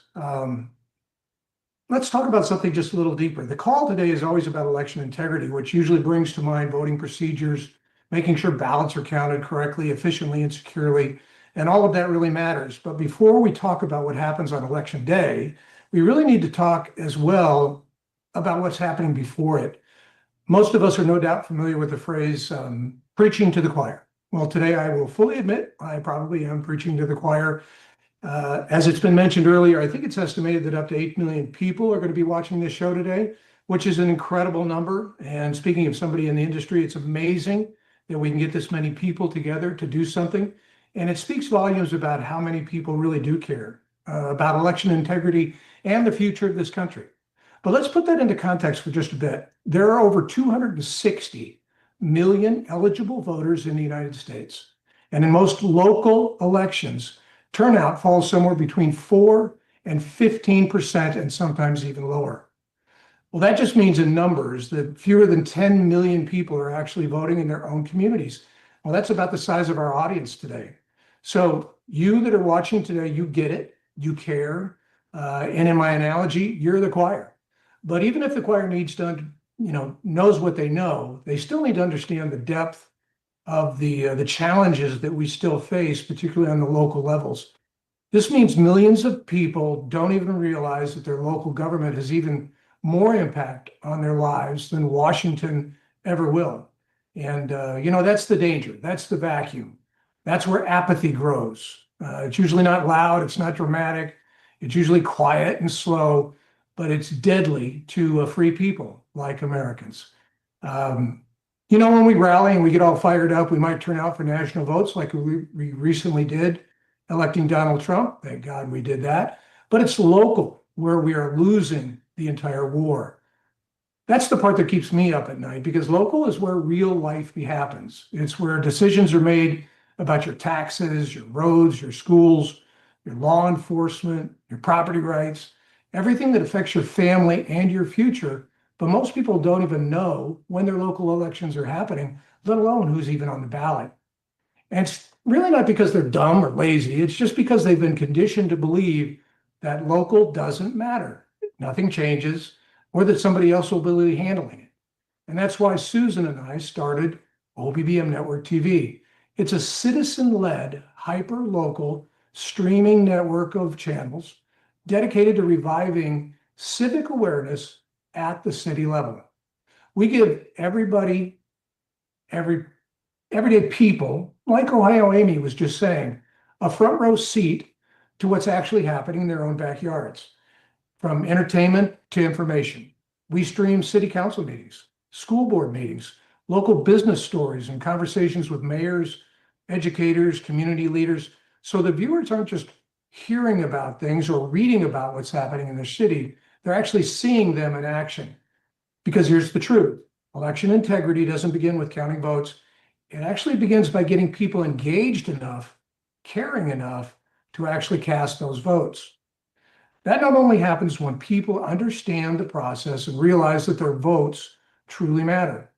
[SPEAKER 18] let's talk about something just a little deeper. The call today is always about election integrity, which usually brings to mind voting procedures, making sure ballots are counted correctly, efficiently, and securely. And all of that really matters. But before we talk about what happens on election day, we really need to talk as well about what's happening before it. Most of us are no doubt familiar with the phrase preaching to the choir. Well, today I will fully admit I probably am preaching to the choir. As it's been mentioned earlier, I think it's estimated that up to 8 million people are going to be watching this show today, which is an incredible number. And speaking of somebody in the industry, it's amazing that we can get this many people together to do something. And it speaks volumes about how many people really do care about election integrity and the future of this country. But let's put that into context for just a bit. There are over 260 million eligible voters in the United States. And in most local elections, turnout falls somewhere between 4 and 15%, and sometimes even lower. Well, that just means in numbers that fewer than 10 million people are actually voting in their own communities. Well, that's about the size of our audience today. So you that are watching today, you get it, you care. And in my analogy, you're the choir. But even if the choir needs to, knows what they know, they still need to understand the depth of the challenges that we still face, particularly on the local levels. This means millions of people don't even realize that their local government has even more impact on their lives than Washington ever will. And, that's the danger. That's the vacuum. That's where apathy grows. It's usually not loud. It's not dramatic. It's usually quiet and slow, but it's deadly to free people like Americans. When we rally and we get all fired up, we might turn out for national votes like we recently did, electing Donald Trump. Thank God we did that. But it's local where we are losing the entire war. That's the part that keeps me up at night, because local is where real life happens. It's where decisions are made about your taxes, your roads, your schools, your law enforcement, your property rights, everything that affects your family and your future. But most people don't even know when their local elections are happening, let alone who's even on the ballot. And it's really not because they're dumb or lazy. It's just because they've been conditioned to believe that local doesn't matter. Nothing changes, or that somebody else will be handling it. And that's why Susan and I started OBBM Network TV. It's a citizen-led, hyper-local streaming network of channels dedicated to reviving civic awareness at the city level. We give everybody, everyday people, like Ohio Amy was just saying, a front row seat to what's actually happening in their own backyards, from entertainment to information. We stream city council meetings, school board meetings, local business stories, and conversations with mayors, educators, community leaders. So the viewers aren't just hearing about things or reading about what's happening in their city, they're actually seeing them in action. Because here's the truth. Election integrity doesn't begin with counting votes. It actually begins by getting people engaged enough, caring enough to actually cast those votes. That not only happens when people understand the process and realize that their votes truly matter.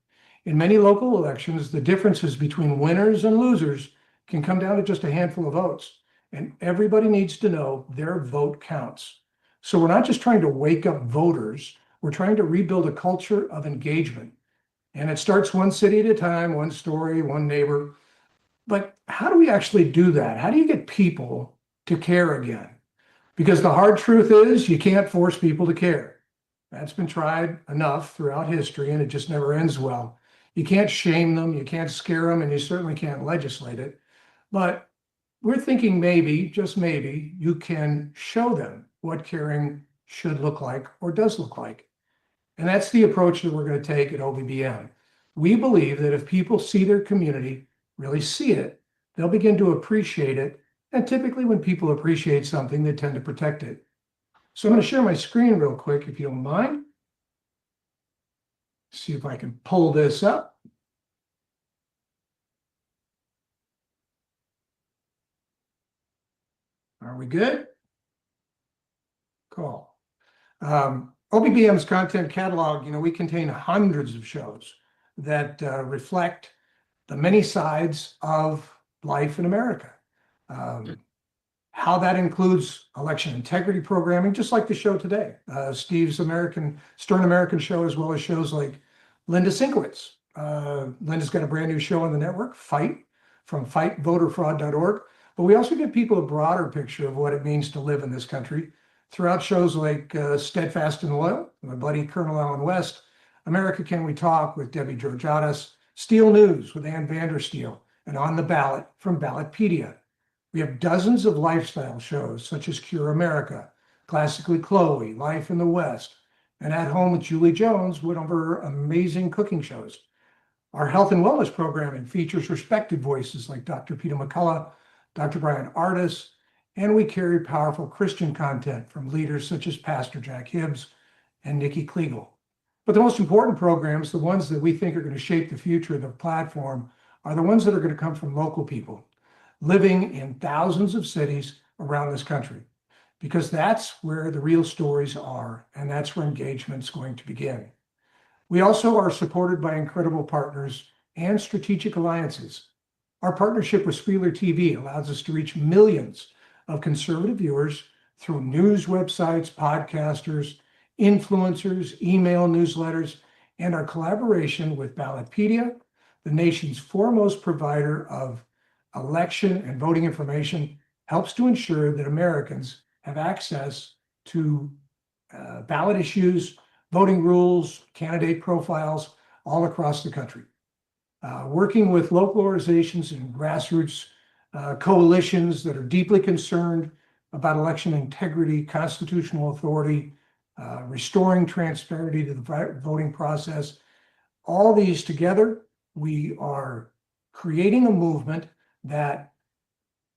[SPEAKER 18] In many local elections, the differences between winners and losers can come down to just a handful of votes. And everybody needs to know their vote counts. So we're not just trying to wake up voters, we're trying to rebuild a culture of engagement. And it starts one city at a time, one story, one neighbor. But how do we actually do that? How do you get people to care again? Because the hard truth is you can't force people to care. That's been tried enough throughout history, and it just never ends well. You can't shame them, you can't scare them, and you certainly can't legislate it. But we're thinking maybe, just maybe, you can show them what caring should look like or does look like. And that's the approach that we're going to take at OBBM. We believe that if people see their community, really see it, they'll begin to appreciate it. And typically when people appreciate something, they tend to protect it. So I'm going to share my screen real quick, if you don't mind. See if I can pull this up. Are we good? Cool. OBBM's content catalog, we contain hundreds of shows that reflect the many sides of life in America. How that includes election integrity programming, just like the show today, Steve's Stern American show, as well as shows like Linda Sinkowitz. Linda's got a brand new show on the network, Fight, from fightvoterfraud.org. But we also give people a broader picture of what it means to live in this country throughout shows like Steadfast and Loyal, my buddy Colonel Alan West, America Can We Talk with Debbie Georgiadis, Steel News with Ann Vandersteel, and On the Ballot from Ballotpedia. We have dozens of lifestyle shows such as Cure America, Classically Chloe, Life in the West, and At Home with Julie Jones, one of her amazing cooking shows. Our health and wellness programming features respected voices like Dr. Peter McCullough, Dr. Brian Ardis, and we carry powerful Christian content from leaders such as Pastor Jack Hibbs and Nikki Kliegel. But the most important programs, the ones that we think are going to shape the future of the platform, are the ones that are going to come from local people living in thousands of cities around this country, because that's where the real stories are, and that's where engagement's going to begin. We also are supported by incredible partners and strategic alliances. Our partnership with Spieler TV allows us to reach millions of conservative viewers through news websites, podcasters, influencers, email newsletters, and our collaboration with Ballotpedia, the nation's foremost provider of election and voting information, helps to ensure that Americans have access to ballot issues, voting rules, candidate profiles all across the country. Working with local organizations and grassroots coalitions that are deeply concerned about election integrity, constitutional authority, restoring transparency to the voting process. All these together, we are creating a movement that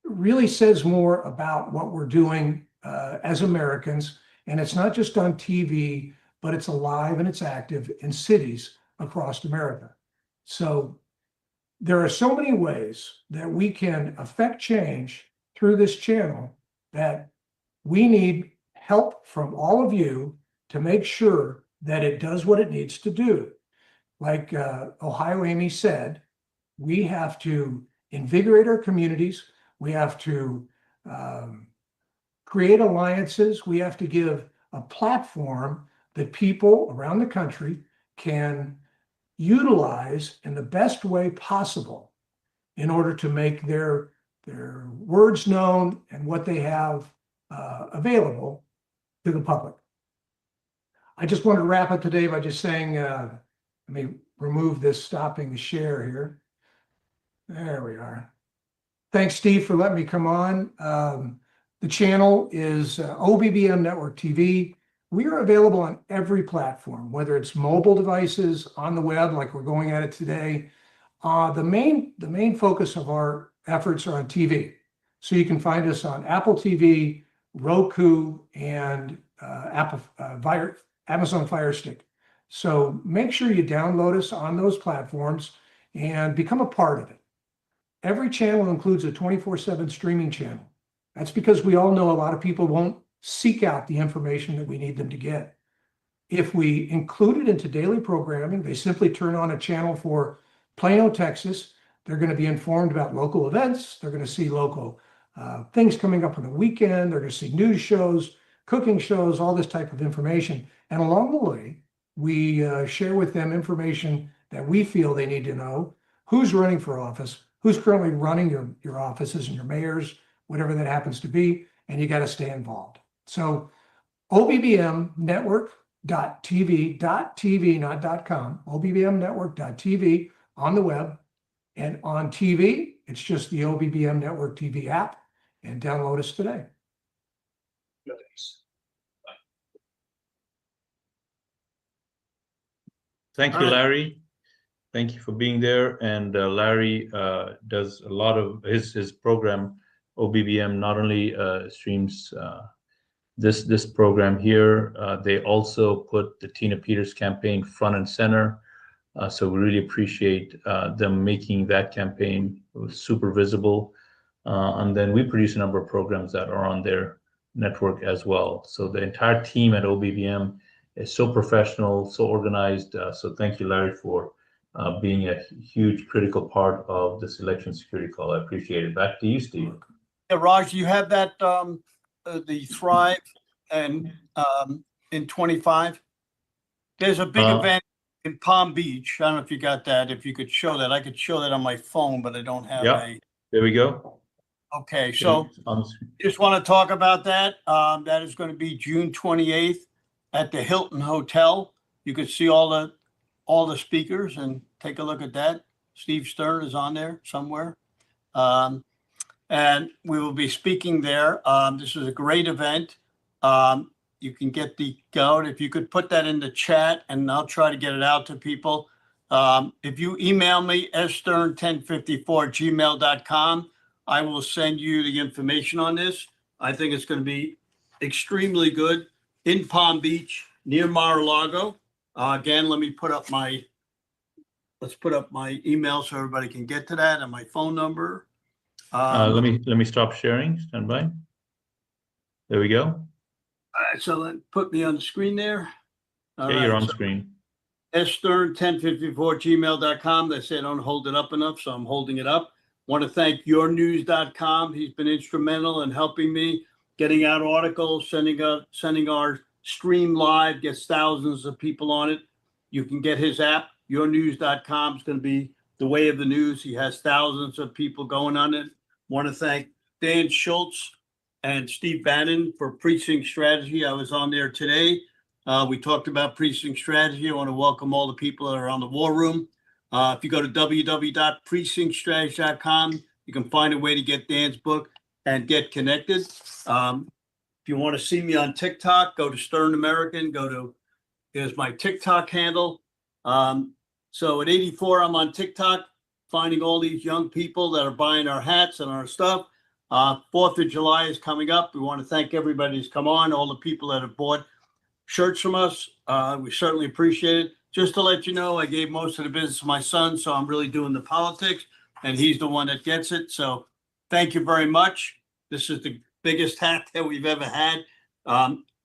[SPEAKER 18] really says more about what we're doing as Americans. And it's not just on TV, but it's alive and it's active in cities across America. So there are so many ways that we can affect change through this channel that we need help from all of you to make sure that it does what it needs to do. Like Ohio Amy said, we have to invigorate our communities. We have to create alliances. We have to give a platform that people around the country can utilize in the best way possible in order to make their words known and what they have available to the public. I just want to wrap up today by just saying, let me remove this stopping the share here. There we are. Thanks, Steve, for letting me come on. The channel is OBBM Network TV. We are available on every platform, whether it's mobile devices, on the web, like we're going at it today. The main focus of our efforts are on TV. So you can find us on Apple TV, Roku, and Amazon Fire Stick. So make sure you download us on those platforms and become a part of it. Every channel includes a 24/7 streaming channel. That's because we all know a lot of people won't seek out the information that we need them to get. If we include it into daily programming, they simply turn on a channel for Plano, Texas. They're going to be informed about local events. They're going to see local things coming up on the weekend. They're going to see news shows, cooking shows, all this type of information. And along the way, we share with them information that we feel they need to know. Who's running for office? Who's currently running your offices and your mayors, whatever that happens to be, and you got to stay involved. So obbmnetwork.tv, not .com, obbmnetwork.tv on the web, and on TV, it's just the OBBM Network TV app, and download us today.
[SPEAKER 2] Thank you, Larry. Thank you for being there. And Larry does a lot of his program. OBBM not only streams this program here, they also put the Tina Peters campaign front and center. So we really appreciate them making that campaign super visible. And then we produce a number of programs that are on their network as well. So the entire team at OBBM is so professional, so organized. So thank you, Larry, for being a huge critical part of this election security call. I appreciate it. Back to you, Steve.
[SPEAKER 3] Yeah, Raj, you have that, the Thrive and in 25? There's a big event in Palm Beach. I don't know if you got that. If you could show that, I could show that on my phone, but I don't have a.
[SPEAKER 2] There we go.
[SPEAKER 3] Okay, so just want to talk about that. That is going to be June 28th at the Hilton Hotel. You could see all the speakers and take a look at that. Steve Stern is on there somewhere. And we will be speaking there. This is a great event. You can get the code. If you could put that in the chat, and I'll try to get it out to people. If you email me, stern1054@gmail.com, I will send you the information on this. I think it's going to be extremely good in Palm Beach near Mar-a-Lago. Again, let's put up my email so everybody can get to that, and my phone number.
[SPEAKER 2] Let me stop sharing. Stand by. There we go.
[SPEAKER 3] All right, so then put me on the screen there. All
[SPEAKER 2] You're
[SPEAKER 3] right,
[SPEAKER 2] on
[SPEAKER 3] so
[SPEAKER 2] screen.
[SPEAKER 3] stern1054@gmail.com. They say I don't hold it up enough, so I'm holding it up. Want to thank yournews.com. He's been instrumental in helping me getting out articles, sending our stream live, gets thousands of people on it. You can get his app. Yournews.com is going to be the way of the news. He has thousands of people going on it. Want to thank Dan Schultz and Steve Bannon for Precinct Strategy. I was on there today. We talked about Precinct Strategy. I want to welcome all the people that are on the War Room. If you go to www.precinctstrategy.com, you can find a way to get Dan's book and get connected. If you want to see me on TikTok, go to Stern American. Here's my TikTok handle. So at 84, I'm on TikTok, finding all these young people that are buying our hats and our stuff. 4th of July is coming up. We want to thank everybody who's come on, all the people that have bought shirts from us. We certainly appreciate it. Just to let you know, I gave most of the business to my son, so I'm really doing the politics, and he's the one that gets it. So thank you very much. This is the biggest hat that we've ever had.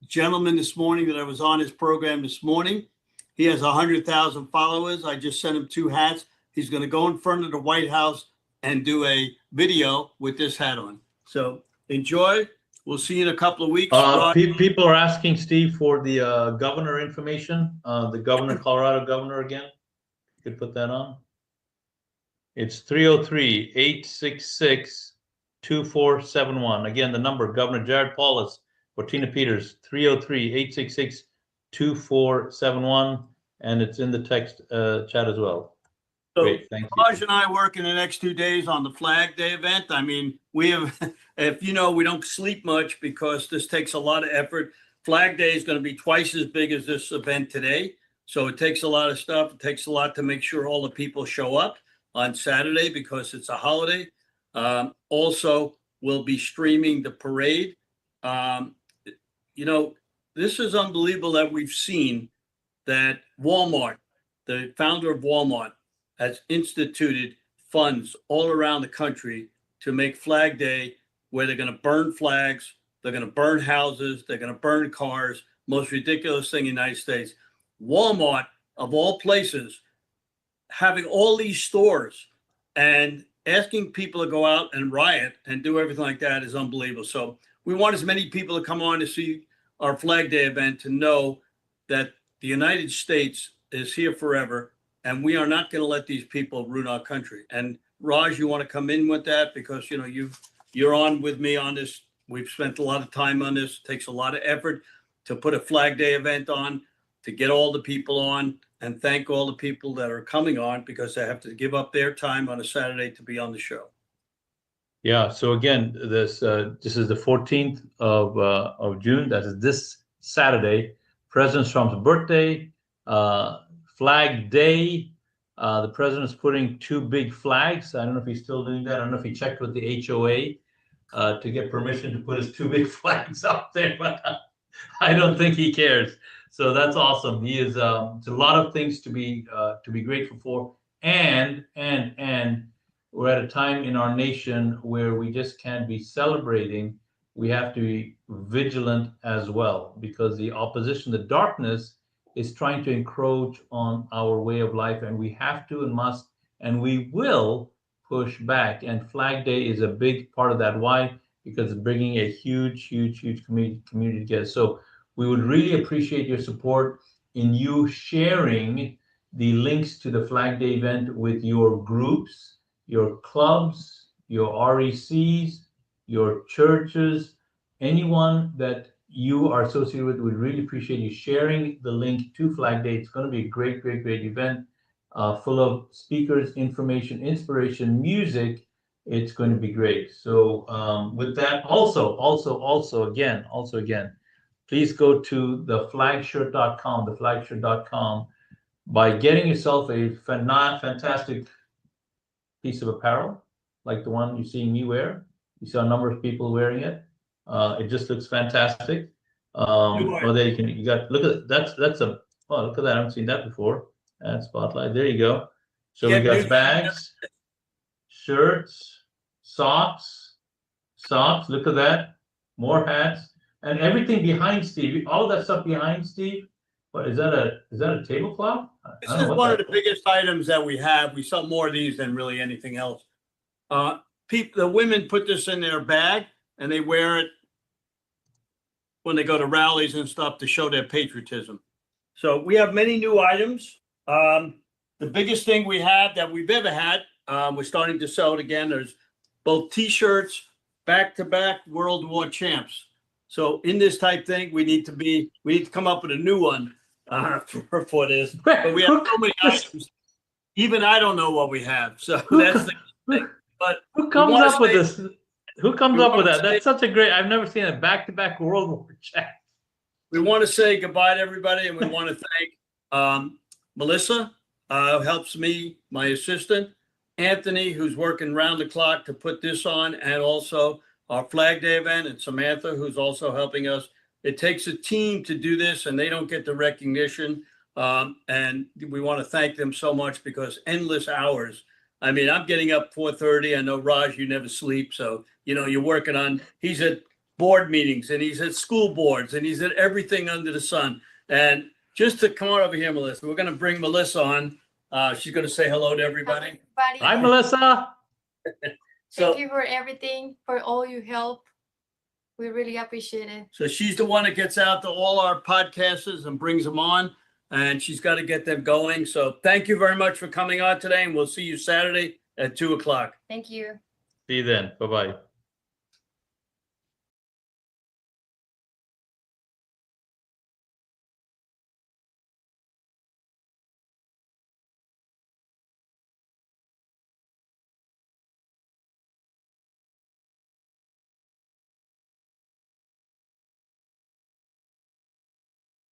[SPEAKER 3] Gentleman this morning that I was on his program this morning, he has 100,000 followers. I just sent him 2 hats. He's going to go in front of the White House and do a video with this hat on. So enjoy. We'll see you in a couple of weeks.
[SPEAKER 2] People are asking Steve for the governor information, the governor, Colorado governor again. You could put that on. It's 303-866-2471. Again, the number, Governor Jared Paulus or Tina Peters, 303-866-2471. And it's in the text chat as well.
[SPEAKER 3] So
[SPEAKER 2] Great, thank you.
[SPEAKER 3] Raj and I work in the next 2 days on the Flag Day event. I mean, we have, if you know, we don't sleep much because this takes a lot of effort. Flag Day is going to be twice as big as this event today. So it takes a lot of stuff. It takes a lot to make sure all the people show up on Saturday because it's a holiday. Also, we'll be streaming the parade. You know, this is unbelievable that we've seen that Walmart, the founder of Walmart, has instituted funds all around the country to make Flag Day where they're going to burn flags, they're going to burn houses, they're going to burn cars. Most ridiculous thing in the United States. Walmart, of all places, having all these stores and asking people to go out and riot and do everything like that is unbelievable. So we want as many people to come on to see our Flag Day event to know that the United States is here forever. And we are not going to let these people ruin our country. And Raj, you want to come in with that because you know you're on with me on this. We've spent a lot of time on this. It takes a lot of effort to put a Flag Day event on, to get all the people on, and thank all the people that are coming on because they have to give up their time on a Saturday to be on the show.
[SPEAKER 2] Yeah. So again, this is the 14th of June. That is this Saturday. President Trump's birthday. Flag Day. The president's putting 2 big flags. I don't know if he's still doing that. I don't know if he checked with the HOA to get permission to put his 2 big flags up there, but I don't think he cares. So that's awesome. He is it's a lot of things to be grateful for. And we're at a time in our nation where we just can't be celebrating. We have to be vigilant as well, because the opposition, the darkness, is trying to encroach on our way of life, and we have to and must and we will push back. And Flag Day is a big part of that. Why? Because it's bringing a huge community together. So we would really appreciate your support in you sharing the links to the Flag Day event with your groups, your clubs, your RECs, your churches, anyone that you are associated with. We'd really appreciate you sharing the link to Flag Day. It's going to be a great event, full of speakers, information, inspiration, music. It's going to be great. So with that, also again, please go to theflagshirt.com, by getting yourself a fantastic piece of apparel, like the one you're seeing me wear. You saw a number of people wearing it. It just looks fantastic. There you got, look at that's a, oh, look at that. I haven't seen that before. And spotlight. There you go. So we got bags, shirts, socks. Look at that. More hats and everything behind Steve. All that stuff behind Steve. What is that? Is that a tablecloth?
[SPEAKER 3] This is one of the biggest items that we have. We sell more of these than really anything else. The women put this in their bag and they wear it when they go to rallies and stuff to show their patriotism. So we have many new items. The biggest thing we have that we've ever had, we're starting to sell it again. There's both T-shirts, back-to-back World War champs. So in this type thing, we need to come up with a new one for this. But we have so many items. Even I don't know what we have. So that's the thing. But
[SPEAKER 2] who comes up with this? Who comes up with that? That's such a great. I've never seen a back-to-back World War champ.
[SPEAKER 3] We want to say goodbye to everybody, and we want to thank Melissa, who helps me, my assistant, Anthony, who's working round the clock to put this on, and also our Flag Day event, and Samantha, who's also helping us. It takes a team to do this, and they don't get the recognition. And we want to thank them so much, because endless hours. I mean, I'm getting up 4:30. I know, Raj, you never sleep. So, you're working on, he's at board meetings, and he's at school boards, and he's at everything under the sun. And just to come on over here, Melissa, we're going to bring Melissa on. She's going to say hello to everybody.
[SPEAKER 2] Hi, Melissa.
[SPEAKER 19] Thank you for everything, for all your help. We really appreciate it.
[SPEAKER 3] So she's the one that gets out to all our podcasters and brings them on, and she's got to get them going. So thank you very much for coming on today, and we'll see you Saturday at 2:00.
[SPEAKER 19] Thank you.
[SPEAKER 2] See you then. Bye-bye.